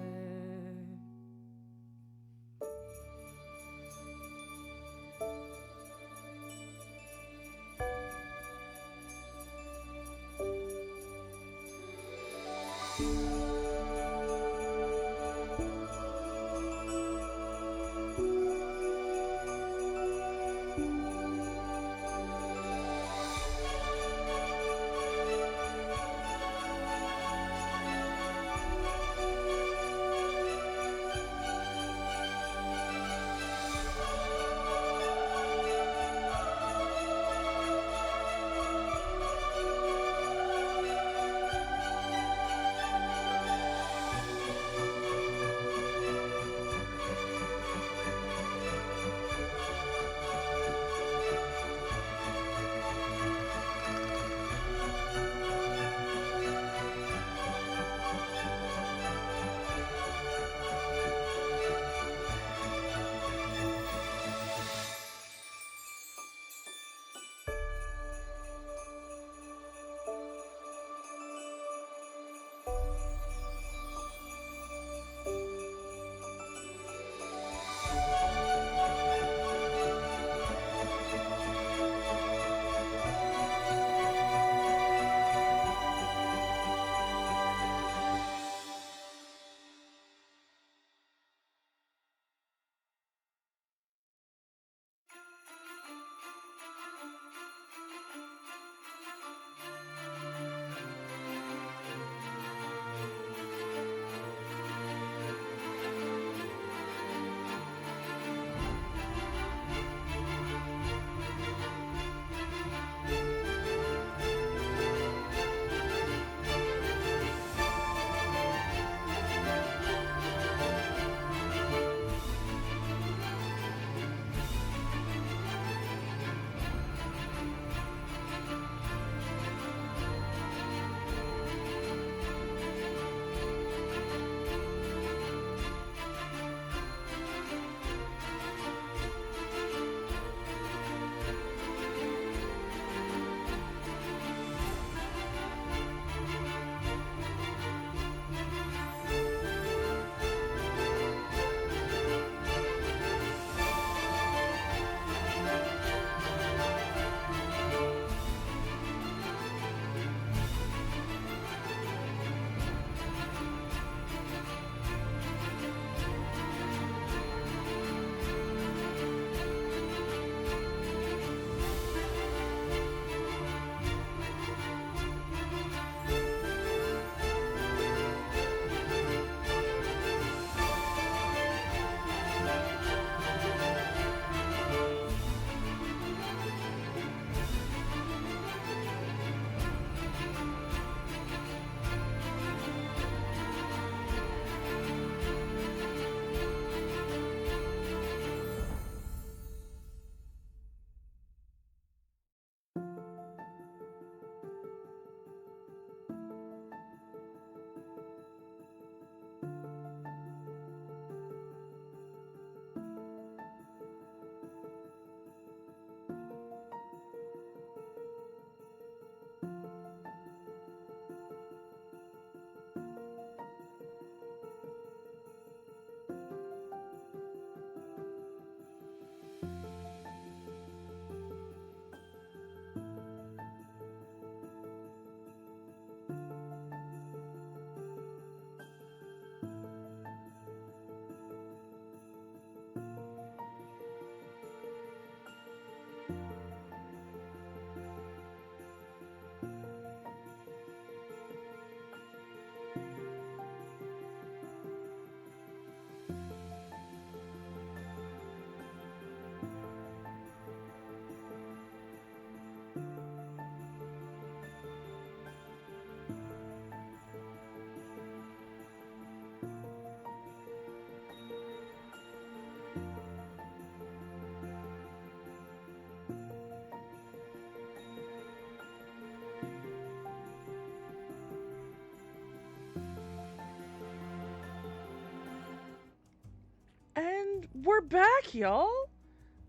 we're back, y'all.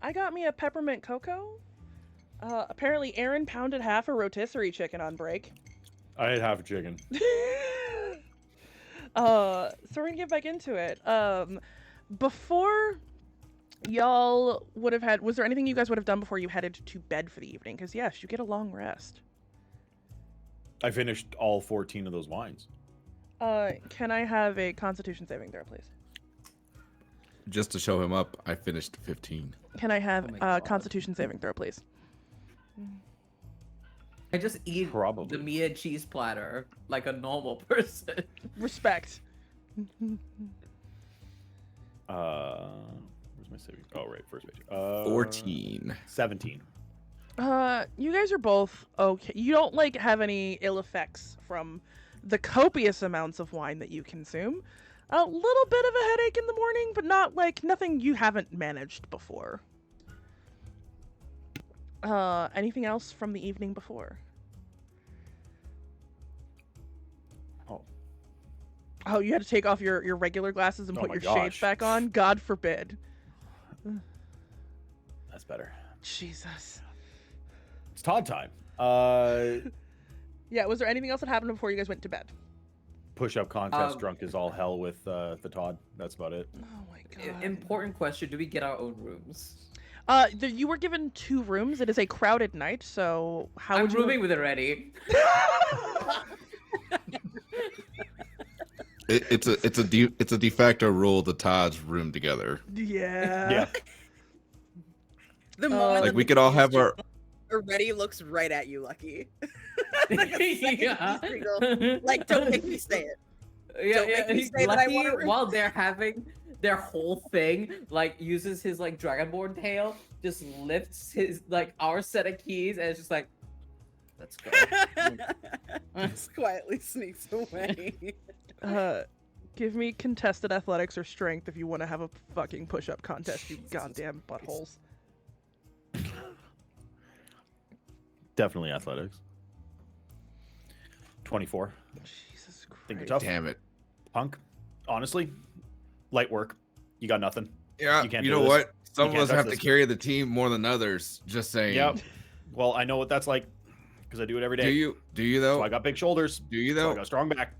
I got me a peppermint cocoa. Apparently Aaron pounded half a rotisserie chicken on break. I ate half a chicken. So we're gonna get back into it. Before y'all would have had, was there anything you guys would have done before you headed to bed for the evening? Because yes, you get a long rest. I finished all 14 of those wines. Can I have a Constitution saving throw, please? Just to show him up, I finished 15. Can I have Oh my a God. Constitution saving throw, please? I just eat Probably. the meat and cheese platter like a normal person. Respect. Where's my saving? Oh, right, first page. 14. 17. You guys are both okay. You don't like have any ill effects from the copious amounts of wine that you consume. A little bit of a headache in the morning, but not like nothing you haven't managed before. Anything else from the evening before? Oh, you had to take off your regular glasses and Oh put my your shades gosh. back on? God forbid. That's better. Jesus. It's Todd time. Yeah, was there anything else that happened before you guys went to bed? Push-up contest, drunk as all hell with the Todd. That's about it. Oh my god. Important question: do we get our own rooms? You were given 2 rooms. It is a crowded night, so how I'm would you... rooming with Ireti. It's a de facto rule. The Todds room together. Yeah. Yeah. The moment Like that we the could all keys have our. Ireti looks right at you, Lucky. Yeah. Like, don't make me say it. Yeah, Don't yeah. make me He's say that I lucky want a room. while they're having their whole thing, like uses his like dragonborn tail, just lifts his like our set of keys, and it's just like, let's go. Just quietly sneaks away. Give me contested athletics or strength if you want to have a fucking push-up contest, you goddamn buttholes. Definitely athletics. 24. Jesus Christ. Think you're tough. Damn it. Punk. Honestly, light work. You got nothing. Yeah. You can't You do know this. what? Some of can't us touch have to this. carry the team more than others. Just saying. Yep. Well, I know what that's like because I do it every day. Do you? Do you though? So I got big shoulders. Do you So I though? got a strong back.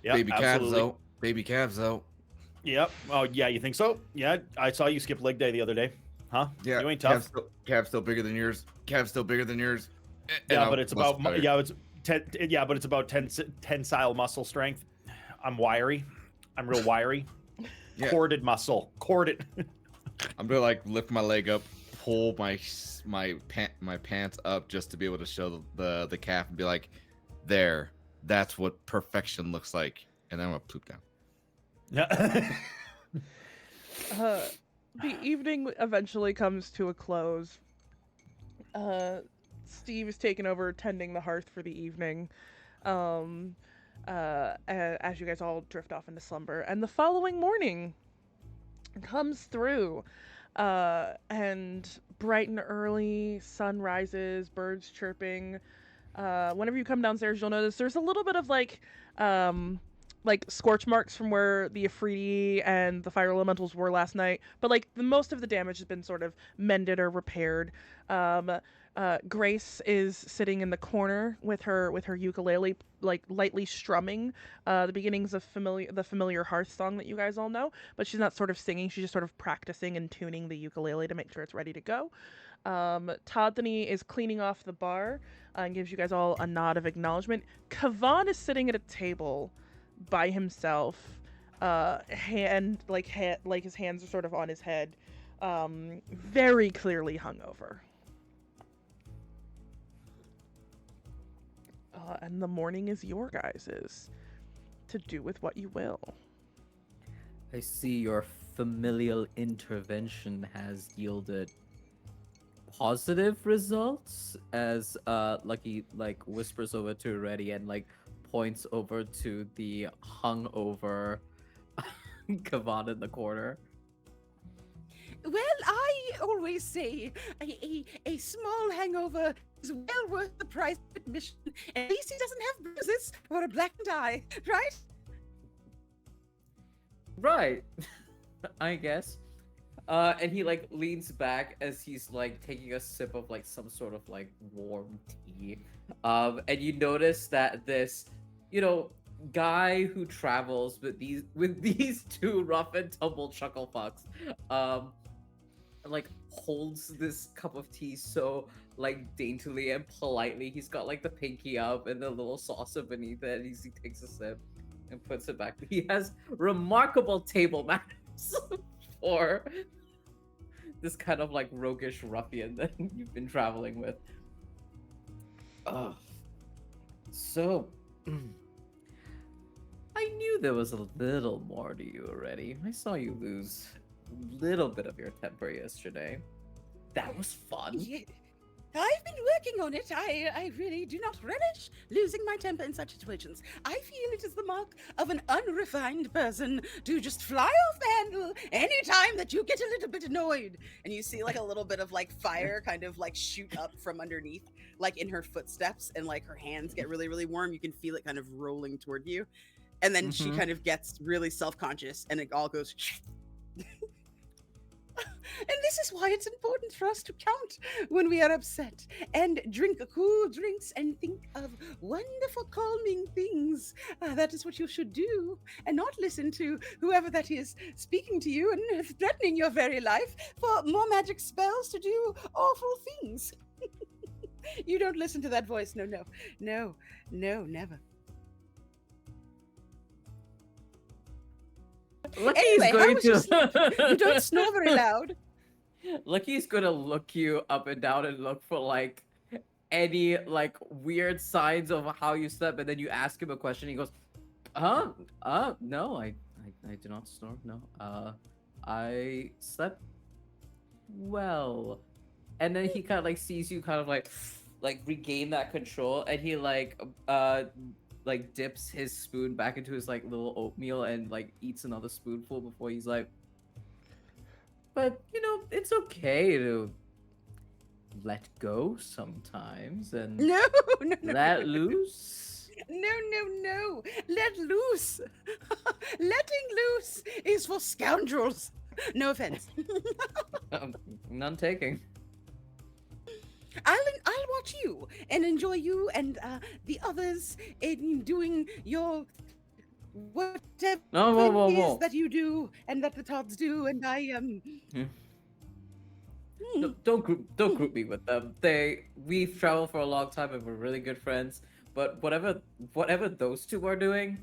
Yep, Baby calves absolutely. though. Baby calves though. Yep. Oh yeah, you think so? Yeah, I saw you skip leg day the other day. Huh? Yeah. You ain't tough. Calves still bigger than yours. Calves still bigger than yours. And Yeah, I'm but it's much about better. but it's about tensile muscle strength. I'm wiry. I'm real wiry. Yeah. Corded muscle. Corded. I'm gonna like lift my leg up, pull my pants up just to be able to show the calf and be like, there. That's what perfection looks like. And then I'm gonna poop down. Yeah. The evening eventually comes to a close. Steve is taken over tending the hearth for the evening. As you guys all drift off into slumber, and the following morning comes through, and bright and early, sun rises, birds chirping. Whenever you come downstairs, you'll notice there's a little bit of like scorch marks from where the Ifriti and the fire elementals were last night, but like the most of the damage has been sort of mended or repaired. Grace is sitting in the corner with her ukulele, like lightly strumming the beginnings of the familiar Hearth song that you guys all know, but she's not sort of singing, she's just sort of practicing and tuning the ukulele to make sure it's ready to go. Toddany is cleaning off the bar and gives you guys all a nod of acknowledgement. Kavan is sitting at a table by himself, his hands are sort of on his head, very clearly hungover. And the morning is your guys's, to do with what you will. I see your familial intervention has yielded positive results, as Lucky like whispers over to Ireti and like points over to the hungover Kavan in the corner. Well, I always say a small hangover is well worth the price of admission. At least he doesn't have bruises or a blackened eye, right? Right. I guess. And he like leans back as he's like taking a sip of like some sort of like warm tea. And you notice that this, you know, guy who travels with these two rough and tumble chuckle fucks, like holds this cup of tea so like daintily and politely. He's got like the pinky up and the little saucer beneath it. And he takes a sip and puts it back. He has remarkable table manners for this kind of like roguish ruffian that you've been traveling with. So I knew there was a little more to you already. I saw you lose a little bit of your temper yesterday. That was fun. Yeah. I've been working on it. I really do not relish losing my temper in such situations. I feel it is the mark of an unrefined person to just fly off the handle anytime that you get a little bit annoyed. And you see like a little bit of like fire kind of like shoot up from underneath, like in her footsteps, and like her hands get really, really warm. You can feel it kind of rolling toward you. And then she kind of gets really self-conscious and it all goes And this is why it's important for us to count when we are upset and drink cool drinks and think of wonderful calming things. That is what you should do, and not listen to whoever that is speaking to you and threatening your very life for more magic spells to do awful things. You don't listen to that voice. No, never. Lucky's Anyway, going you don't snore very loud. Lucky's gonna look you up and down and look for like any like weird signs of how you slept, and then you ask him a question. He goes, no, I do not snore. No, I slept well. And then he kind of like sees you kind of like regain that control, and he like dips his spoon back into his like little oatmeal and like eats another spoonful before he's like, but you know, it's okay to let go sometimes and No. let loose. No. Let loose. Letting loose is for scoundrels. No offense. None taking. I'll watch you and enjoy you and the others in doing your whatever Whoa. it is that you do and that the Todds do, and I No, don't group me with them. We've traveled for a long time and we're really good friends. But whatever those two are doing,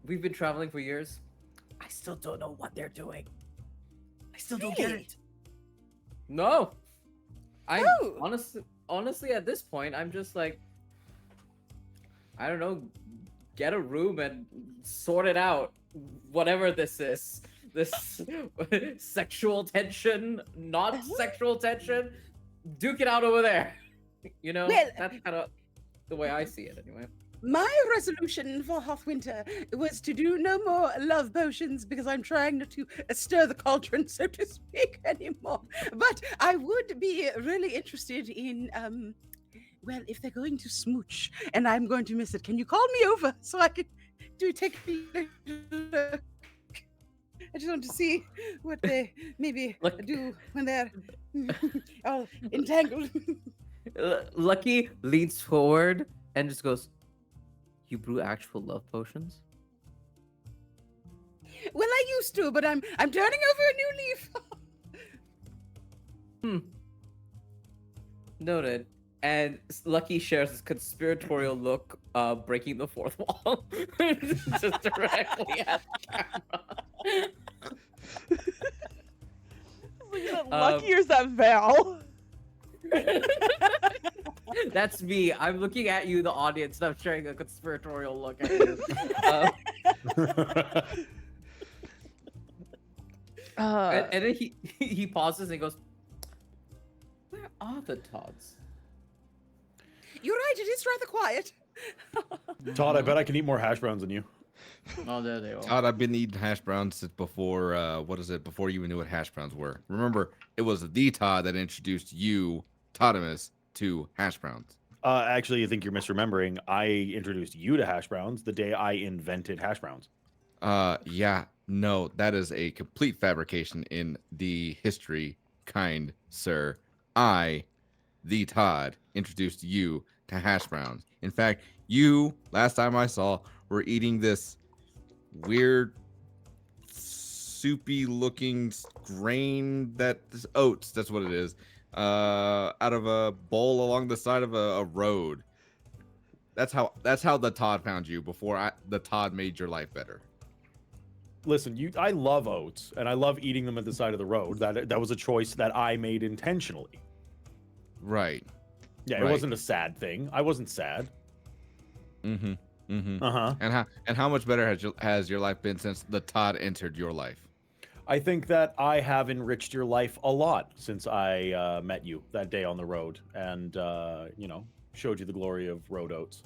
we've been traveling for years. I still don't know what they're doing. I still don't get Really? it. No. I Oh. honestly at this point I'm just like, I don't know, get a room and sort it out. Whatever this is. This sexual tension, not sexual tension, duke it out over there. You know, Well- that's kind of the way I see it anyway. My resolution for Hearthwinter was to do no more love potions because I'm trying not to stir the cauldron, so to speak, anymore. But I would be really interested in, well, if they're going to smooch and I'm going to miss it, can you call me over so I can take a look? I just want to see what they maybe do when they're all entangled. Lucky leans forward and just goes, "You brew actual love potions?" Well, I used to, but I'm turning over a new leaf. Noted. And Lucky shares this conspiratorial look, breaking the fourth wall, just directly at the camera. Is that Lucky or is that Val? That's me. I'm looking at you, the audience, and I'm sharing a conspiratorial look at you. And then he pauses and he goes, "Where are the Todds?" You're right, it is rather quiet. Todd, I bet I can eat more hash browns than you. Oh, there they are. Todd, I've been eating hash browns since before, before you even knew what hash browns were. Remember, it was the Todd that introduced you, Toddimus, to hash browns. Actually, I think you're misremembering. I introduced you to hash browns the day I invented hash browns. Yeah, No, that is a complete fabrication in the history, kind sir. I, the Todd, introduced you to hash browns. In fact, you, last time I saw, were eating this weird, soupy looking grain that is oats, that's what it is, out of a bowl along the side of a road. That's how the Todd found you before the Todd made your life better. Listen, I love oats, and I love eating them at the side of the road. That was a choice that I made intentionally. Right. Yeah, Right. It wasn't a sad thing. I wasn't sad. Mm-hmm. Mm-hmm. Uh-huh. And how much better has your life been since the Todd entered your life? I think that I have enriched your life a lot since I met you that day on the road and, showed you the glory of road oats.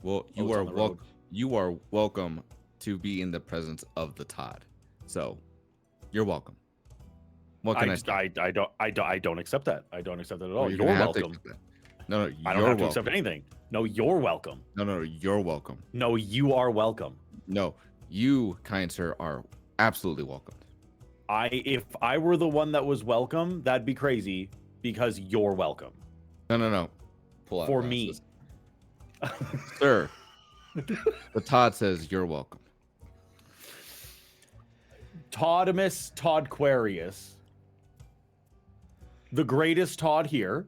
Well, you Oats are on the road. you are welcome to be in the presence of the Todd. So, you're welcome. What can I say? I don't accept that. I don't accept that at all. You're You're gonna have to welcome. accept that. No, I don't you're have to welcome. accept anything. No, you're welcome. No, you're welcome. No, you are welcome. No, you, kind sir, are absolutely welcome. If I were the one that was welcome, that'd be crazy because you're welcome. No. Pull out For glasses. me. Sir. The Todd says you're welcome. Toddimus Toddquarius, the greatest Todd here,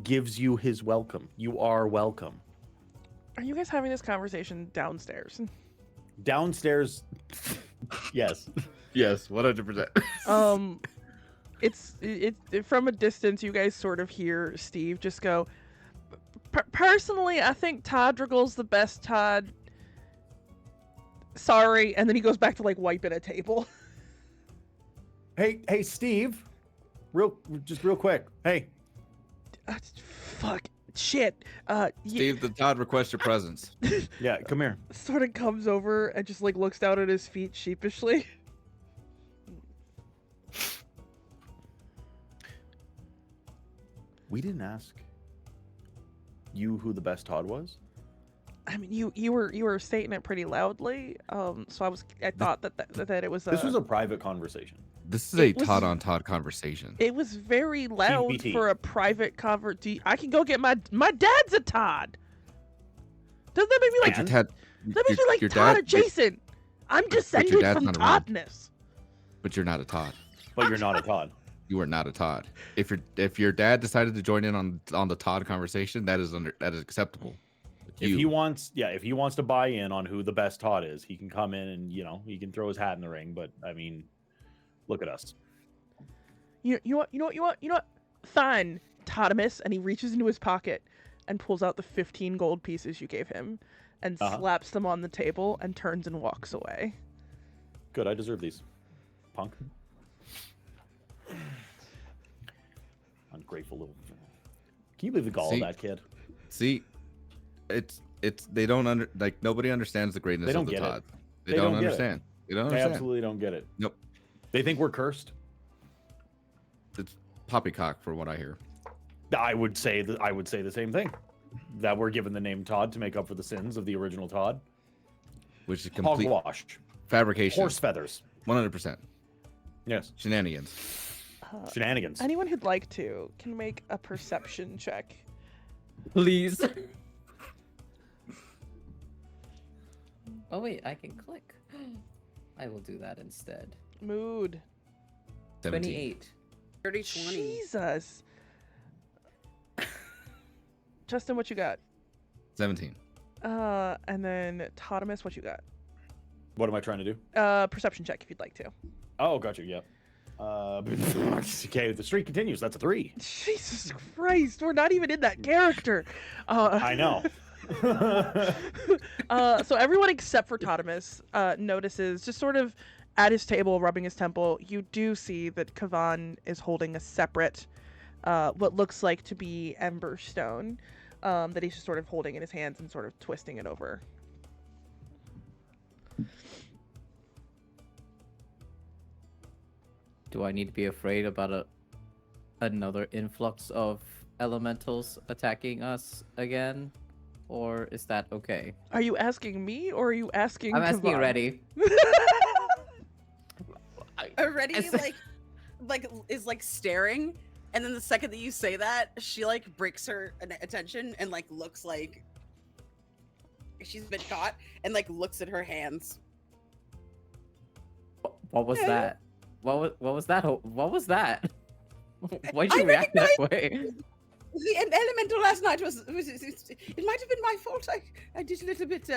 gives you his welcome. You are welcome. Are you guys having this conversation downstairs? Downstairs, yes. Yes, 100%. It's from a distance. You guys sort of hear Steve just go. Personally, I think Toddriggle's the best Todd. Sorry, and then he goes back to like wiping a table. Hey, Steve. Real quick. Hey. Fuck. Shit. Steve, the Todd requests your presence. Yeah, come here. Sort of comes over and just like looks down at his feet sheepishly. We didn't ask you who the best Todd was. I mean, you were stating it pretty loudly. So I thought that it was. This was a private conversation. This is a Todd on Todd conversation. It was very loud TBT. for a private conversation. I can go get my dad's a Todd. Doesn't that make me like? But your dad, That makes me like your Todd dad- adjacent. I'm descended dad's from not around. Toddness. But you're not a Todd. But you're not a Todd. You are not a Todd. If your dad decided to join in on the Todd conversation, that is acceptable. If he wants to buy in on who the best Todd is, he can come in and he can throw his hat in the ring. But I mean, look at us. You know what? Fine, Toddimus, and he reaches into his pocket and pulls out the 15 gold pieces you gave him, and slaps them on the table and turns and walks away. Good, I deserve these, punk. Ungrateful little. Can you believe the gall of that kid? See, it's they don't nobody understands the greatness of the Todd. They don't understand. They don't They understand. absolutely don't get it. Nope. They think we're cursed. It's poppycock for what I hear. I would say the same thing. That we're given the name Todd to make up for the sins of the original Todd. Which is complete Hogwash. fabrication. Horse feathers. 100%. Yes. Shenanigans. Shenanigans. Anyone who'd like to can make a perception check. Please. Oh wait, I can click. I will do that instead. Mood. 17. 28. 30, 20. Jesus. Justin, what you got? 17. And then Toddimus, what you got? What am I trying to do? Perception check if you'd like to. Oh, gotcha. Yeah. Okay, the streak continues. That's a 3. Jesus Christ, we're not even in that character. I know. So everyone except for Toddimus notices, just sort of at his table, rubbing his temple, you do see that Kavan is holding a separate, what looks like to be ember stone, that he's just sort of holding in his hands and sort of twisting it over. Do I need to be afraid about another influx of elementals attacking us again? or is that okay? Are you asking me or are you asking I'm asking Kavan? Ready. Already It's- is like staring, and then the second that you say that, she like breaks her attention and like looks like she's been caught and like looks at her hands. What was that? What was that? What was that? Why'd I you react that way? The elemental last night was it might have been my fault. I did a little bit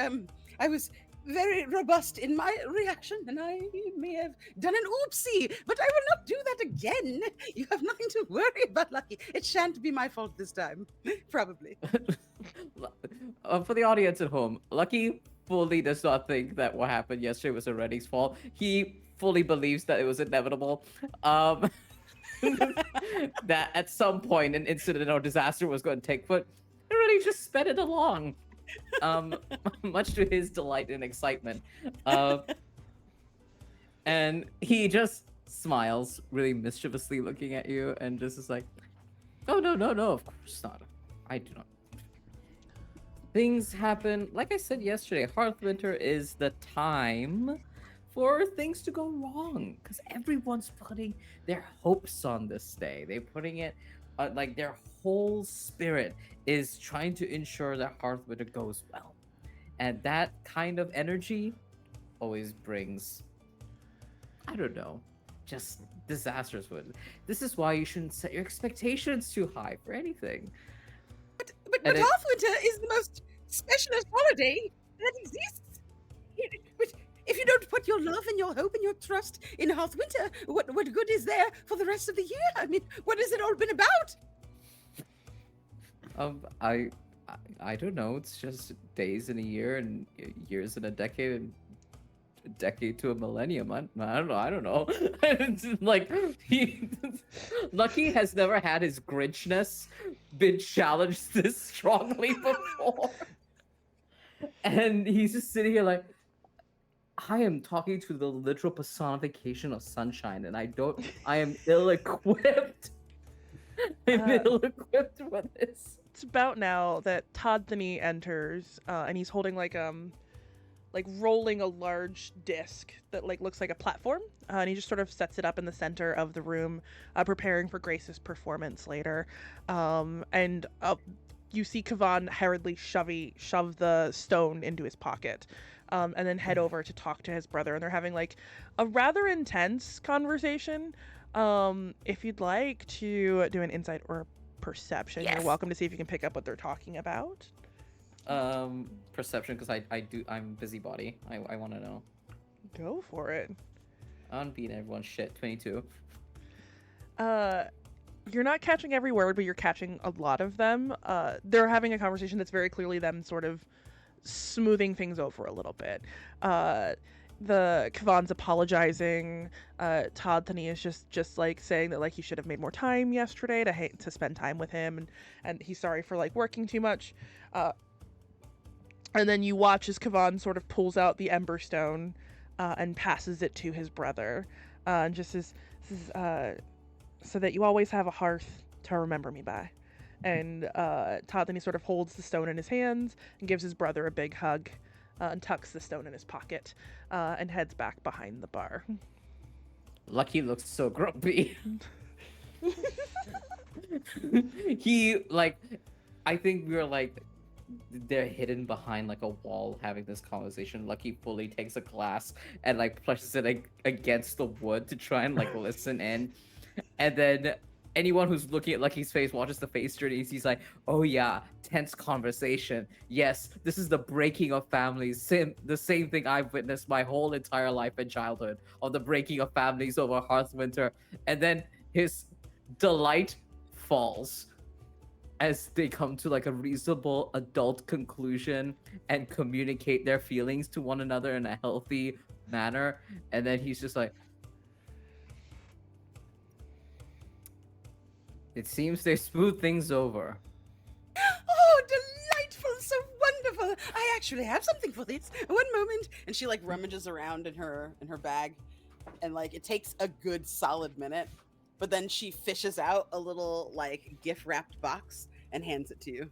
I was very robust in my reaction and I may have done an oopsie, but I will not do that again. You have nothing to worry about, Lucky. It shan't be my fault this time. Probably. For the audience at home, Lucky fully does not think that what happened yesterday was Reddy's fault. He fully believes that it was inevitable. That at some point an incident or disaster was going to take foot. He really just sped it along. Much to his delight and excitement. And he just smiles, really mischievously looking at you, and just is like, "Oh no, of course not. I do not." Things happen. Like I said yesterday, Hearthwinter is the time for things to go wrong because everyone's putting their hopes on this day. They're putting it like their whole spirit is trying to ensure that Hearthwinter goes well, and that kind of energy always brings, I don't know, just disasters with it. This is why you shouldn't set your expectations too high for anything. But And it- Hearthwinter is the most specialist holiday that exists. But if you don't put your love and your hope and your trust in Hearthwinter, what good is there for the rest of the year? I mean, what has it all been about? I don't know. It's just days in a year and years in a decade and a decade to a millennium. I don't know. It's like Lucky has never had his Grinchness been challenged this strongly before, and he's just sitting here like, I am talking to the literal personification of sunshine, and I am ill-equipped. I'm ill-equipped for this. It's about now that Toddquarius enters, and he's holding like rolling a large disc that like looks like a platform, and he just sort of sets it up in the center of the room, preparing for Grace's performance later. And you see Kavan hurriedly shove the stone into his pocket, and then head over to talk to his brother, and they're having like a rather intense conversation. If you'd like to do an insight or perception, Yes. you're welcome to see if you can pick up what they're talking about. Perception, because I'm busybody. I want to know. Go for it. I'm beating everyone's shit. 22. You're not catching every word, but you're catching a lot of them. They're having a conversation that's very clearly them sort of smoothing things over a little bit. The Kavan's apologizing. Toddquarius is just like saying that like he should have made more time yesterday to spend time with him, and he's sorry for like working too much. And then you watch as Kavan sort of pulls out the Ember Stone and passes it to his brother, and just says, so that you always have a hearth to remember me by. And Toddquarius sort of holds the stone in his hands and gives his brother a big hug, and tucks the stone in his pocket, and heads back behind the bar. Lucky looks so grumpy. He like, I think we were like, they're hidden behind like a wall having this conversation. Lucky fully takes a glass and like pushes it against the wood to try and like listen in, and then anyone who's looking at Lucky's face watches the face turn and he's like, oh yeah, tense conversation. Yes, this is the breaking of families. The same thing I've witnessed my whole entire life and childhood, of the breaking of families over Hearthwinter. And then his delight falls as they come to like a reasonable adult conclusion and communicate their feelings to one another in a healthy manner. And then he's just like, it seems they smooth things over. Oh, delightful, so wonderful. I actually have something for this. One moment. And she like rummages around in her bag, and like it takes a good solid minute, but then she fishes out a little like gift wrapped box and hands it to you.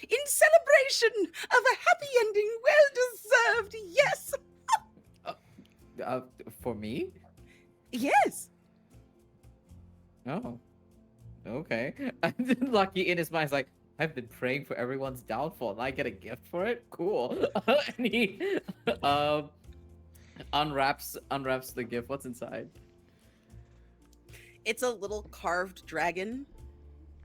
in celebration of a happy ending, well deserved. Yes, For me? yes. Oh, okay. And Lucky in his mind is like, I've been praying for everyone's downfall, and I get a gift for it. Cool. And he unwraps the gift. What's inside? It's a little carved dragon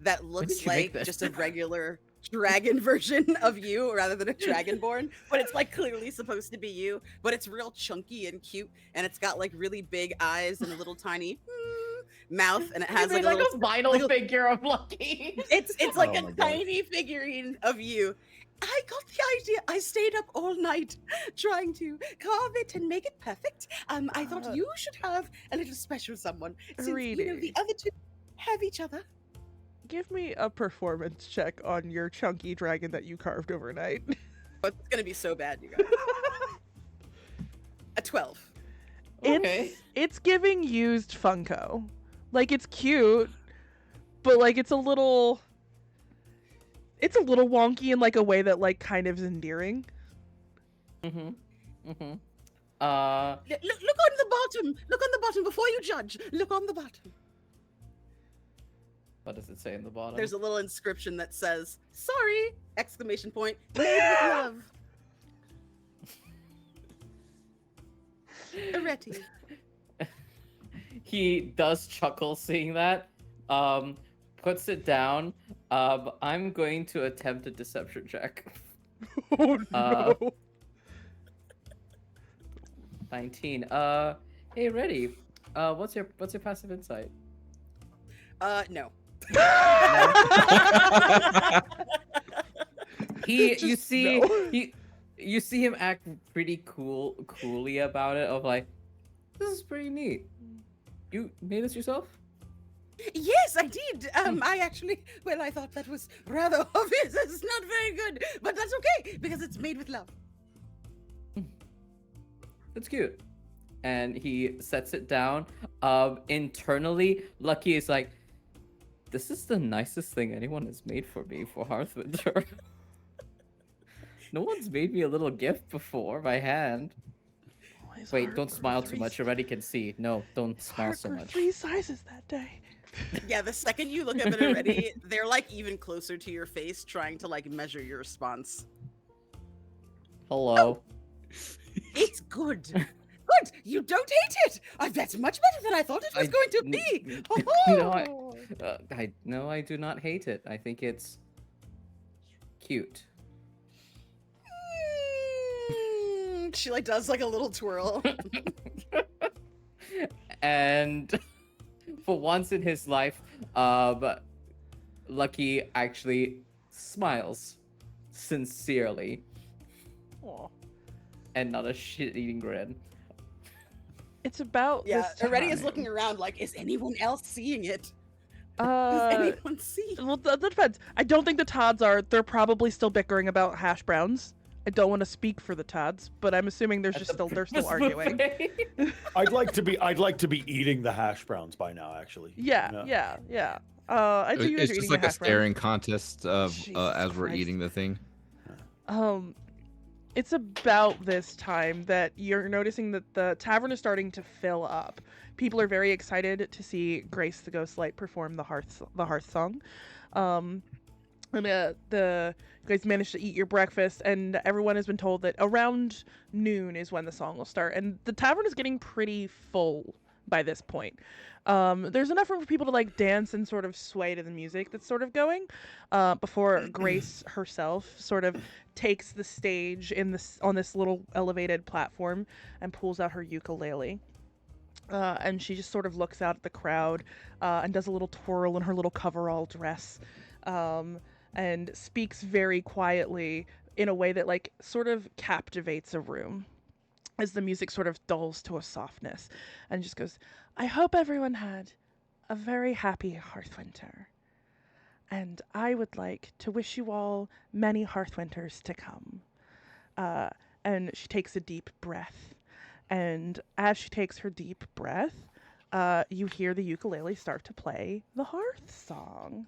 that did looks you make like this? just a regular dragon version of you rather than a dragonborn, but it's like clearly supposed to be you, but it's real chunky and cute, and it's got like really big eyes and a little tiny mouth, and it has You like, made, a little a vinyl little- figure of Lucky. it's like Oh a my God. tiny figurine of you. I got the idea. I stayed up all night trying to carve it and make it perfect. I thought you should have a little special someone, since Ireti. the other two have each other. Give me a performance check on your chunky dragon that you carved overnight. Oh, it's gonna be so bad, you guys. A 12. Okay. It's giving used Funko. Like, it's cute, but like it's a little wonky in like a way that like kind of is endearing. Mm-hmm. Mm-hmm. Look on the bottom. Look on the bottom before you judge. Look on the bottom. What does it say in the bottom? There's a little inscription that says, "Sorry!" Exclamation point. Made with love. Ireti. He does chuckle seeing that. Puts it down. I'm going to attempt a deception check. Oh no. 19. Hey, ready. What's your passive insight? No. You Just see no. you see him act pretty coolly about it, of like, this is pretty neat. You made this yourself? Yes, I did. I actually, well, I thought that was rather obvious. It's not very good, but that's okay because it's made with love. That's cute. And he sets it down. Internally, Lucky is like, this is the nicest thing anyone has made for me for Hearthwinter. No one's made me a little gift before by hand. Wait, don't smile too much. Already can see. No, don't smile so much. 3 sizes that day. Yeah, the second you look up at Ireti, they're like even closer to your face, trying to like measure your response. Hello. It's good. Good. You don't hate it. That's much better than I thought it was going to be. No, I do not hate it. I think it's cute. She like does like a little twirl. And for once in his life, Lucky actually smiles sincerely Aw. and not a shit-eating grin. It's about Yeah, this Ireti is time. looking around like, is anyone else seeing it? Does Uh, anyone see? well, that depends. I don't think the Todds are. They're probably still bickering about hash browns. I don't want to speak for the Todds, but I'm assuming they're just still arguing. I'd like to be eating the hash browns by now, actually. Yeah. I do you guys It's are just eating like the a hash brown. staring contest of Jesus as we're Christ. eating the thing. It's about this time that you're noticing that the tavern is starting to fill up. People are very excited to see Grace the Ghostlight perform the Hearth song. You guys managed to eat your breakfast, and everyone has been told that around noon is when the song will start. And the tavern is getting pretty full by this point. There's enough room for people to like dance and sort of sway to the music that's sort of going, before Grace herself sort of takes the stage on this little elevated platform and pulls out her ukulele. And she just sort of looks out at the crowd and does a little twirl in her little coverall dress, and speaks very quietly in a way that like sort of captivates a room as the music sort of dulls to a softness, and just goes, I hope everyone had a very happy Hearthwinter, and I would like to wish you all many Hearthwinters to come. And she takes a deep breath. And as she takes her deep breath, you hear the ukulele start to play the Hearth song.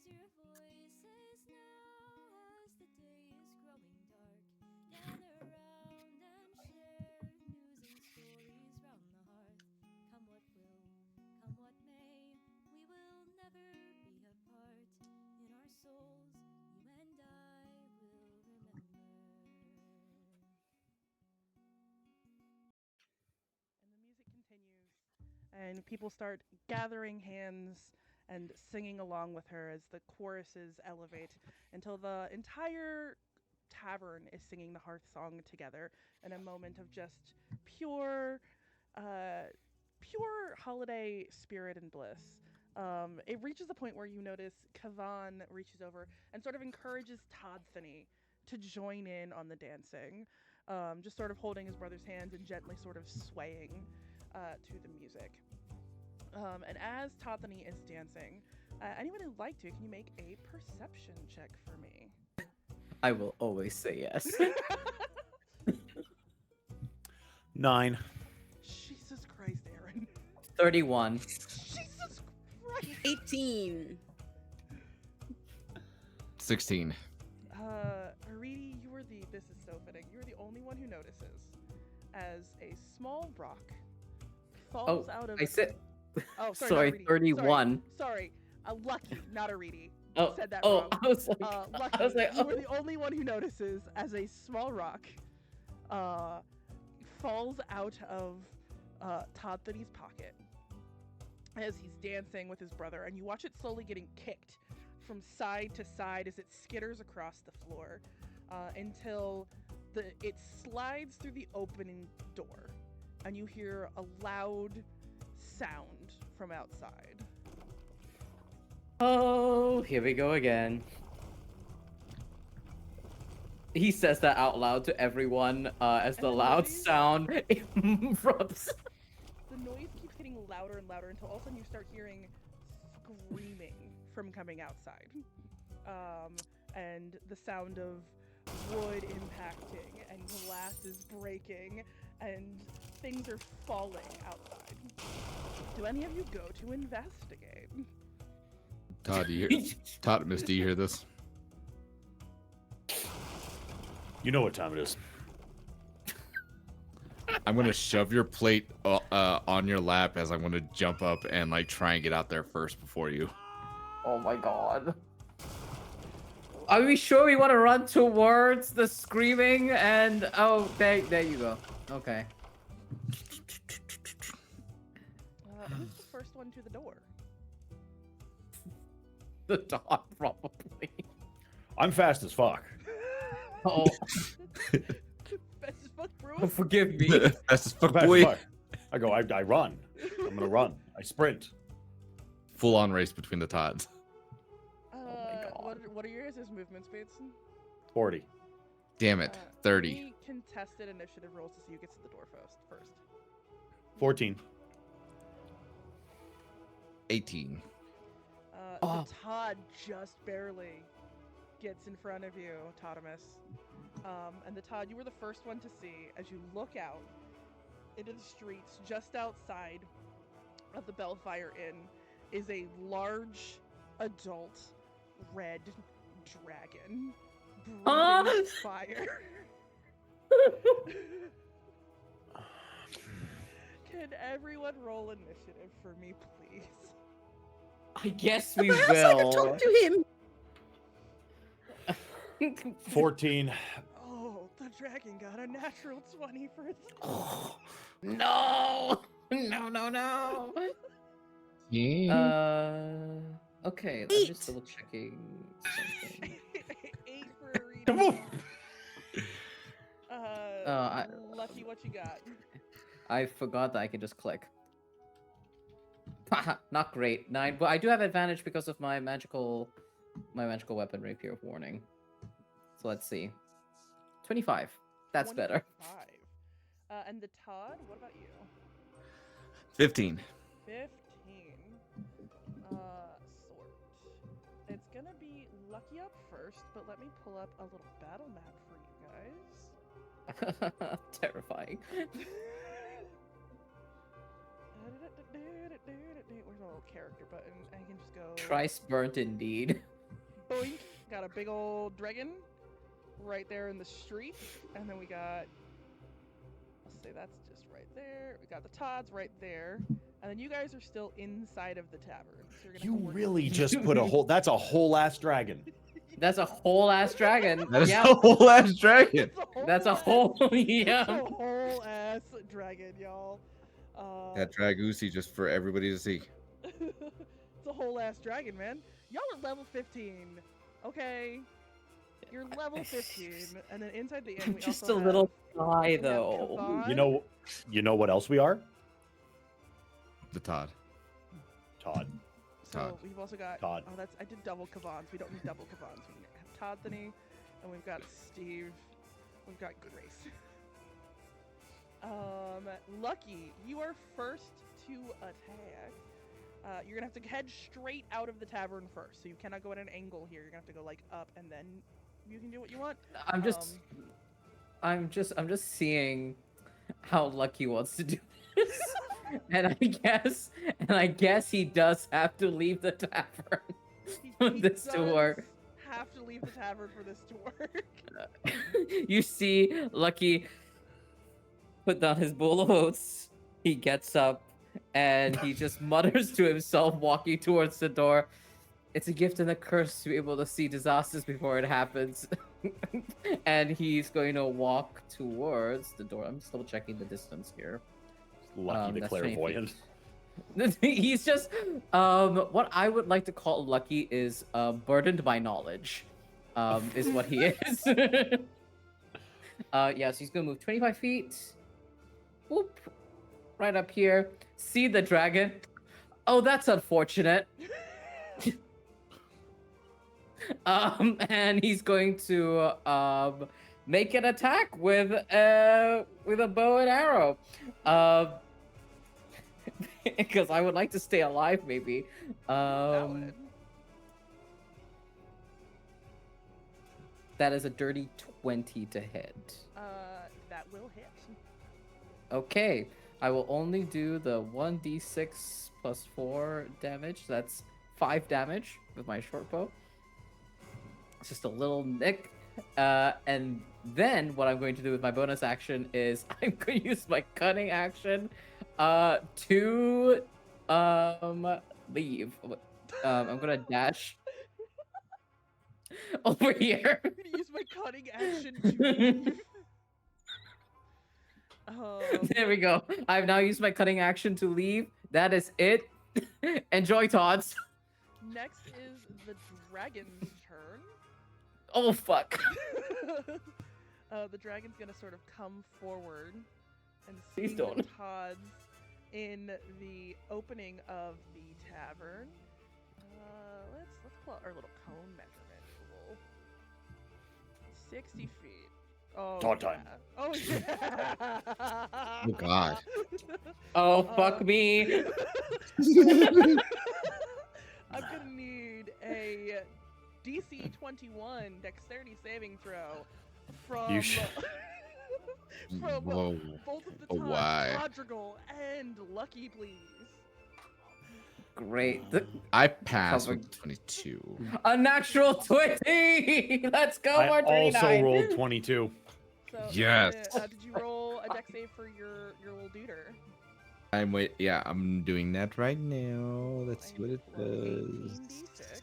raise your voices now as the day is growing dark. Gather round and share news and stories round the hearth. Come what will, come what may, we will never be apart. In our souls, you and I will remember. And the music continues, and people start gathering hands and singing along with her as the choruses elevate until the entire tavern is singing the Hearth song together in a moment of just pure, uh, pure holiday spirit and bliss. It reaches the point where you notice Kavan reaches over and sort of encourages Toddthany to join in on the dancing, just sort of holding his brother's hands and gently sort of swaying to the music. And as Toddthany is dancing, anyone who'd like to, can you make a perception check for me? I will always say yes. 9. Jesus Christ, Aaron. 31. Jesus Christ. 18. 16. Ireti, this is so fitting. You are the only one who notices as a small rock falls out of. I said. Oh, sorry, Sorry, not Ireti. 31. Sorry, Lucky, not Ireti. Oh, Said that oh, wrong. I was like, Lucky, I was like, you were the only one who notices as a small rock falls out of Toddthany's pocket as he's dancing with his brother, and you watch it slowly getting kicked from side to side as it skitters across the floor until it slides through the opening door, and you hear a loud sound from outside. Oh, here we go again. He says that out loud to everyone as the loud sound erupts. The noise keeps getting louder and louder until all of a sudden you start hearing screaming from coming outside. And the sound of wood impacting and glasses breaking and things are falling outside. Do any of you go to investigate? Todd, do you hear? Toddimus, do you hear this? You know what time it is. I'm gonna shove your plate on your lap as I'm gonna jump up and like try and get out there first before you. Oh my god. Are we sure we want to run towards the screaming and there you go. Okay. Who's the first one to the door? The dog probably. I'm fast as fuck. Oh, Best as fuck, bro. forgive me. That's just fuck Fast as boy. fuck. I go, I run. I'm gonna run. I sprint. Full on race between the Todds. God. What are your guys' movement speeds? 40. Damn it, 30. Any contested initiative rolls to see who gets to the door first. 14. 18. The Todd just barely gets in front of you, Toddimus. And the Todd, you were the first one to see as you look out into the streets just outside of the Bellfire Inn is a large adult red dragon breathing fire. Can everyone roll initiative for me, please? I guess we I was like, will. talk to him. 14. Oh, the dragon got a natural 20 for its. No! No. Yeah. Okay, I'm 8. just double checking something. 8 for a reading. Lucky, what you got? I forgot that I can just click. Haha, not great. 9, but I do have advantage because of my magical weapon rapier of warning. So let's see. 25. That's better. 25. And the Todd, what about you? 15. 15. Sort. It's gonna be Lucky up first, but let me pull up a little battle map for you guys. Terrifying. Where's my little character button? I can just go. Trice burnt indeed. boink. Got a big old dragon right there in the street. And then we got, let's say that's just right there. We got the Todds right there. And then you guys are still inside of the tavern. So you're gonna You have to work really just put a whole. That's a whole ass dragon. That's a whole ass dragon. That is Yeah. a whole ass dragon. That's a whole yeah. It's a whole ass dragon, y'all. That Dragoosey just for everybody to see. It's a whole ass dragon, man. Y'all are level 15. Okay. You're level 15. And then inside the inn, we Just also a little have, shy we have though. Kavan. You know what else we are? The Todd. Todd. So Todd. we've also got. Todd. Oh, I did double Kavans. We don't need double Kavans. We have Toddany, and we've got Steve. We've got Grace. Lucky, you are first to attack. You're gonna have to head straight out of the tavern first, so you cannot go at an angle here. You're gonna have to go like up, and then you can do what you want. I'm just seeing how Lucky wants to do this. and I guess he does have to leave the tavern for this to work. Have to leave the tavern for this to work. You see Lucky put down his bowl of oats. He gets up and he just mutters to himself, walking towards the door. It's a gift and a curse to be able to see disasters before it happens. And he's going to walk towards the door. I'm still checking the distance here. Lucky the that's 20 feet. clairvoyant. He's just what I would like to call Lucky is burdened by knowledge. Is what he is. Yeah, so he's gonna move 25 feet. Whoop. Right up here. See the dragon. Oh, that's unfortunate. And he's going to make an attack with a bow and arrow. Because I would like to stay alive, maybe. Valid. That is a dirty 20 to hit. That will hit. Okay, I will only do the 1d6 plus 4 damage. That's 5 damage with my short bow. It's just a little nick. And then what I'm going to do with my bonus action is I'm going to use my cunning action to leave. I'm going to dash over here. I'm gonna use my cutting action to leave. There we go. I've now used my cutting action to leave. That is it. Enjoy, Todds. Next is the dragon's turn. Oh, fuck. The dragon's gonna sort of come forward and Please see don't. the Todds in the opening of the tavern. Let's pull out our little cone measurement tool. 60 feet. Oh, Todd yeah. time. Oh, yeah. Oh, God. Oh, fuck me. I'm gonna need a DC 21 dexterity saving throw from You should. from Whoa. both of the Oh, why? Todrigal and Lucky, please. Great. I passed Covered. with 22. A natural 20. Let's go, I our 39. also rolled 22. So, Yes. did you roll a dex save for your little duder? I'm doing that right now. Let's see what it Roll does. 18d6.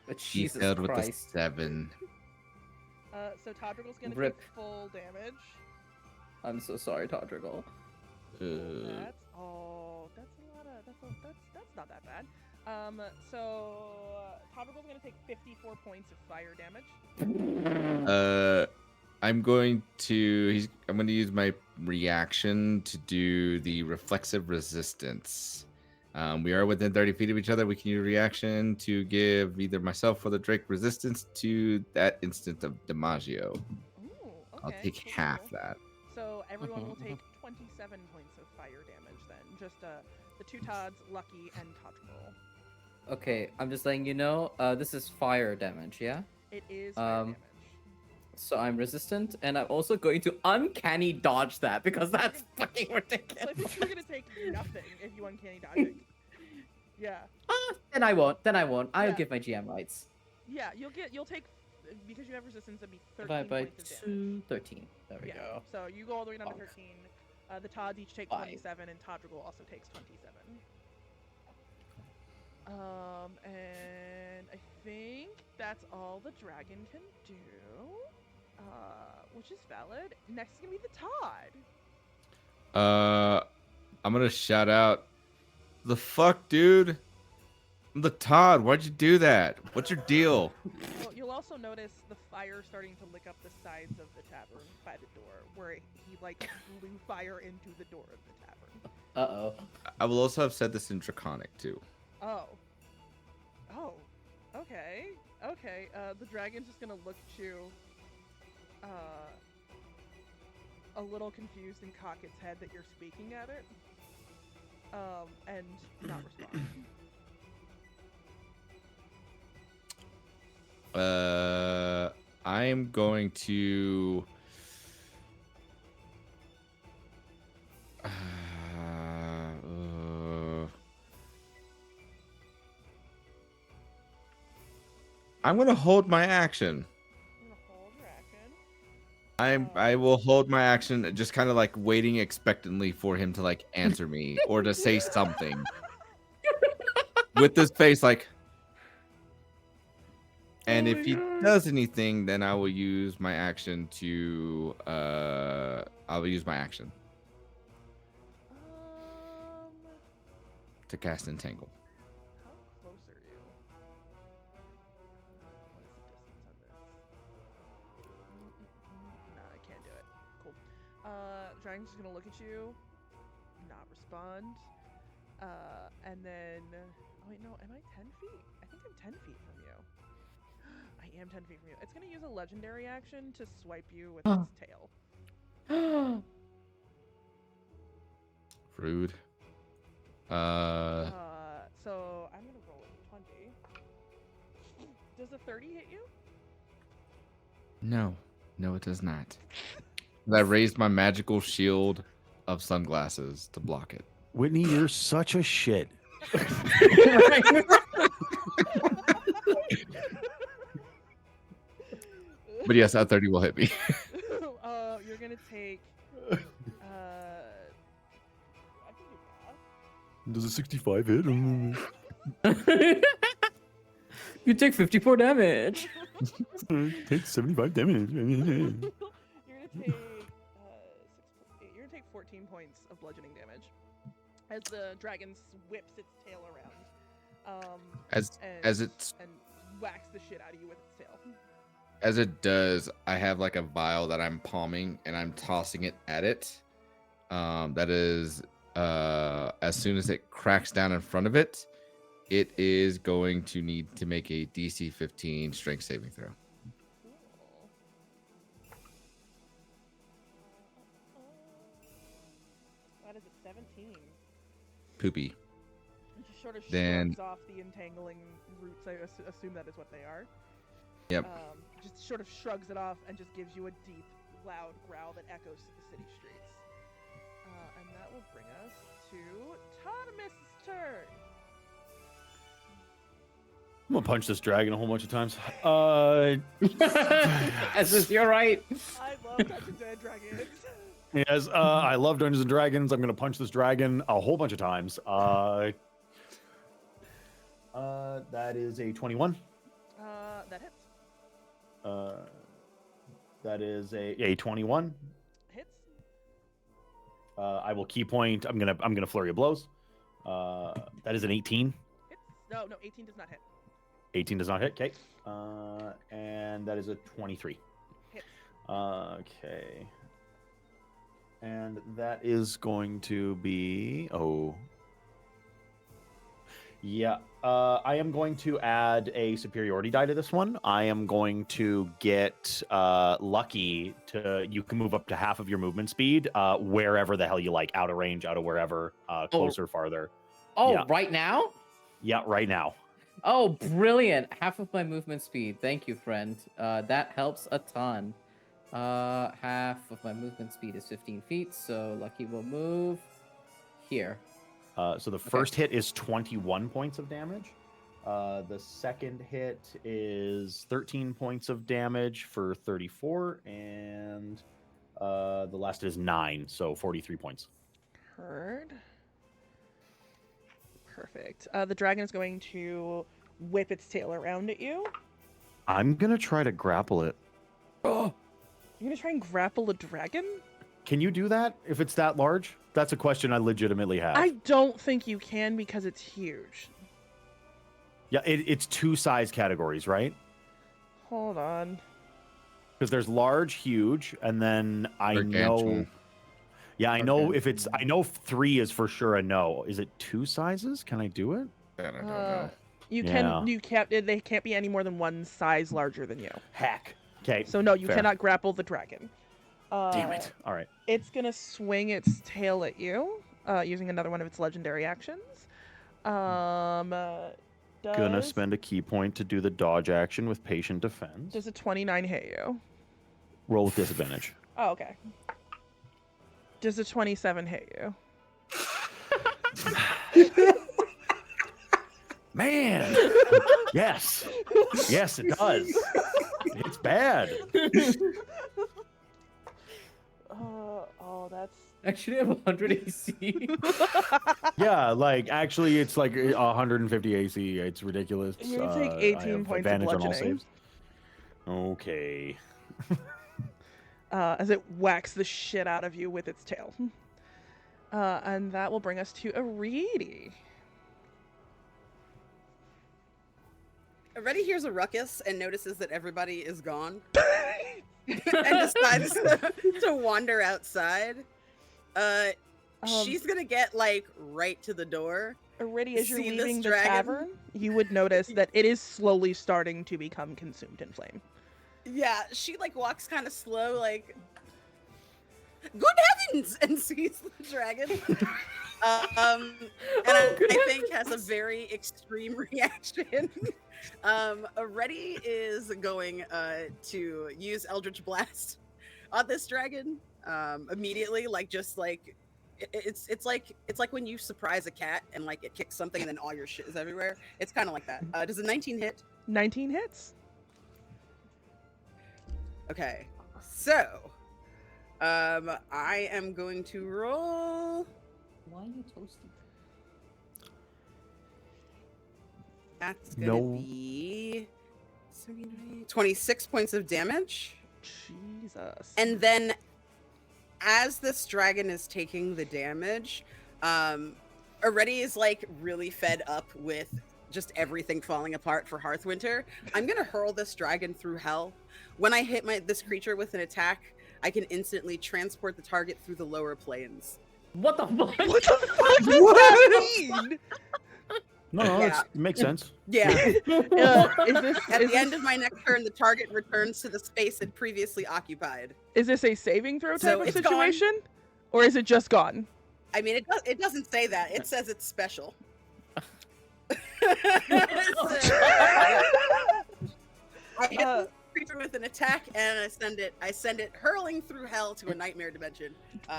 But Jesus Detailed with a Christ. 7. So Todrigal's gonna Rip. take full damage. I'm so sorry, Todrigal. That's a lot of that's not that bad. So Todrigal's gonna take 54 points of fire damage. I'm going to use my reaction to do the reflexive resistance. We are within 30 feet of each other. We can use reaction to give either myself or the Drake resistance to that instant of Dimaggio. Ooh, okay. I'll take cool, half cool. that. So everyone will take 27 points of fire damage then. Just the two Todds, Lucky, and Todrigal. Okay, I'm just letting you know, this is fire damage, yeah? It is fire damage. So I'm resistant, and I'm also going to uncanny dodge that, because that's fucking So I ridiculous. think you're gonna take nothing if you uncanny dodge it. Yeah. Then I won't. I'll Yeah. give my GM rights. Yeah, you'll take because you have resistance. It'd be 13 Divided by points of damage. 13. There we Yeah. go. So you go all the way down to Bonk. 13. The Todds each take Five. 27, and Toddrigal also takes 27. And I think that's all the dragon can do, which is valid. Next is gonna be the Todd. I'm gonna shout out, the fuck, dude. I'm the Todd. Why'd you do that? What's your deal? Well, you'll also notice the fire starting to lick up the sides of the tavern by the door, where he like blew fire into the door of the tavern. Uh-oh. I will also have said this in Draconic too. Oh. Okay. The dragon's just gonna look at you, a little confused and cock its head that you're speaking at it, and not respond. I'm going to. I'm gonna hold my action. I'm gonna hold your action. I will hold my action, just kind of like waiting expectantly for him to like answer me or to say something. With this face, like. And if he does anything, then I will use my action to. I will use my action to cast Entangle. How close are you? What is the distance on this? Nah, I can't do it. Cool. Dragon's just gonna look at you, not respond. And then, oh wait, no, am I 10 feet? I think I'm 10 feet from you. I am 10 feet from you. It's gonna use a legendary action to swipe you with its tail. Rude. So I'm gonna roll a 20. Does a 30 hit you? No, it does not. I raised my magical shield of sunglasses to block it. Whitney, you're such a shit. But yes, that 30 will hit me. You're gonna take. I can do math. Does a 65 hit? You take 54 damage. Take 75 damage. You're gonna take 14 points of bludgeoning damage as the dragon whips its tail around. As it's and whacks the shit out of you with its tail. as it does, I have like a vial that I'm palming and I'm tossing it at it. That is, as soon as it cracks down in front of it, it is going to need to make a DC 15 strength saving throw. Cool. That is a 17. Poopy. And just sort of Then- shrugs off the entangling roots. I assume that is what they are. Yep. Just sort of shrugs it off and just gives you a deep, loud growl that echoes the city streets. And that will bring us to Toddimus' turn. I'm gonna punch this dragon a whole bunch of times. As is, you're right. I love Dungeons and Dragons. Yes, I love Dungeons and Dragons. I'm gonna punch this dragon a whole bunch of times. That is a 21. That hits. That is a 21. Hits. I will key point. I'm gonna flurry of blows. That is an 18. Hits. No, 18 does not hit. 18 does not hit. Okay. And that is a 23. Hits. Okay. And that is going to be yeah. I am going to add a superiority die to this one. I am going to get lucky to you can move up to half of your movement speed wherever the hell you like, out of range, out of wherever, closer, farther. Oh, Yeah. right now? Yeah, right now. Oh, brilliant. Half of my movement speed. Thank you, friend. That helps a ton. Half of my movement speed is 15 feet, so Lucky will move here. So the first hit is 21 points of damage. The second hit is 13 points of damage for 34, and the last is 9, so 43 points. Heard. Perfect. The dragon is going to whip its tail around at you. I'm gonna try to grapple it. Oh! You're gonna try and grapple a dragon? Can you do that if it's that large? That's a question I legitimately have. I don't think you can because it's huge. Yeah, it's 2 size categories, right? Hold on. Because there's large, huge, and then I know. Gargantuan. Yeah, I know Gargantuan. if it's. I know 3 is for sure a no. Is it 2 sizes? Can I do it? That I don't know. You Yeah. can. You can't. They can't be any more than 1 size larger than you. Heck. Okay. So no, you fair. cannot grapple the dragon. Damn it. All right. It's gonna swing its tail at you, using another one of its legendary actions. Gonna spend a key point to do the dodge action with patient defense. Does a 29 hit you? Roll with disadvantage. Oh, okay. Does a 27 hit you? Man. Yes. Yes, it does. It's bad. Oh, that's. Actually, I have 100 AC. Yeah, like actually, it's like 150 AC. It's ridiculous. You're gonna take I 18 have points of advantage on all bludgeoning. saves. Okay. As it whacks the shit out of you with its tail. And that will bring us to Ireti. Ireti hears a ruckus and notices that everybody is gone. And decides to wander outside. She's gonna get like right to the door. Ireti, as you're See this leaving the dragon? tavern, you would notice that it is slowly starting to become consumed in flame. Yeah, she like walks kind of slow, like, good heavens, and sees the dragon. And I think has a very extreme reaction. Ireti is going to use Eldritch Blast on this dragon immediately, like just like it's like when you surprise a cat and like it kicks something and then all your shit is everywhere. It's kind of like that. Does a 19 hit? 19 hits. Okay, so I am going to roll. Why are you toasting? That's gonna No. be 26 points of damage. Jesus. And then as this dragon is taking the damage, Ireti is like really fed up with just everything falling apart for Hearthwinter. I'm gonna hurl this dragon through hell. When I hit this creature with an attack, I can instantly transport the target through the lower planes. What the fuck? What the fuck does that mean? No, Yeah. it makes sense. Yeah. Is this, At is the end this- of my next turn, the target returns to the space it previously occupied. is this a saving throw So type of it's gone. situation? Or is it just gone? I mean, it doesn't say that. It says it's special. I hit the creature with an attack, and I send it hurling through hell to a nightmare dimension,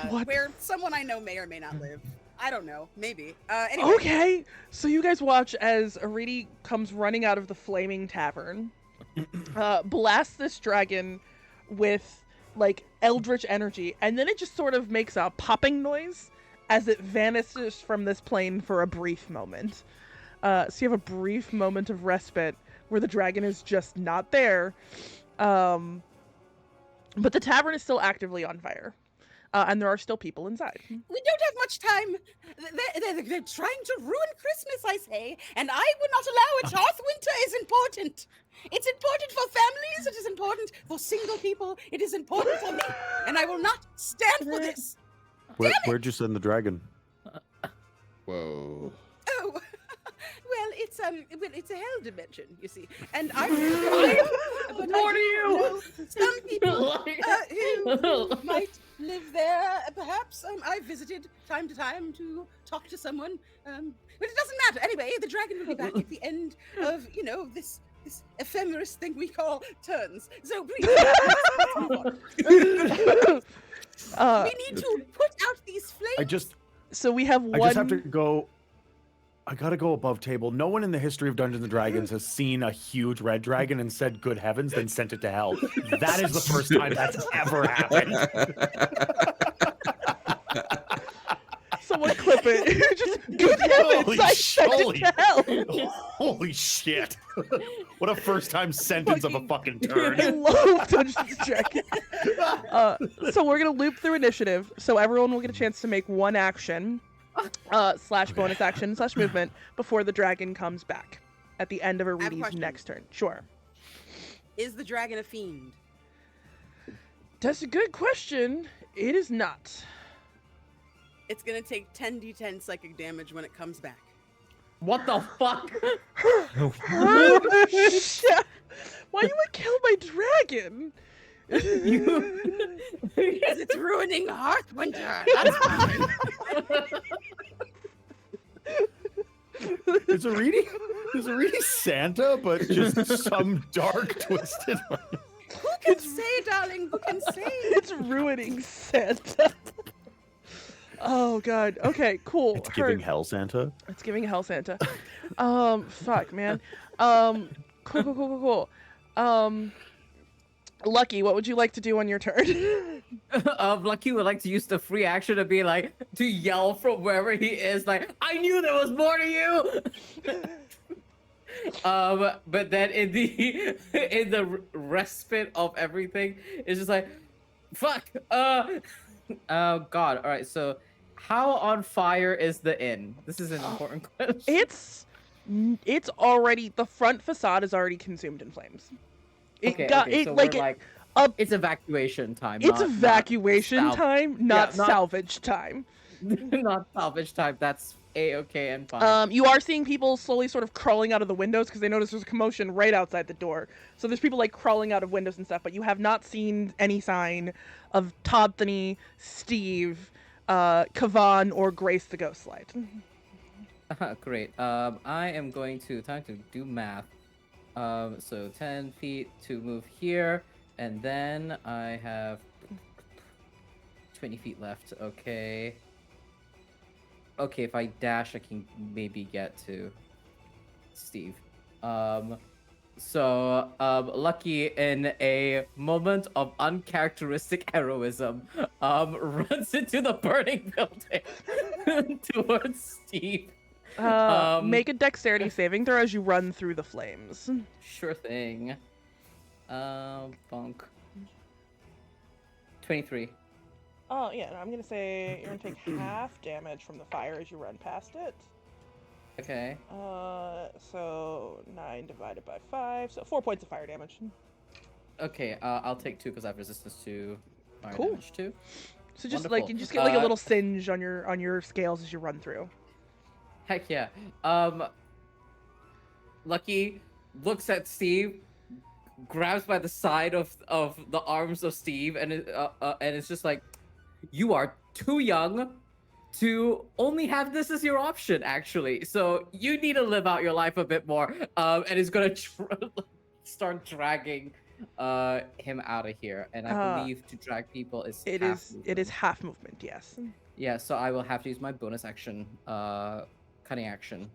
What? where someone I know may or may not live. I don't know, maybe. Anyway, Okay, so you guys watch as Ireti comes running out of the flaming tavern, blasts this dragon with like eldritch energy, and then it just sort of makes a popping noise as it vanishes from this plane for a brief moment. So you have a brief moment of respite where the dragon is just not there, but the tavern is still actively on fire. And there are still people inside. we don't have much time. They're trying to ruin Christmas, I say, and I would not allow it. Hearthwinter is important. It's important for families. It is important for single people. It is important for me, and I will not stand for this. Where'd you send the dragon? Whoa. Oh, well, it's a hell dimension, you see, and I. But More to you. know some people who might live there. Perhaps I visited time to time to talk to someone. But it doesn't matter. Anyway, the dragon will be back at the end of this ephemeris thing we call turns. So please, let's move on. We need to put out these flames. So we have I one. just have to go. I gotta go above table. No one in the history of Dungeons and Dragons has seen a huge red dragon and said "good heavens," then sent it to hell. That is the first time that's ever happened. Someone clip it. Just good heavens, I sent it to hell. Holy shit! What a first-time sentence of a fucking turd. I love Dungeons and Dragons. So we're gonna loop through initiative, so everyone will get a chance to make one action, slash bonus action slash movement before the dragon comes back at the end of Ireti's question. next turn. Sure. Is the dragon a fiend? That's a good question. It is not. It's gonna take 10d10 psychic damage when it comes back. What the fuck? Shit. Why you would kill my dragon? Because it's ruining Hearthwinter. That's fine. Is Ireti Santa, but just some dark, twisted one? Who can say, darling? Who can say? It's ruining Santa. Oh god. Okay, cool. It's giving hell Santa. It's giving hell Santa. Fuck, man. Cool. Lucky, what would you like to do on your turn? Lucky would like to use the free action to be like, to yell from wherever he is, like, I knew there was more to you! But then in the respite of everything, it's just like, fuck, oh god, alright, so how on fire is the inn? This is an important question. It's already, the front facade is already consumed in flames. It's evacuation time. It's evacuation time, not salvage time. Not salvage time. That's A-okay and fine. You are seeing people slowly sort of crawling out of the windows because they notice there's a commotion right outside the door. So there's people like crawling out of windows and stuff, but you have not seen any sign of Todd, Steve, Kavan, or Grace the Ghost Slide. Great. I am going to time to do math. So 10 feet to move here, and then I have 20 feet left. Okay. Okay, if I dash, I can maybe get to Steve. So Lucky, in a moment of uncharacteristic heroism, runs into the burning building towards Steve. Make a dexterity saving throw as you run through the flames. Sure thing. Bonk. 23. Oh, yeah, no, I'm gonna say you're gonna take half damage from the fire as you run past it. Okay. So 9 divided by 5, so 4 points of fire damage. Okay, I'll take 2 because I have resistance to fire Cool. damage too. So just Wonderful. like you just get like a little singe on your scales as you run through. Heck yeah. Lucky looks at Steve, grabs by the side of the arms of Steve, and it's just like, you are too young to only have this as your option, actually. So you need to live out your life a bit more. And is gonna start dragging him out of here. And I believe to drag people is it is half movement, yes. Yeah, so I will have to use my bonus action, cutting action,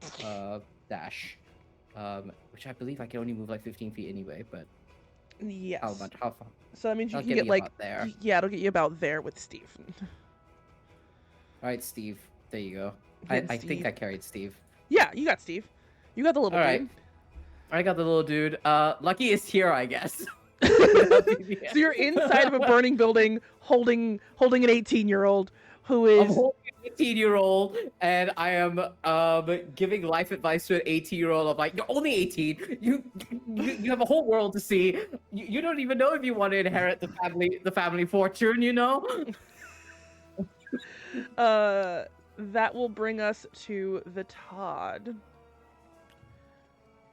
dash, which I believe I can only move like 15 feet anyway, but yes. How far? So that means you That'll can get get me like about there. yeah, it'll get you about there with Steve. All right, Steve. There you go. Hit I think Steve. I carried Steve. Yeah, you got Steve. You got the little All right. dude. I got the little dude. Lucky is here, I guess. So you're inside of a burning building holding an 18-year-old who is I'm holding an 18-year-old, and I am giving life advice to an 18-year-old of like, you're only 18. You have a whole world to see. You don't even know if you want to inherit the family fortune, you know? that will bring us to the Todd.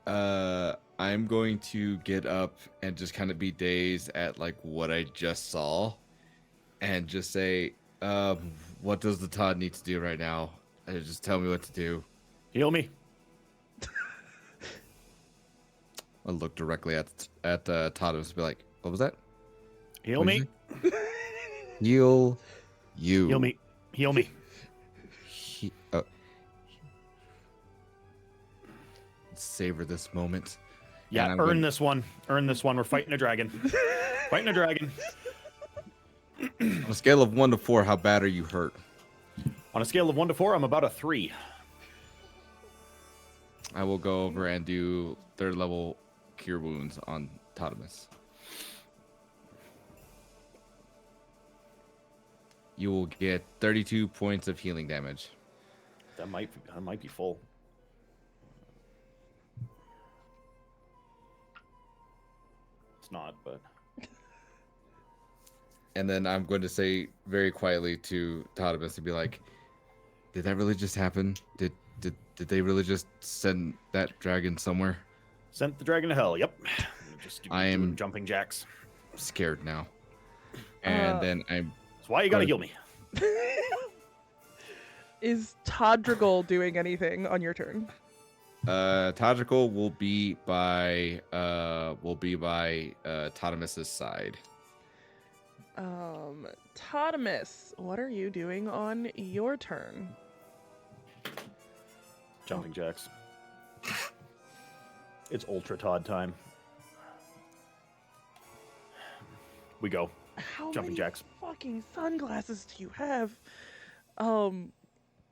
I'm going to get up and just kind of be dazed at like what I just saw, and just say, what does the Todd need to do right now? Just tell me what to do. Heal me. I'll look directly at Toddimus and be like, what was that? Heal me. Heal you. Heal me. Heal me. savor this moment. Yeah, And I'm earn gonna- this one. Earn this one. We're fighting a dragon. Fighting a dragon. On a scale of 1 to 4, how bad are you hurt? On a scale of 1 to 4, I'm about a 3. I will go over and do 3rd level cure wounds on Toddimus. You will get 32 points of healing damage. That might be full. It's not, but And then I'm going to say very quietly to Toddimus to be like, did that really just happen? Did they really just send that dragon somewhere? sent the dragon to hell. Yep. Just I am- doing jumping jacks. I'm scared now. And then I'm That's why you gotta Good. heal me. Is Toddrigal doing anything on your turn? Todrical will be by Toddimus's side. Toddimus, what are you doing on your turn? Jumping jacks. It's Ultra Todd time. We go. How Jumping many jacks. fucking sunglasses do you have?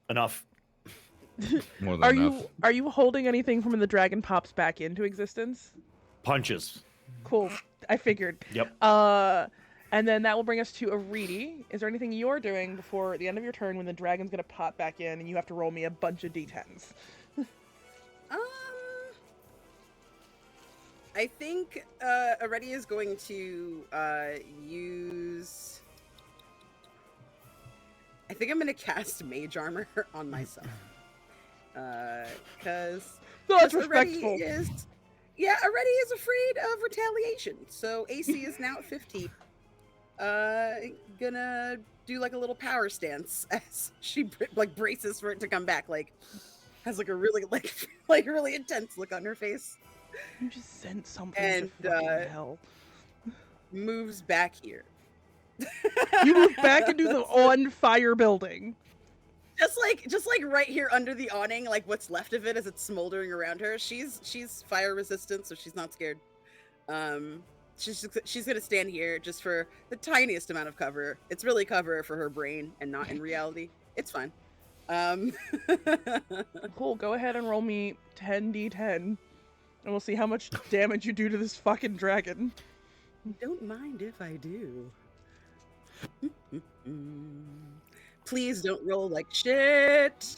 Enough. More than Are enough. you holding anything from when the dragon pops back into existence? Punches. Cool. I figured. Yep. And then that will bring us to Ireti. Is there anything you're doing before the end of your turn when the dragon's gonna pop back in and you have to roll me a bunch of d10s? I think Ireti is going to use. I think I'm going to cast Mage Armor on myself. Because That's Ireti respectful. Ireti is afraid of retaliation. So AC is now at 50. Gonna do like a little power stance as she like braces for it to come back. Like has like a really like really intense look on her face. You just sent something And, to fucking hell. Moves back here. You moved back into the on fire building. Just like right here under the awning, like what's left of it as it's smoldering around her. She's fire resistant, so she's not scared. She's gonna stand here just for the tiniest amount of cover. It's really cover for her brain and not in reality. It's fine. Cool, go ahead and roll me 10d10. And we'll see how much damage you do to this fucking dragon. Don't mind if I do. Please don't roll like shit.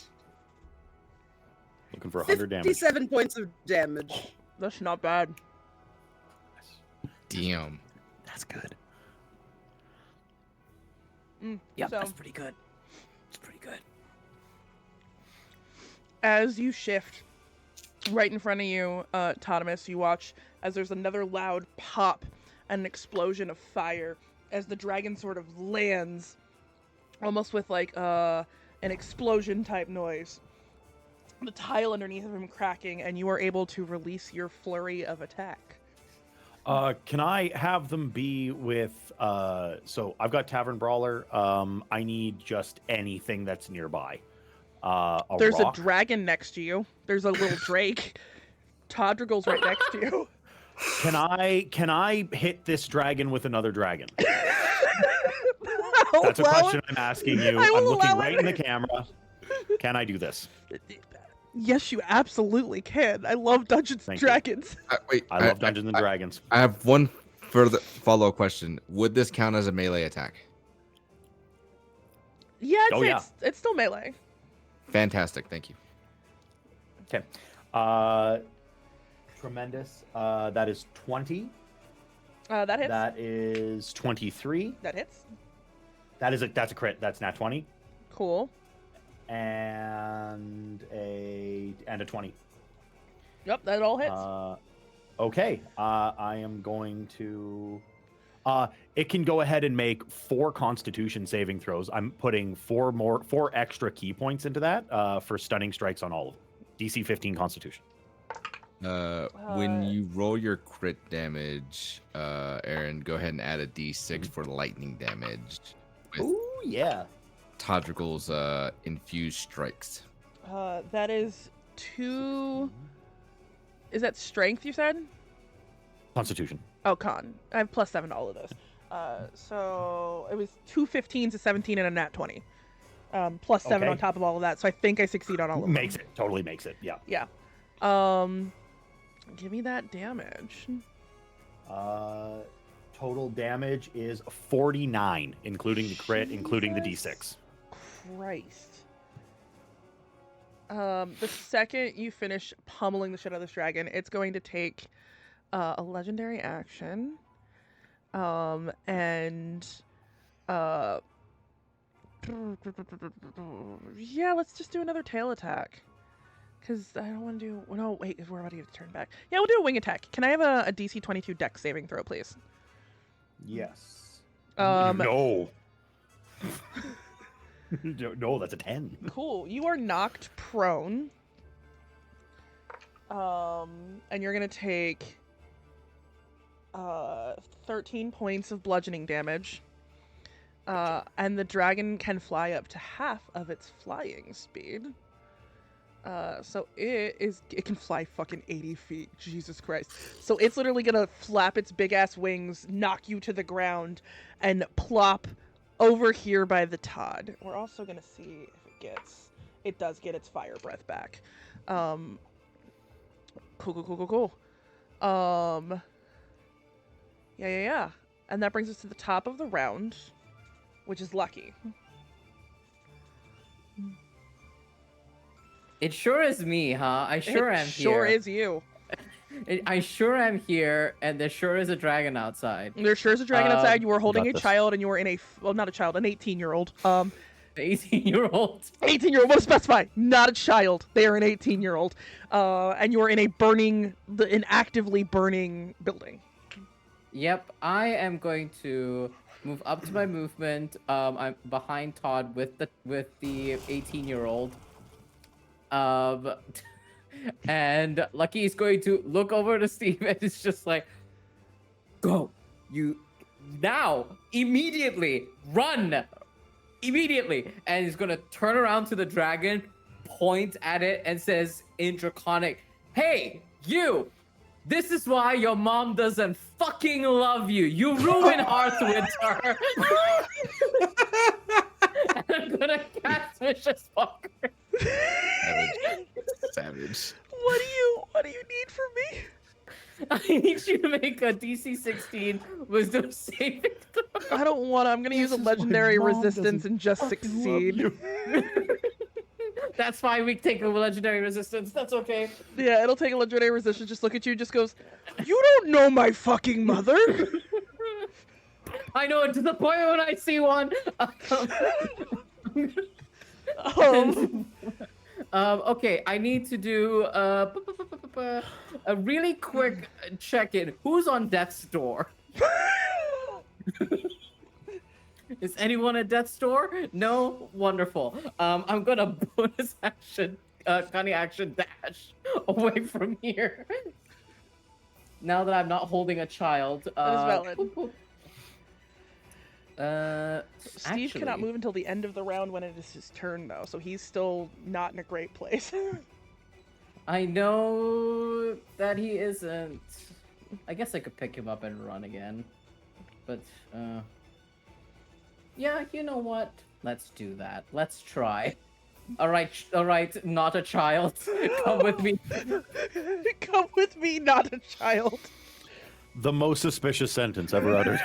Looking for 100 damage. 57 points of damage. That's not bad. Damn. That's good. So, That's pretty good. It's pretty good. as you shift right in front of you, Toddimus, you watch as there's another loud pop and an explosion of fire as the dragon sort of lands, almost with like an explosion type noise. The tile underneath of him cracking, and you are able to release your flurry of attack. Can I have them be with so I've got Tavern Brawler. I need just anything that's nearby. There's rock. a dragon next to you. There's a little drake. Toddrigal's right next to you. Can I hit this dragon with another dragon? I'll That's a allow question it. I'm asking you. I will I'm looking allow right it. in the camera. Can I do this? Yes, you absolutely can. I love Dungeons and Thank you. Dragons. Wait, I love Dungeons and Dragons. I have one further follow-up question. Would this count as a melee attack? Yeah, I'd Oh, say yeah. it's still melee. Fantastic. Thank you. Okay. Tremendous. That is 20. That hits. That is 23. That hits. That's a crit. That's nat 20. Cool. And a 20. Yep, that all hits. Okay. I am going to. It can go ahead and make 4 Constitution saving throws. I'm putting 4 extra key points into that for stunning strikes on all of them. DC 15 Constitution. When you roll your crit damage, Aaron, go ahead and add a d6 for lightning damage with Ooh, yeah. Todrigal's infused strikes. That is 2 is that strength you said? Constitution. Oh, con. I have +7 to all of this. So it was 2 15s, a 17, and a nat 20. +7 Okay. on top of all of that. So I think I succeed on all of them. Makes it. Totally makes it. Yeah. Yeah. Give me that damage. Total damage is 49, including the crit, including the D6. Christ. The second you finish pummeling the shit out of this dragon, it's going to take a legendary action. Yeah, let's just do another tail attack. Because I don't want to do... No, wait, we're about to get a turn back. Yeah, we'll do a wing attack. Can I have a DC 22 dex saving throw, please? Yes. No. No, that's a 10. Cool. You are knocked prone. And you're going to take 13 points of bludgeoning damage. And the dragon can fly up to half of its flying speed. So it can fly fucking 80 feet. Jesus Christ. So it's literally gonna flap its big ass wings, knock you to the ground, and plop over here by the Todd. We're also gonna see if it does get its fire breath back. Cool. Yeah. And that brings us to the top of the round, which is Lucky. It sure is me, huh? I sure am here. Sure is you. I sure am here, and there sure is a dragon outside. There sure is a dragon outside. You were holding a got this. child, and you were in not a child, an 18-year-old. 18-year-old. 18-year-old. What to specify? Not a child. They are an 18-year-old. And you are in an actively burning building. Yep, I am going to move up to my movement. I'm behind Todd with the 18-year-old. And Lucky is going to look over to Steve and it's just like, go, you now, immediately, run, immediately. And he's gonna turn around to the dragon, point at it, and says in Draconic, hey, you, this is why your mom doesn't fucking love you. You ruined Hearthwinter. And I'm gonna cast Vicious Fucker. Savage. What do you need from me? I need you to make a DC 16 wisdom saving throw. I don't want to. I'm going to use a legendary resistance and just succeed. That's fine. We take a legendary resistance. That's okay. Yeah, it'll take a legendary resistance. Just look at you, just goes, you don't know my fucking mother. I know it to the point when I see one. Okay, I need to do a really quick check-in. Who's on death's door? Is anyone at death's door? No? Wonderful. I'm gonna bonus action, cunning action dash away from here. Now that I'm not holding a child. That is valid. Steve cannot Actually, move until the end of the round when it is his turn, though, so he's still not in a great place. I know that he isn't. I guess I could pick him up and run again. But, yeah, you know what? Let's do that. Let's try. Alright, not a child. Come with me. Come with me, not a child. The most suspicious sentence ever uttered.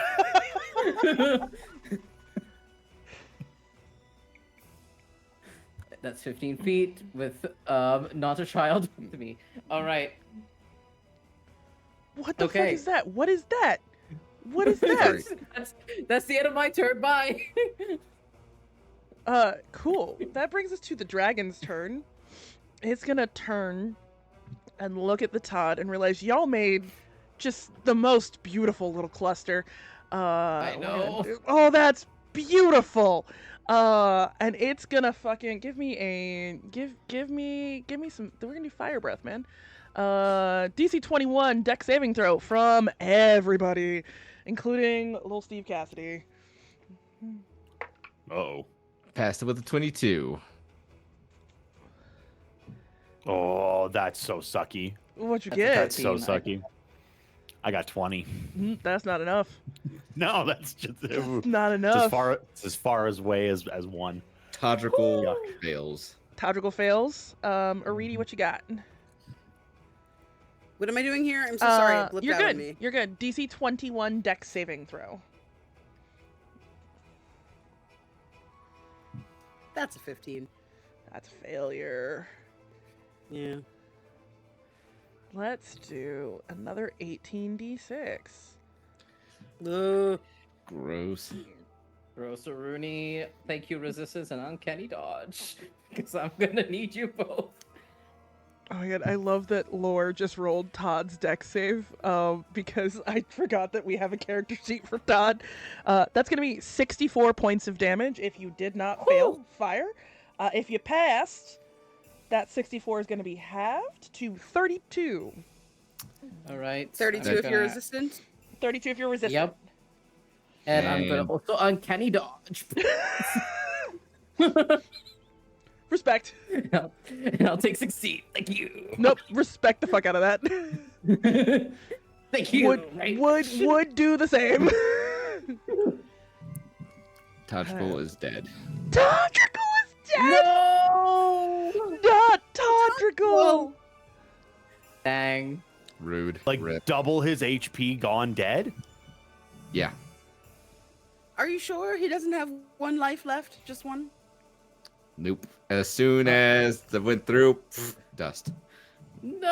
That's 15 feet with not a child to me. All right. What the fuck is that? What is that? What is that? That's the end of my turn. Bye. Cool. That brings us to the dragon's turn. It's gonna turn and look at the Todd and realize y'all made just the most beautiful little cluster. I know. Oh, that's beautiful. And it's gonna fucking give me some. We're gonna do fire breath, man. DC 21 deck saving throw from everybody, including little Steve Cassidy. Uh-oh. Passed it with a 22. Oh, that's so sucky. What'd you That's a get? That's so 13. sucky. I got 20. That's not enough. No, that's just Not it's enough. as far away as one. Todrical Yuck. fails. Todrical fails. Ireti, what you got? What am I doing here? I'm so sorry. It blipped You're out on good. me. You're good. DC 21 Dex saving throw. That's a 15. That's a failure. Yeah. Let's do another 18d6. Ugh. Gross. Rossaruni, thank you, resistance and uncanny dodge. Because I'm gonna need you both. Oh my god, I love that Lore just rolled Todd's dex save, because I forgot that we have a character sheet for Todd. That's going to be 64 points of damage if you did not fail fire. If you passed, that 64 is going to be halved to 32. All right. 32 I'm if you're gonna- resistant. 32 if you're resistant. Yep. And I'm gonna And- also uncanny dodge. Respect. and I'll take 16. Thank you. Nope, respect the fuck out of that. Thank you. right? would do the same. Todrical is dead. Todrical is dead! No! Not Todrical! Dang. Rude. Like Rip. double his HP gone dead? Yeah. Are you sure he doesn't have one life left? Just one? Nope. As soon as the went through, dust. No!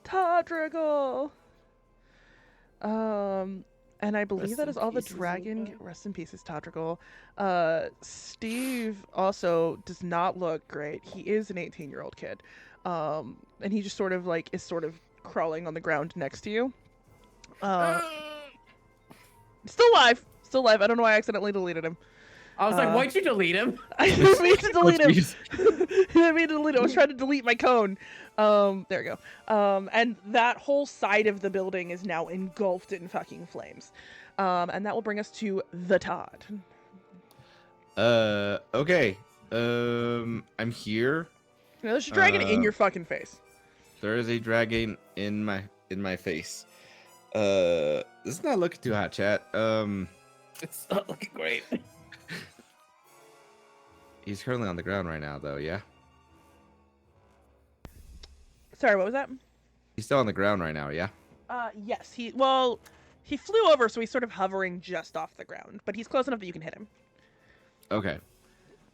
Todrical! And I believe Rest that in is all the pieces, dragon. Luca. Rest in pieces, Todrical. Steve also does not look great. He is an 18-year-old kid. And he just sort of like is sort of crawling on the ground next to you. Still alive. Still alive. I don't know why I accidentally deleted him. I was like, why'd you delete him? I didn't mean to delete him. Jeez. I didn't mean to delete him. I was trying to delete my cone. There we go. And that whole side of the building is now engulfed in fucking flames. And that will bring us to the Todd. Okay. I'm here. Now, there's a dragon in your fucking face. There is a dragon in my face. This is not looking too hot, chat. It's not looking great. He's currently on the ground right now, though. Yeah. Sorry, what was that? He's still on the ground right now. Yeah. Yes. He flew over, so he's sort of hovering just off the ground, but he's close enough that you can hit him. Okay.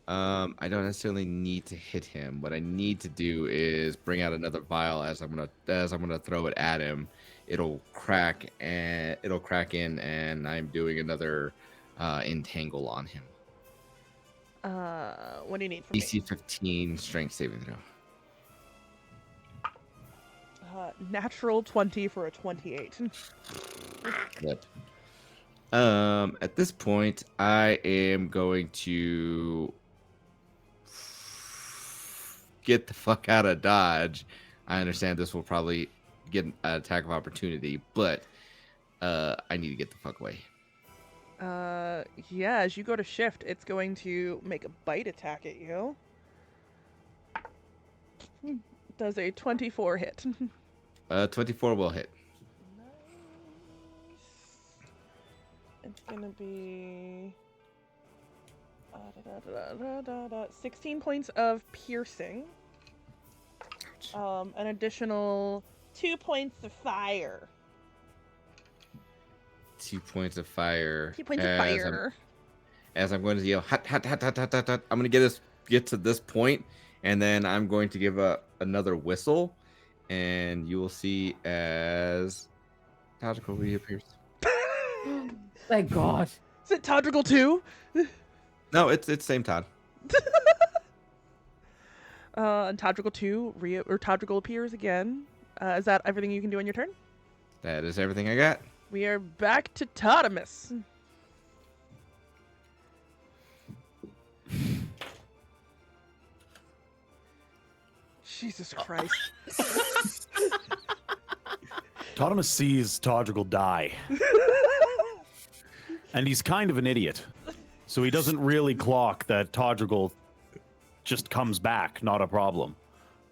I don't necessarily need to hit him. What I need to do is bring out another vial as I'm gonna throw it at him. It'll crack in, and I'm doing another entangle on him. What do you need from me? DC 15 strength saving throw. Natural 20 for a 28. Yep. At this point, I am going to get the fuck out of Dodge. I understand this will probably get an attack of opportunity, but I need to get the fuck away. Yeah, as you go to shift, it's going to make a bite attack at you. Does a 24 hit. 24 will hit. It's gonna be 16 points of piercing. An additional 2 points of fire. 2 points of fire. 2 points of fire. As I'm going to yell, hot, hot, hot, hot, hot, hot, hot. I'm going to get to this point, and then I'm going to give another whistle, and you will see as Todrical reappears. Thank God. Is it Todrical 2? No, it's same Todd. And Todrical 2 Todrical appears again. Is that everything you can do on your turn? That is everything I got. We are back to Toddimus. Jesus Christ. Toddimus sees Todrical die. And he's kind of an idiot. So he doesn't really clock that Todrical just comes back, not a problem.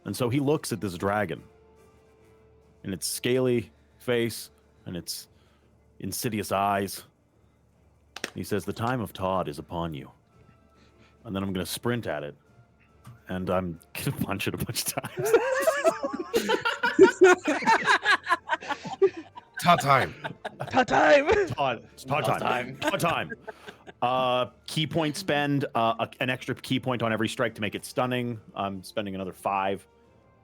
And so he looks at this dragon and its scaly face and its insidious eyes. He says, "The time of Todd is upon you." And then I'm going to sprint at it. And I'm going to punch it a bunch of times. Todd time. Todd time. Todd time. Todd time. Key point spend, an extra key point on every strike to make it stunning. I'm spending another 5.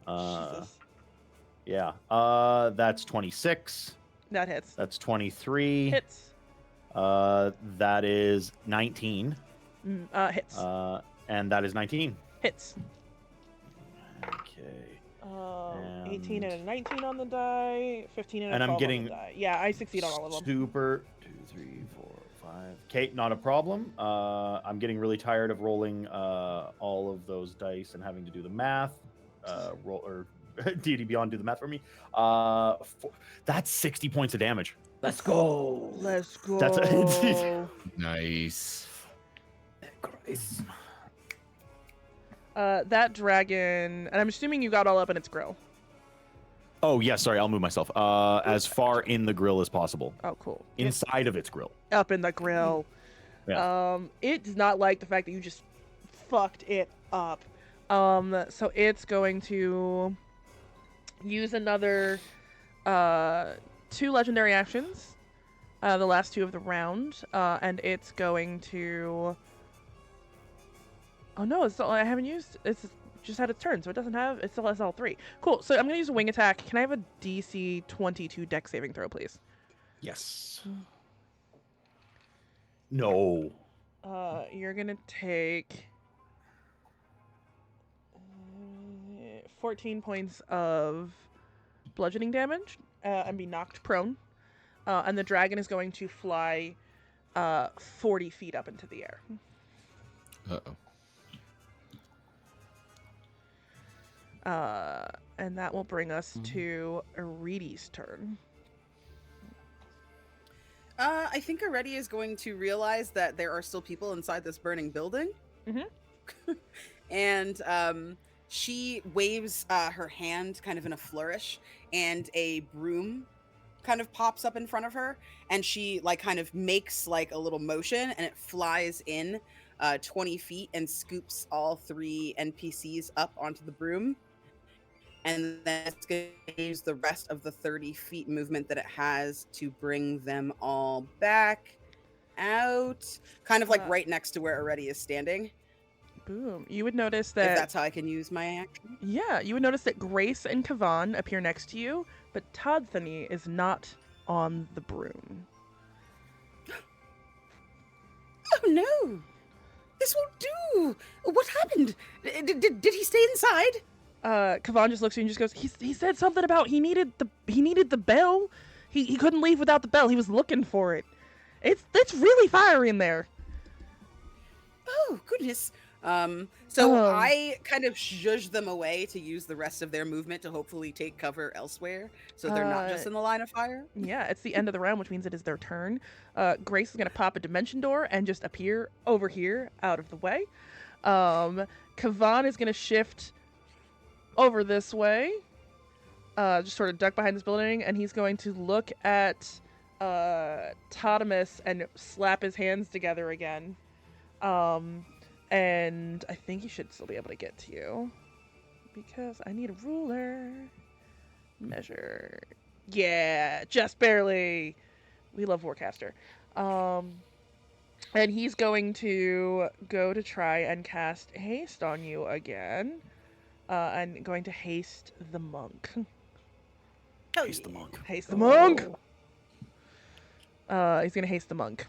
Jesus. Yeah. That's 26. That hits. That's 23. Hits. That is 19. Hits. And that is 19. Hits. Okay. 18 and a 19 on the die, 15 and a 12 And I'm on getting the die. Yeah, I succeed on all of them. Super 2, 3, 4, 5. Kate, not a problem. I'm getting really tired of rolling all of those dice and having to do the math. Roll or Deity Beyond do the math for me. That's 60 points of damage. Let's go. Let's go. That's Nice. Christ. That dragon, and I'm assuming you got all up in its grill. Oh, yeah, sorry, I'll move myself. As far in the grill as possible. Oh, cool. Inside of its grill. Up in the grill. Yeah. It does not like the fact that you just fucked it up. So it's going to use another 2 legendary actions, the last 2 of the round, and it's going to. Oh no, it's not, I haven't used. It's just had its turn, so it doesn't have. It still has all 3. Cool. So I'm gonna use a wing attack. Can I have a DC 22 Dex saving throw, please? Yes. No. You're gonna take 14 points of bludgeoning damage and be knocked prone. And the dragon is going to fly 40 feet up into the air. Uh-oh. And that will bring us to Ireti's turn. I think Ireti is going to realize that there are still people inside this burning building. Mm-hmm. And she waves her hand kind of in a flourish, and a broom kind of pops up in front of her, and she like kind of makes like a little motion, and it flies in 20 feet and scoops all 3 NPCs up onto the broom. And then it's going to use the rest of the 30 feet movement that it has to bring them all back out. Kind of like right next to where Ireti is standing. Boom. You would notice that... If that's how I can use my action. Yeah, you would notice that Grace and Kavan appear next to you, but Toddthany is not on the broom. Oh no! This won't do! What happened? Did he stay inside? Kavan just looks at you and just goes, he said something about he needed the bell. He couldn't leave without the bell. He was looking for it. It's really fiery in there. Oh, goodness. I kind of zhuzh them away to use the rest of their movement to hopefully take cover elsewhere, so they're not just in the line of fire. Yeah, it's the end of the round, which means it is their turn. Grace is going to pop a dimension door and just appear over here out of the way. Kavan is going to shift over this way, just sort of duck behind this building, and he's going to look at Toddimus and slap his hands together again. And I think he should still be able to get to you, because I need a ruler. Measure. Yeah, just barely. We love Warcaster. And he's going to go to try and cast haste on you again. And going to haste the monk. Haste the monk. Haste the monk! He's gonna haste the monk.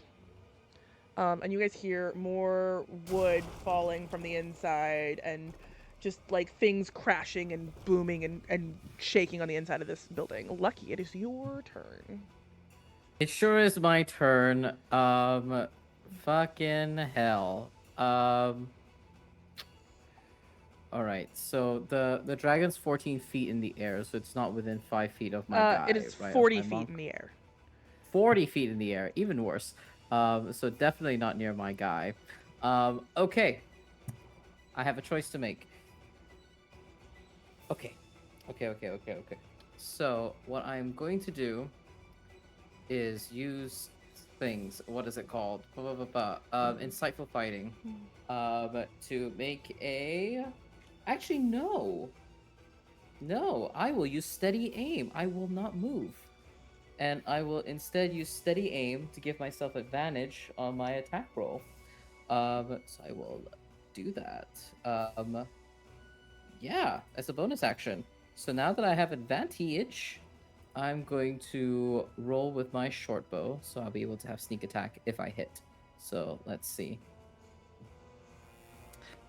And you guys hear more wood falling from the inside and just like things crashing and booming and shaking on the inside of this building. Lucky, it is your turn. It sure is my turn. Fucking hell. Alright, so the dragon's 14 feet in the air, so it's not within 5 feet of my guy. It is right, 40 feet in the air. 40 feet in the air, even worse. So definitely not near my guy. Okay. I have a choice to make. Okay. So what I'm going to do is use things. What is it called? Insightful fighting. To make a. Actually, no. No, I will use steady aim. I will not move. And I will instead use steady aim to give myself advantage on my attack roll. So I will do that. Yeah, as a bonus action. So now that I have advantage, I'm going to roll with my short bow, so I'll be able to have sneak attack if I hit. So let's see.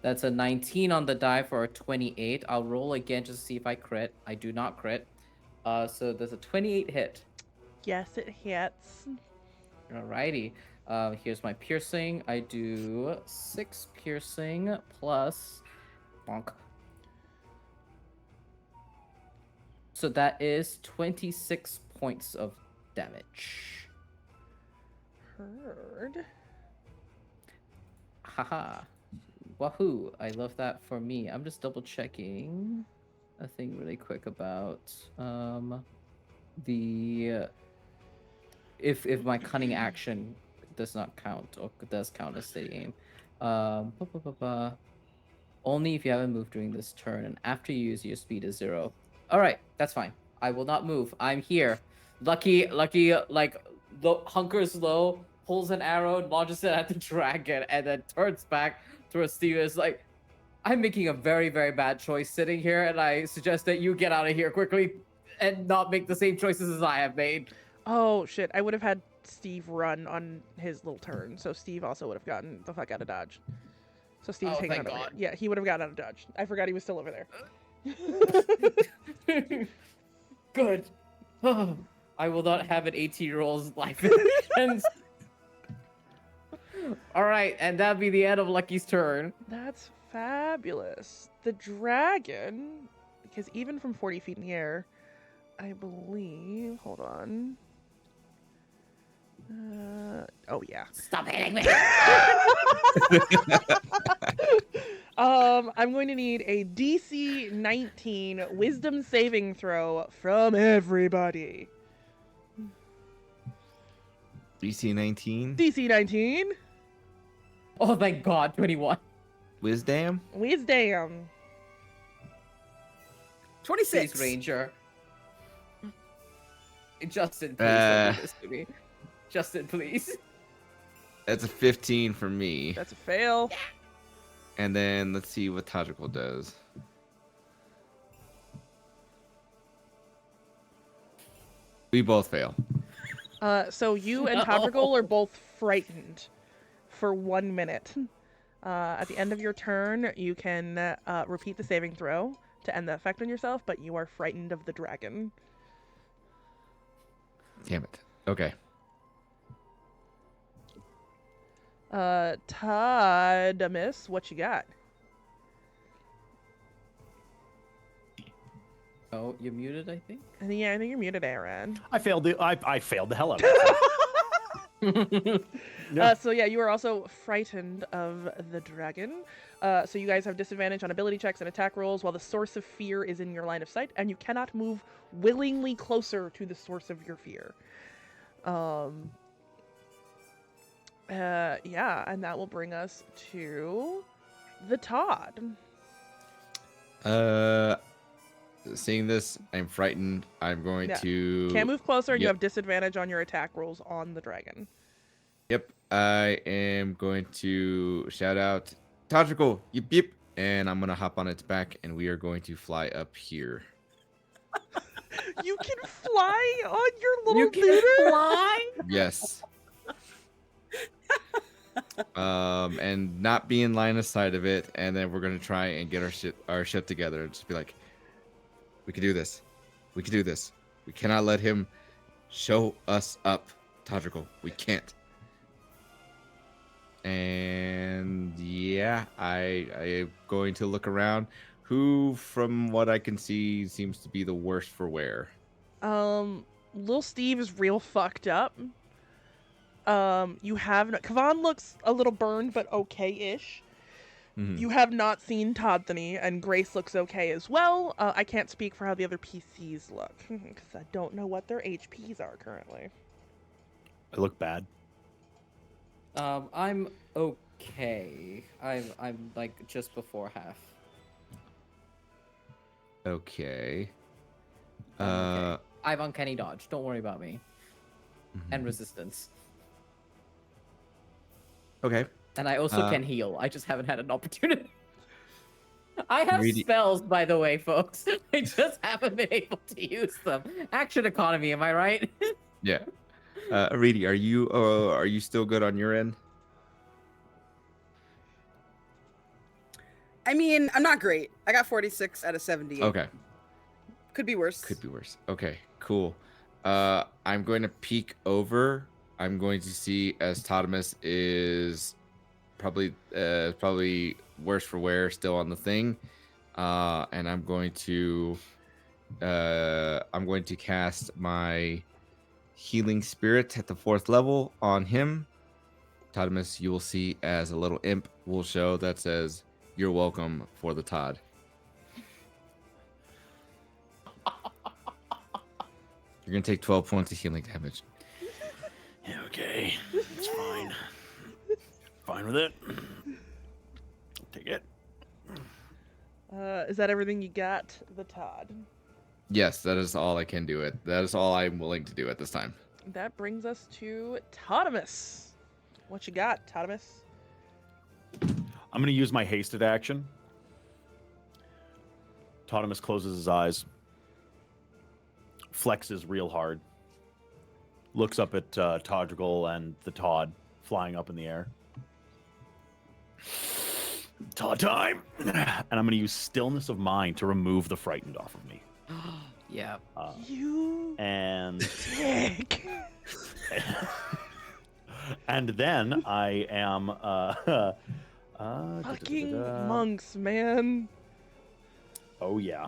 That's a 19 on the die for a 28. I'll roll again just to see if I crit. I do not crit. So there's a 28 hit. Yes, it hits. Alrighty. Here's my piercing. I do 6 piercing plus bonk. So that is 26 points of damage. Heard. Haha. Wahoo. I love that for me. I'm just double checking a thing really quick about the if my cunning action does not count or does count as steady aim. Only if you haven't moved during this turn and after you use your speed is 0. All right, that's fine. I will not move. I'm here. Lucky, like hunkers low, pulls an arrow, launches it at the dragon, and then turns back towards Steven. It's like, I'm making a very, very bad choice sitting here, and I suggest that you get out of here quickly and not make the same choices as I have made. Oh shit! I would have had Steve run on his little turn, so Steve also would have gotten the fuck out of dodge. So Steve's hanging thank out over God. here. Yeah, he would have gotten out of dodge. I forgot he was still over there. Good. I will not have an 18-year-old's life ends. All right, and that'd be the end of Lucky's turn. That's fabulous. The dragon, because even from 40 feet in the air, I believe. Hold on. Oh yeah. Stop hitting me. I'm going to need a DC 19 Wisdom saving throw from everybody. DC 19. DC 19. Oh, thank God, 21. Wisdom. Wisdom. 26. Please, Ranger. Justin, please don't do this to me. Justin, please. That's a 15 for me. That's a fail. And then let's see what Toddquarius does. We both fail. So you and Toddquarius are both frightened for 1 minute. At the end of your turn, you can repeat the saving throw to end the effect on yourself, but you are frightened of the dragon. Damn it. Okay. Toddimus, what you got? Oh, you're muted, I think? Yeah, I think you're muted, Aaron. I failed the hell out of it. No. So yeah, you are also frightened of the dragon. So you guys have disadvantage on ability checks and attack rolls while the source of fear is in your line of sight, and you cannot move willingly closer to the source of your fear. Yeah, and that will bring us to the Todd. Seeing this, I'm frightened. I'm going to... Can't move closer, and you Yep. have disadvantage on your attack rolls on the dragon. Yep. I am going to shout out, Toddquarius, yip yip, and I'm going to hop on its back, and we are going to fly up here. You can fly on your little You can dude? fly? Yes. And not be in line of sight of it, and then we're gonna try and get our shit together and just be like, we can do this. We can do this. We cannot let him show us up, Toddquarius. We can't. And yeah, I am going to look around. Who, from what I can see, seems to be the worst for wear? Little Steve is real fucked up. You have Kavan looks a little burned, but okay-ish. You have not seen Toddany, and Grace looks okay as well. I can't speak for how the other PCs look, because I don't know what their HPs are currently. I look bad. I'm okay. I'm like just before half. Okay. Okay. I have uncanny dodge. Don't worry about me. And resistance. Okay. And I also can heal. I just haven't had an opportunity. I have Really? spells, by the way, folks. I just haven't been able to use them. Action economy, am I right? Yeah. Ireti, are you still good on your end? I mean, I'm not great. I got 46 out of 78. Okay. Could be worse. Could be worse. Okay, cool. I'm going to peek over. I'm going to see as Toddimus is probably worse for wear still on the thing. And I'm going to cast my healing spirit at the 4th level on him. Toddimus, you will see as a little imp will show that says, "You're welcome for the Todd." You're gonna take 12 points of healing damage. Yeah, okay. It's fine. Fine with it. Take it. Is that everything you got, the Todd? Yes, that is all I can do. That is all I'm willing to do at this time. That brings us to Toddimus. What you got, Toddimus? I'm going to use my hasted action. Toddimus closes his eyes. Flexes real hard. Looks up at Todrigal and the Todd flying up in the air. Todd time! And I'm going to use Stillness of Mind to remove the frightened off of me. Yeah. You And dick. and then I am Fucking monks, man. Oh yeah.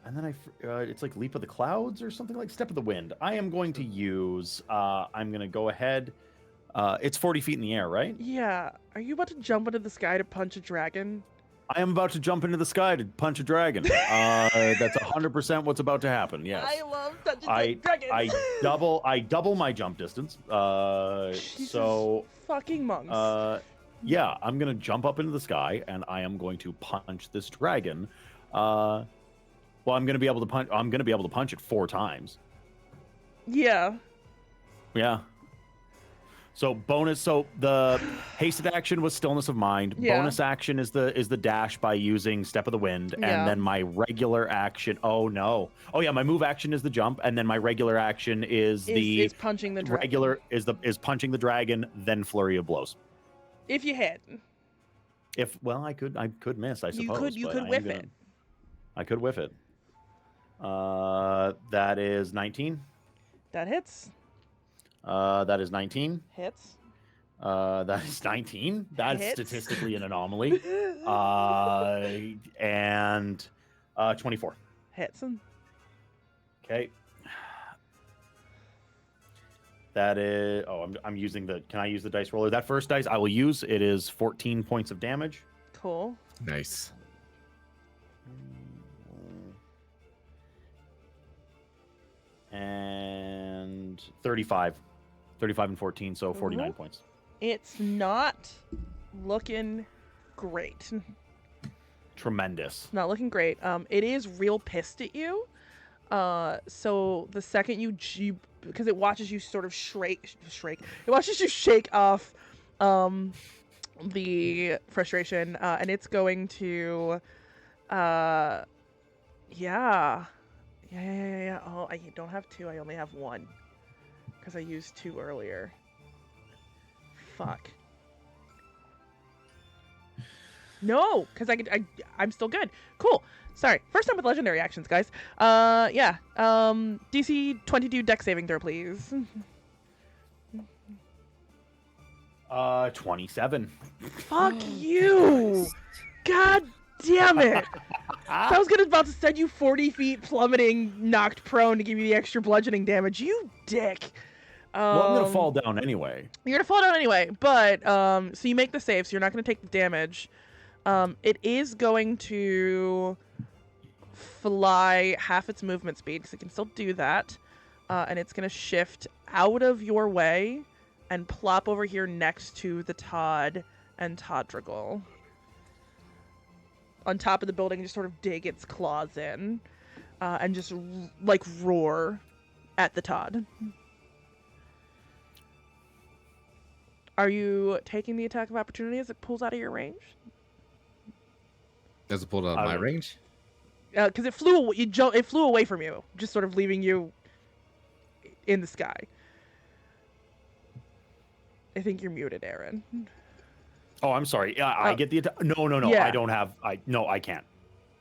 And then it's like Leap of the Clouds or something like Step of the Wind. I am going to use. I'm going to go ahead. It's 40 feet in the air, right? Yeah. Are you about to jump into the sky to punch a dragon? I am about to jump into the sky to punch a dragon. That's 100% what's about to happen. Yes. I love punching dragons. I double my jump distance. Jesus So fucking monks. yeah, I'm gonna jump up into the sky and I am going to punch this dragon. Well, I'm gonna be able to punch. I'm gonna be able to punch it 4 times. Yeah. Yeah. So bonus. So the hasted action was Stillness of Mind. Yeah. Bonus action is the dash by using Step of the Wind, Yeah. and then my regular action. Oh no. Oh yeah, my move action is the jump, and then my regular action is the is punching the dragon. regular is punching the dragon, then flurry of blows. If you hit. If I could miss. I suppose You but could I am whiff gonna- it. I could whiff it. That is 19. That hits. That is 19. Hits. That is 19. That's Hits. statistically an anomaly. And 24. Hits. Okay. That is. Oh, I'm using the. Can I use the dice roller? That first dice I will use. It is 14 points of damage. Cool. Nice. And 35 and 14, so 49 Ooh. points. It's not looking great. Tremendous. Not looking great. It is real pissed at you. So the second you because it watches you sort of shake. It watches you shake off the frustration, and it's going to yeah. Oh, I don't have 2. I only have 1 because I used 2 earlier. Fuck. No, because I'm still good. Cool. Sorry. First time with legendary actions, guys. Yeah. DC 22 dex saving throw, please. 27. Fuck you. God damn it. I was about to send you 40 feet plummeting, knocked prone to give you the extra bludgeoning damage. You dick. Well, I'm gonna fall down anyway. You're gonna fall down anyway, but so you make the save, so you're not gonna take the damage. It is going to fly half its movement speed because it can still do that, and it's gonna shift out of your way and plop over here next to the Todd and Toddrigal. On top of the building, just sort of dig its claws in, and just like roar at the Todd. Are you taking the attack of opportunity as it pulls out of your range? Does it pull out of my range? Because it flew, it flew away from you, just sort of leaving you in the sky. I think you're muted, Aaron. Oh, I'm sorry. I get the attack. No. Yeah. I don't have. I can't.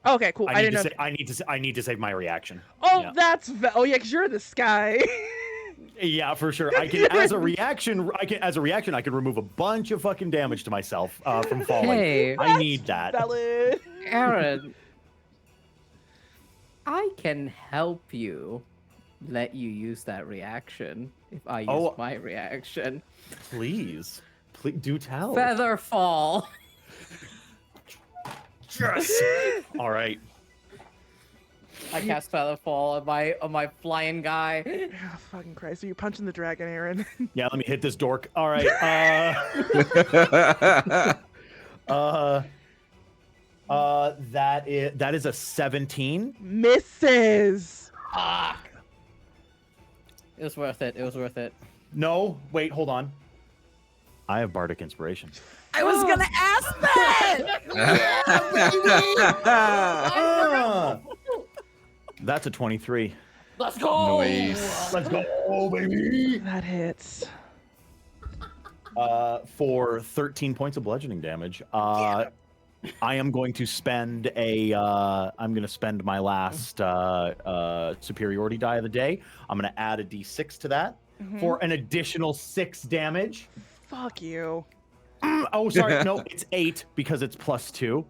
Okay, cool. I didn't know. I need to save my reaction. Oh, yeah. oh yeah, because you're in the sky. Yeah, for sure. I can as a reaction. I can remove a bunch of fucking damage to myself from falling. Hey, I need that. Valid. Aaron, I can help you let you use that reaction if I use my reaction. Please do tell. Feather fall. Yes. All right. I cast Feather Fall on my flying guy. Oh, fucking Christ. So you're punching the dragon, Aaron. Yeah, let me hit this dork. All right. That is a 17. Misses. Fuck. It was worth it. It was worth it. No, wait, hold on. I have bardic inspiration. I was gonna ask that. That's a 23. Let's go. Nice. Let's go, baby. That hits. For 13 points of bludgeoning damage. I am going to spend I'm going to spend my last superiority die of the day. I'm going to add a d6 to that for an additional 6 damage. Fuck you. Oh, sorry. No, it's 8 because it's +2.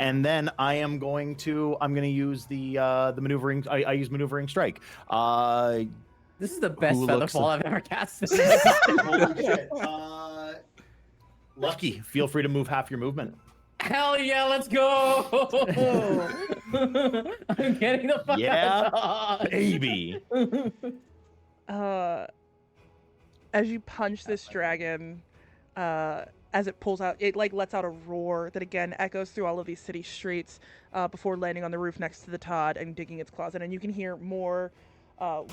And then I'm going to use the maneuvering. I use maneuvering strike. This is the best feather fall I've ever casted. Holy shit. Lucky, feel free to move half your movement. Hell yeah, let's go! I'm getting the fuck out of Dodge. Baby. As you punch this dragon, as it pulls out, it like lets out a roar that again echoes through all of these city streets before landing on the roof next to the Todd and digging its claws in. And you can hear more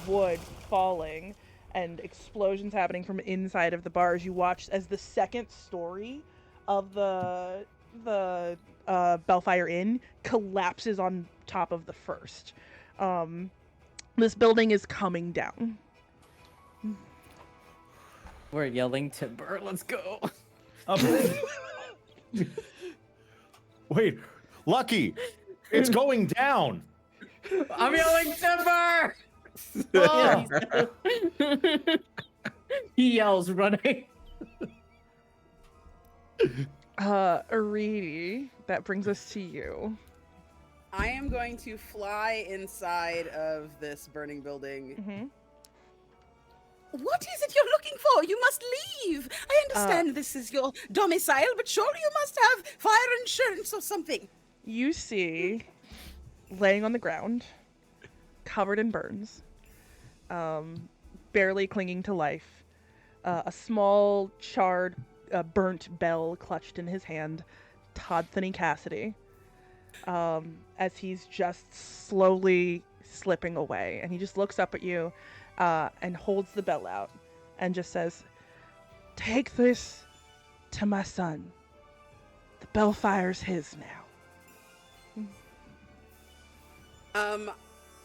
wood falling and explosions happening from inside of the bar as you watch as the second story of the Bellfire Inn collapses on top of the first. This building is coming down. We're yelling timber. Let's go. Wait, Lucky, it's going down. I'm yelling timber. Oh. He yells, running. Ireti, that brings us to you. I am going to fly inside of this burning building. What is it you're looking for? You must leave. I understand this is your domicile, but surely you must have fire insurance or something. You see, laying on the ground, covered in burns, barely clinging to life, a small, charred, burnt bell clutched in his hand, Todd Cassidy, as he's just slowly slipping away. And he just looks up at you and holds the bell out and just says, "Take this to my son. The Bellfire's his now."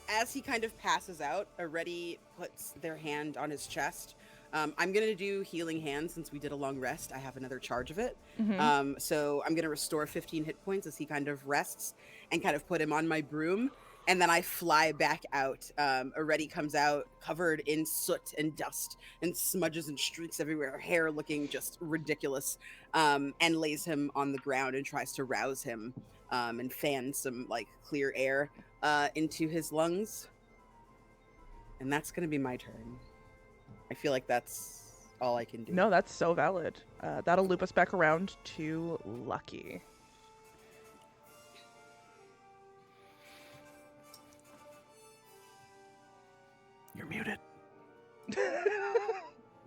As he kind of passes out, Ireti puts their hand on his chest. I'm going to do Healing Hand since we did a long rest. I have another charge of it. So I'm going to restore 15 hit points as he kind of rests and kind of put him on my broom. And then I fly back out. Ireti comes out covered in soot and dust and smudges and streaks everywhere, hair looking just ridiculous, and lays him on the ground and tries to rouse him and fan some like clear air into his lungs. And that's going to be my turn. I feel like that's all I can do. No, that's so valid. That'll loop us back around to Lucky. You're muted.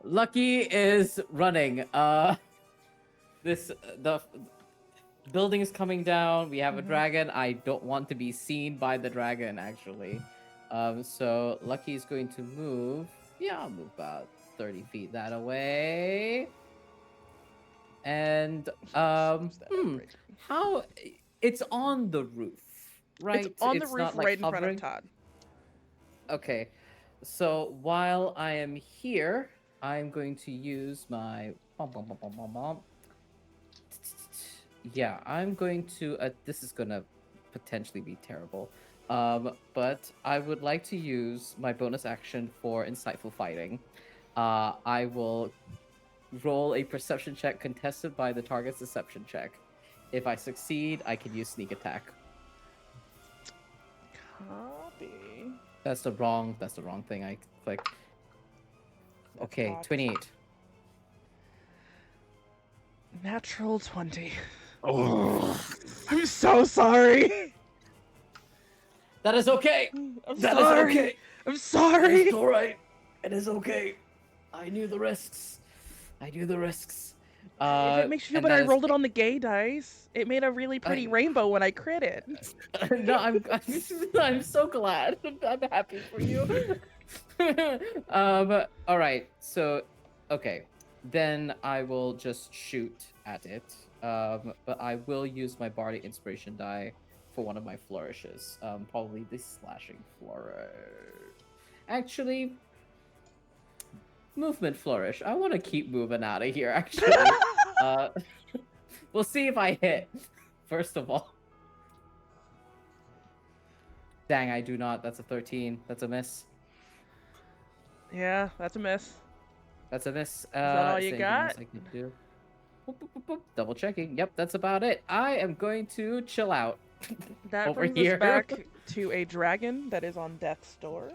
Lucky is running. The building is coming down. We have a dragon. I don't want to be seen by the dragon, actually. So Lucky is going to move. Yeah, I'll move about 30 feet that away. And how it's on the roof, right? It's on the roof not, like, right in front hovering? of Todd. Okay. So while I am here, I'm going to use my yeah, I'm going to this is gonna potentially be terrible. But I would like to use my bonus action for insightful fighting. I will roll a perception check contested by the target's deception check. If I succeed, I can use sneak attack. Copy. That's the wrong thing I clicked. Okay, 28. Natural 20. Oh, I'm so sorry. That is okay. I'm That sorry. is okay. I'm sorry. It's all right. It is okay. I knew the risks. If it makes you feel better, I rolled it on the gay dice. It made a really pretty rainbow when I crit it. No, I'm so glad. I'm happy for you. All right. So, okay, then I will just shoot at it. But I will use my bardic inspiration die for one of my flourishes. Probably the slashing flourish. Actually, movement flourish. I want to keep moving out of here. Actually, we'll see if I hit. First of all. Dang, I do not. That's a 13. That's a miss. Yeah, that's a miss. That's a miss. Is that all you anything got? else I can do? Boop, boop, boop, boop. Double checking. Yep, that's about it. I am going to chill out. That over brings here. us back to a dragon that is on death's door.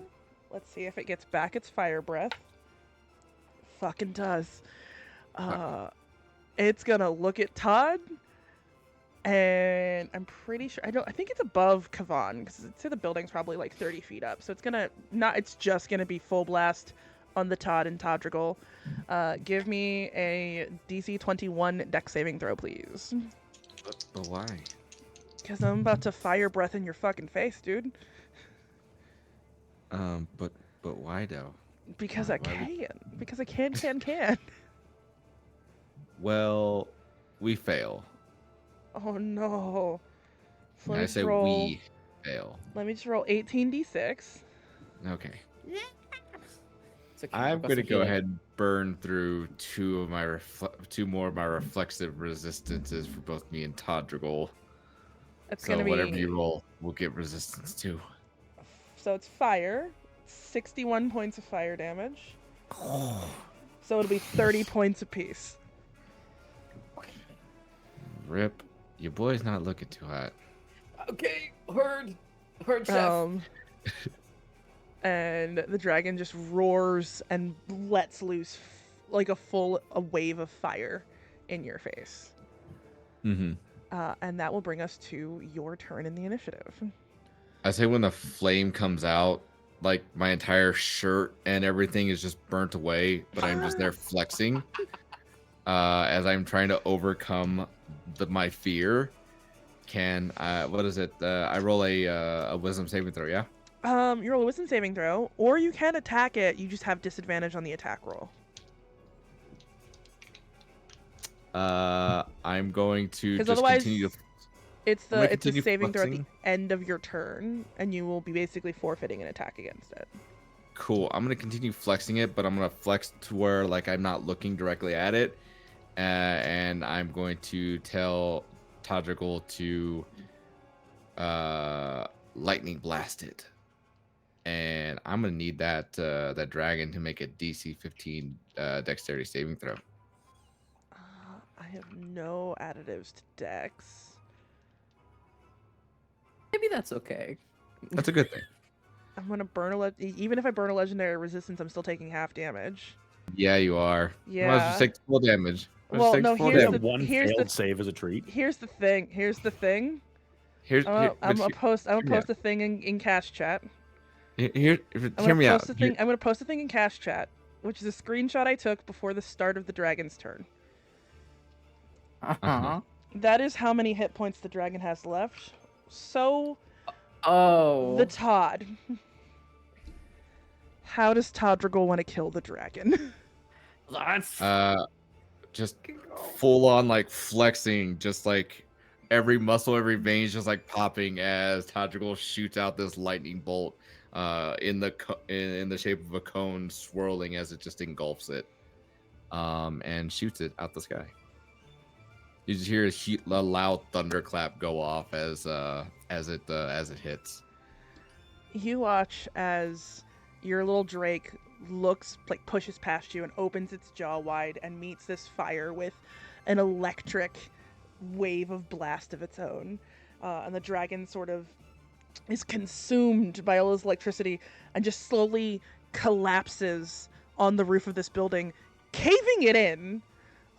Let's see if it gets back its fire breath. Fucking does. It's gonna look at Todd, and I'm pretty sure I think it's above Kavan because I'd say the building's probably like 30 feet up. So it's gonna it's just gonna be full blast on the Todd and Toddrigal. Give me a DC 21 dex saving throw, please. But why? Because I'm about to fire breath in your fucking face, dude. But why though? Because Why I can. Because I can. Well, we fail. Oh no. So I say we fail. Let me just roll 18d6. Okay. It's okay, I'm I've got gonna some go healing. ahead and burn through two more of my reflexive resistances for both me and Toddrigal. It's So gonna be whatever you roll, we'll get resistance to. So it's fire. 61 points of fire damage. So it'll be 30 points apiece. Rip. Your boy's not looking too hot. Okay, heard, chef. And the dragon just roars and lets loose like a wave of fire in your face. Mm-hmm. And that will bring us to your turn in the initiative. I say when the flame comes out, like my entire shirt and everything is just burnt away, but I'm just there flexing as I'm trying to overcome my fear. What is it? I roll a wisdom saving throw, yeah? You roll a wisdom saving throw, or you can attack it. You just have disadvantage on the attack roll. I'm going to Because just otherwise, continue to... it's I'm gonna a continue saving throw at the flexing. end of your turn, and you will be basically forfeiting an attack against it. Cool. I'm gonna continue flexing it, but I'm gonna flex to where like I'm not looking directly at it, and I'm going to tell Toddrigal to lightning blast it, and I'm gonna need that dragon to make a DC 15 dexterity saving throw. I have no additives to Dex. Maybe that's okay. That's a good thing. I'm gonna burn even if I burn a legendary resistance, I'm still taking half damage. Yeah, you are. You might as well Yeah. just take full damage. Well, no. Here's One failed save as a treat. Here's the thing. Here's I'm gonna post hear me out. a thing in cash chat. Hear me out. I'm gonna post a thing in cash chat, which is a screenshot I took before the start of the dragon's turn. Uh-huh. That is how many hit points the dragon has left. So, Oh. Todd. How does Toddrigal want to kill the dragon? Let's Just full on like flexing, just like every muscle, every vein just like popping as Todrigal shoots out this lightning bolt in the shape of a cone, swirling as it just engulfs it, and shoots it out the sky. You just hear a loud thunderclap go off as it hits. You watch as your little drake pushes past you and opens its jaw wide and meets this fire with an electric wave of blast of its own. And the dragon sort of is consumed by all this electricity and just slowly collapses on the roof of this building, caving it in,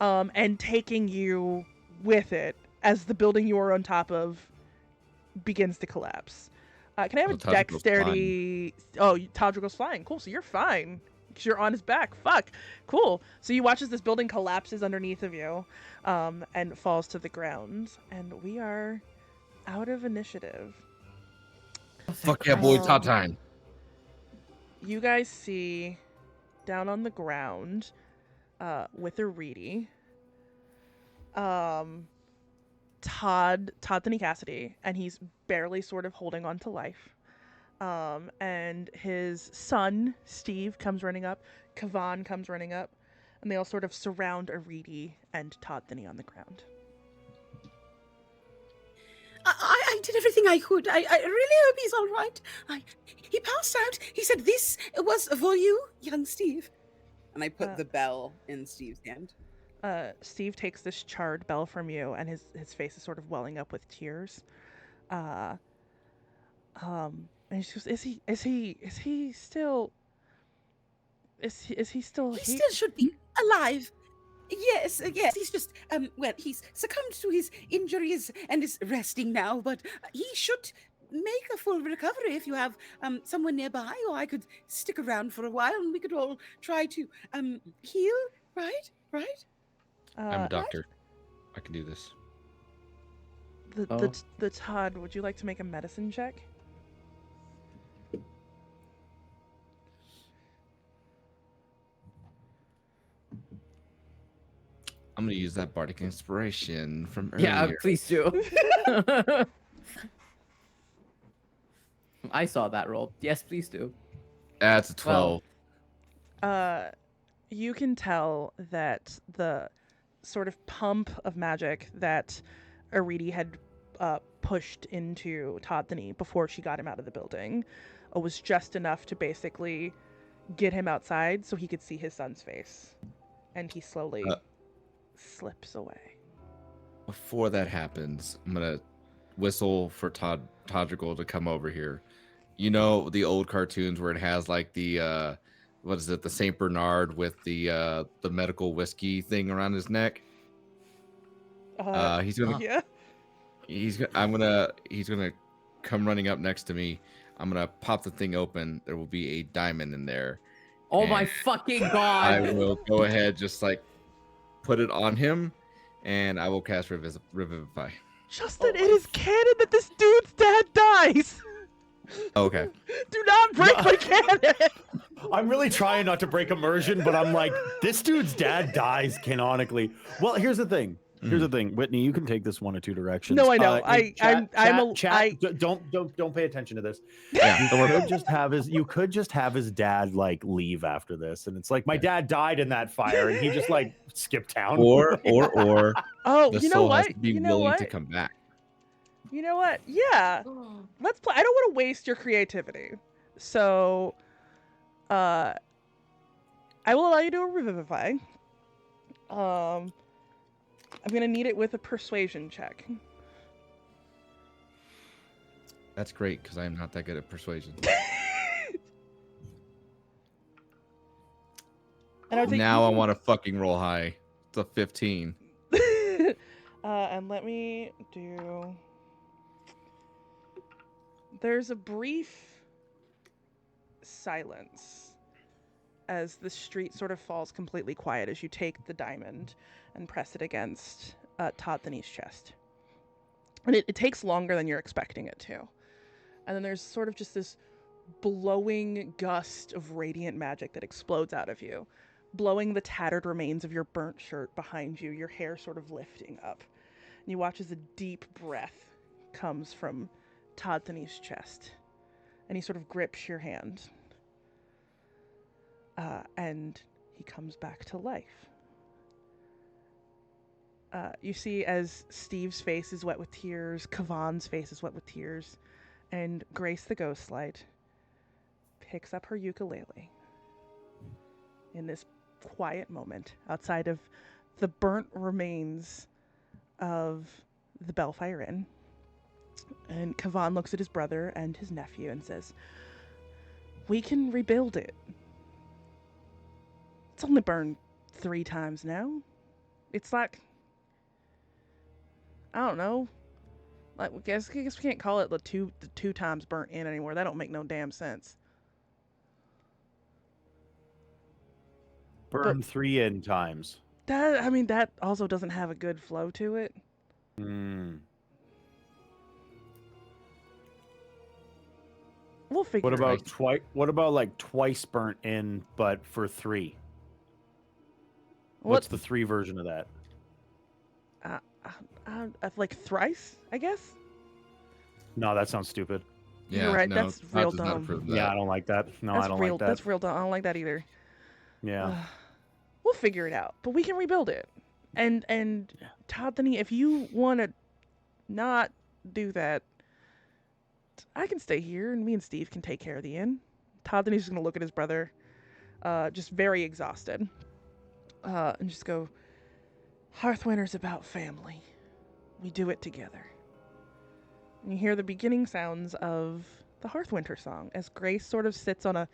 and taking you with it as the building you are on top of begins to collapse. Can I have a dexterity? Oh, Todrigal's flying. Cool. So you're fine because you're on his back. Fuck. Cool. So you watch as this building collapses underneath of you, and falls to the ground. And we are out of initiative. Fuck yeah, boy! Top time. You guys see down on the ground, with Ireti, Todd Cassidy, and he's barely sort of holding on to life. And his son, Steve, comes running up. Kavan comes running up. And they all sort of surround Ireti and Toddany on the ground. I did everything I could. I really hope he's all right. He passed out. He said, "This was for you, young Steve." And I put the bell in Steve's hand. Steve takes this charred bell from you, and his face is sort of welling up with tears. And he goes, "Is he still? Is he still? He still should be alive. Yes. He's just he's succumbed to his injuries and is resting now. But he should make a full recovery if you have someone nearby, or I could stick around for a while and we could all try to heal. Right? I'm a doctor. I can do this. The Todd, would you like to make a medicine check? I'm gonna use that bardic inspiration from earlier. Yeah, please do. I saw that roll. Yes, please do. That's a 12. You can tell that the sort of pump of magic that Ireti had pushed into Toddany before she got him out of the building was just enough to basically get him outside so he could see his son's face. And he slowly slips away. Before that happens, I'm gonna whistle for Todrigal to come over here. You know the old cartoons where it has like the what is it, the Saint Bernard with the medical whiskey thing around his neck? He's gonna yeah. He's gonna come running up next to me. I'm gonna pop the thing open. There will be a diamond in there. Oh my fucking god! I will go ahead, just like put it on him, and I will cast Revivify. Justin, it is canon that this dude's dad dies. Okay. Do not break my canon. I'm really trying not to break immersion, but I'm like, this dude's dad dies canonically. Well, here's the thing. Whitney, you can take this one or two directions. No, I know. Don't pay attention to this. Yeah. You could just have his dad like leave after this, and it's like my dad died in that fire, and he just like skipped town. Or Oh, the you know soul what? has to be You know willing what? to come back. You know what? Yeah. Let's play. I don't want to waste your creativity. So, I will allow you to revivify. I'm going to need it with a persuasion check. That's great, because I am not that good at persuasion. And I would say Now I even- want to fucking roll high. It's a 15. and let me do. There's a brief silence as the street sort of falls completely quiet as you take the diamond and press it against Todd's chest. And it takes longer than you're expecting it to. And then there's sort of just this blowing gust of radiant magic that explodes out of you, blowing the tattered remains of your burnt shirt behind you, your hair sort of lifting up. And you watch as a deep breath comes from Todd's chest. And he sort of grips your hand. And he comes back to life. You see as Steve's face is wet with tears, Kavan's face is wet with tears, and Grace the Ghostlight picks up her ukulele in this quiet moment outside of the burnt remains of the Bellfire Inn. And Kavan looks at his brother and his nephew and says, "We can rebuild it. It's only burned 3 times now. It's like, I don't know. Like, I guess we can't call it the two times burnt in anymore. That don't make no damn sense." Burn 3 in times. That also doesn't have a good flow to it. Hmm. We'll figure What it about out. twice? What about like twice burnt in, but for 3? What's the 3 version of that? Like thrice, I guess? No, that sounds stupid. You're right, that's Todd real does not dumb. approve of Yeah, I that. don't like that. No, That's I don't real, like that. That's real dumb. I don't like that either. Yeah. We'll figure it out, but we can rebuild it. And Toddany, if you want to not do that, I can stay here, and me and Steve can take care of the inn. Toddany's just going to look at his brother, just very exhausted, and just go, "Hearthwinter's about family. We do it together." And you hear the beginning sounds of the Hearthwinter song as Grace sort of sits on a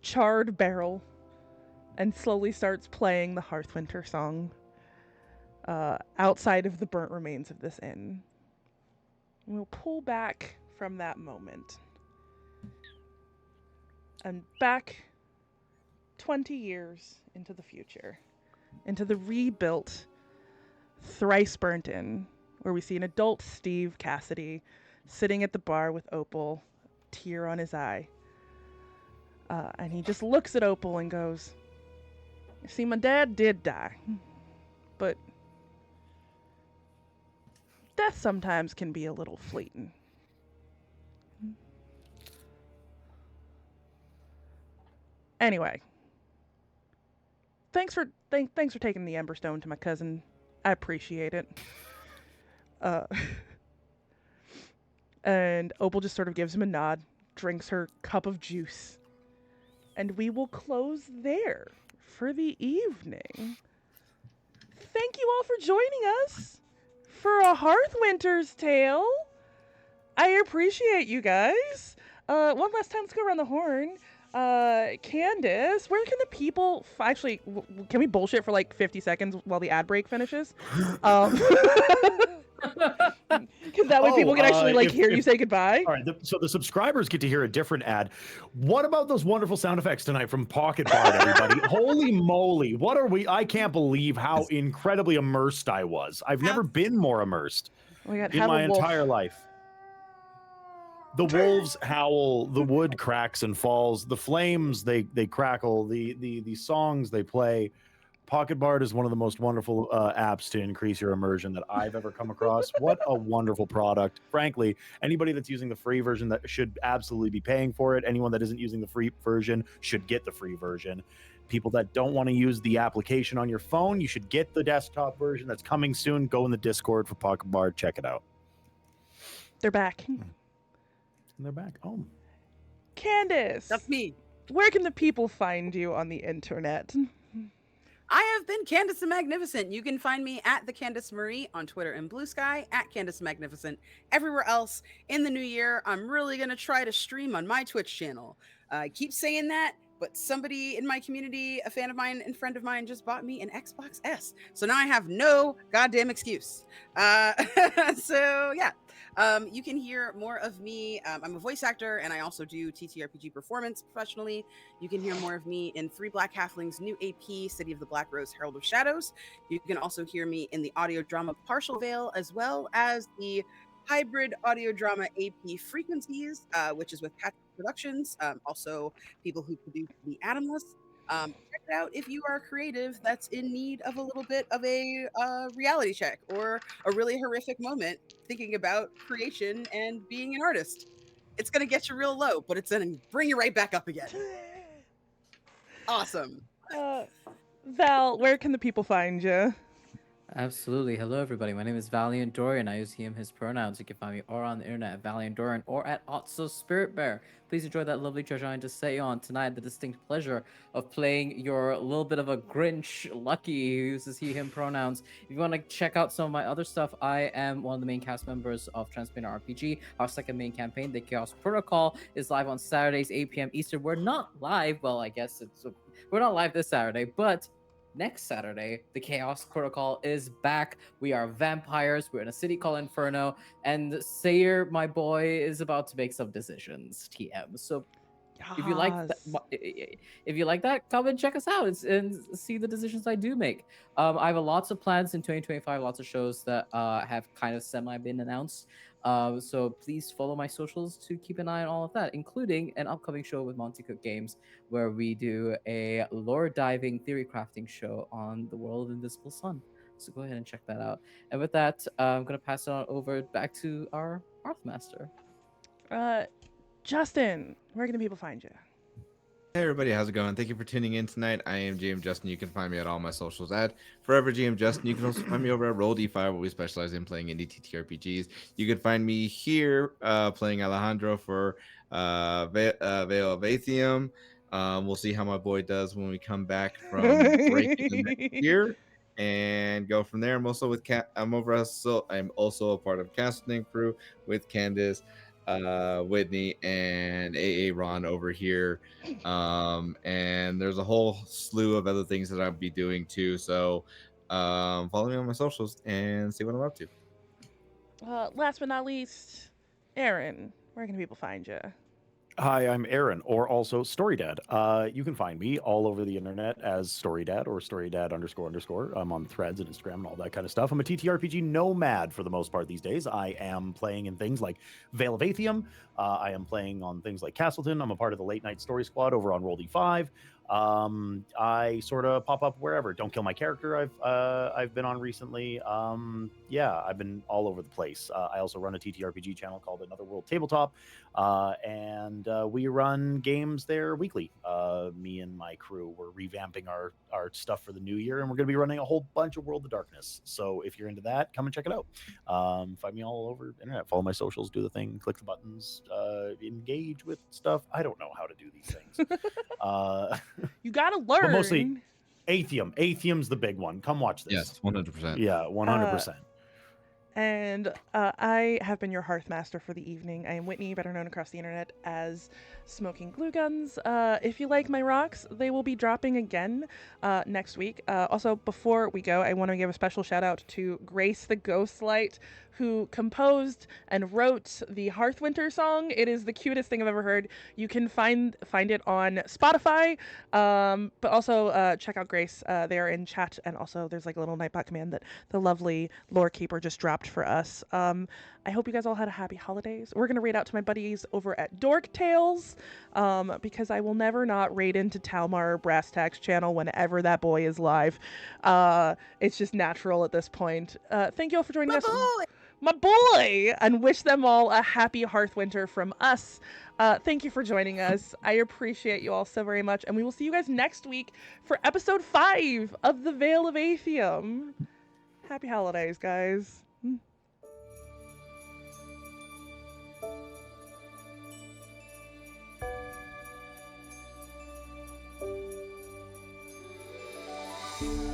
charred barrel and slowly starts playing the Hearthwinter song outside of the burnt remains of this inn. And we'll pull back from that moment. And back 20 years into the future, into the rebuilt, thrice burnt inn, where we see an adult Steve Cassidy sitting at the bar with Opal, tear on his eye. And he just looks at Opal and goes, "You see, my dad did die, but death sometimes can be a little fleeting. Anyway, thanks for taking the Emberstone to my cousin. I appreciate it." And Opal just sort of gives him a nod, drinks her cup of juice, and we will close there for the evening. Thank you all for joining us for a Hearthwinter's Tale. I appreciate you guys. One last time, let's go around the horn. Candace, where can the people actually? Can we bullshit for like 50 seconds while the ad break finishes? Because that way people can actually hear you say goodbye. All right, so the subscribers get to hear a different ad. What about those wonderful sound effects tonight from Pocket Bard, everybody? Holy moly, what are we? I can't believe how incredibly immersed I was. I've never been more immersed in my entire life. The wolves howl, the wood cracks and falls, the flames they crackle, the songs they play. Pocket Bard is one of the most wonderful apps to increase your immersion that I've ever come across. What a wonderful product. Frankly, anybody that's using the free version that should absolutely be paying for it. Anyone that isn't using the free version should get the free version. People that don't want to use the application on your phone, you should get the desktop version that's coming soon. Go in the Discord for Pocket Bard. Check it out. They're back. And they're back. Oh. Candace. That's me. Where can the people find you on the internet? I have been Candace the Magnificent. You can find me at the Candace Marie on Twitter and Blue Sky, at Candace the Magnificent everywhere else. In the new year, I'm really going to try to stream on my Twitch channel. I keep saying that, but somebody in my community, a fan of mine and friend of mine, just bought me an Xbox S. So now I have no goddamn excuse. So yeah, you can hear more of me. I'm a voice actor, and I also do TTRPG performance professionally. You can hear more of me in Three Black Halflings' new AP, City of the Black Rose, Herald of Shadows. You can also hear me in the audio drama Partial Veil, as well as the hybrid audio drama AP Frequencies, which is with Patrick Productions, also people who produce The Atomless. Check it out if you are creative that's in need of a little bit of a reality check or a really horrific moment thinking about creation and being an artist. It's going to get you real low, but it's going to bring you right back up again. Awesome. Val, where can the people find you? Absolutely. Hello, everybody. My name is Valiant Dorian. I use he, him, his pronouns. You can find me or on the internet at Valiant Dorian or at Otso Spirit Bear. Please enjoy that lovely treasure I just set you on tonight. The distinct pleasure of playing your little bit of a Grinch Lucky who uses he, him pronouns. If you want to check out some of my other stuff, I am one of the main cast members of Transplanar RPG. Our second main campaign, The Chaos Protocol, is live on Saturdays, 8 p.m. Eastern. We're not live. Well, I guess we're not live this Saturday, but next Saturday, the Chaos Protocol is back. We are vampires. We're in a city called Inferno, and Sayer, my boy, is about to make some decisions. TM. So, if you like that, come and check us out and see the decisions I do make. I have lots of plans in 2025, lots of shows that have kind of semi been announced. So please follow my socials to keep an eye on all of that, including an upcoming show with Monty Cook Games, where we do a lore diving theory crafting show on the world of Invisible Sun. So go ahead and check that out. And with that, I'm going to pass it on over back to our Hearthmaster. Justin, where can the people find you? Hey everybody, how's it going? Thank you for tuning in tonight. I am GM Justin. You can find me at all my socials at Forever GM Justin. You can also find me over at Roll D5, where we specialize in playing indie TTRPGs. You can find me here playing Alejandro for Veil of Atheum. We'll see how my boy does when we come back from break in the next year and go from there. I'm also with I'm also a part of casting crew with Candace, Whitney, and AA Ron over here. And there's a whole slew of other things that I'll be doing too. So follow me on my socials and see what I'm up to. Last but not least, Aaron, where can people find you? Hi, I'm Aaron, or also StoryDad. You can find me all over the internet as StoryDad or StoryDad__. I'm on Threads and Instagram and all that kind of stuff. I'm a TTRPG nomad for the most part these days. I am playing in things like Veil of Atheum. I am playing on things like Castleton. I'm a part of the Late Night Story Squad over on Roll D5. I sort of pop up wherever. Don't Kill My Character I've been on recently. Yeah, I've been all over the place. I also run a TTRPG channel called Another World Tabletop, and we run games there weekly. Me and my crew, we're revamping our stuff for the new year, and we're going to be running a whole bunch of World of Darkness. So if you're into that, come and check it out. Find me all over the internet. Follow my socials, do the thing, click the buttons, engage with stuff. I don't know how to do these things. You gotta learn. But mostly Atheum. Atheum's the big one. Come watch this. Yes, 100%. Yeah, 100%. And I have been your Hearthmaster for the evening. I am Whitney, better known across the internet as Smoking Glue Guns. If you like my rocks, they will be dropping again next week. Also, before we go, I want to give a special shout out to Grace the Ghostlight, who composed and wrote the Hearthwinter song. It is the cutest thing I've ever heard. You can find it on Spotify, but also check out Grace. They are in chat, and also there's like a little Nightbot command that the lovely lore keeper just dropped for us. I hope you guys all had a happy holidays. We're gonna raid out to my buddies over at Dork Tales, because I will never not raid into Talmar Brass Tax channel whenever that boy is live. It's just natural at this point. Thank you all for joining us. My boy, and wish them all a happy Hearthwinter from us. Thank you for joining us. I appreciate you all so very much, and we will see you guys next week for episode 5 of the Veil of Atheum. Happy holidays, guys. you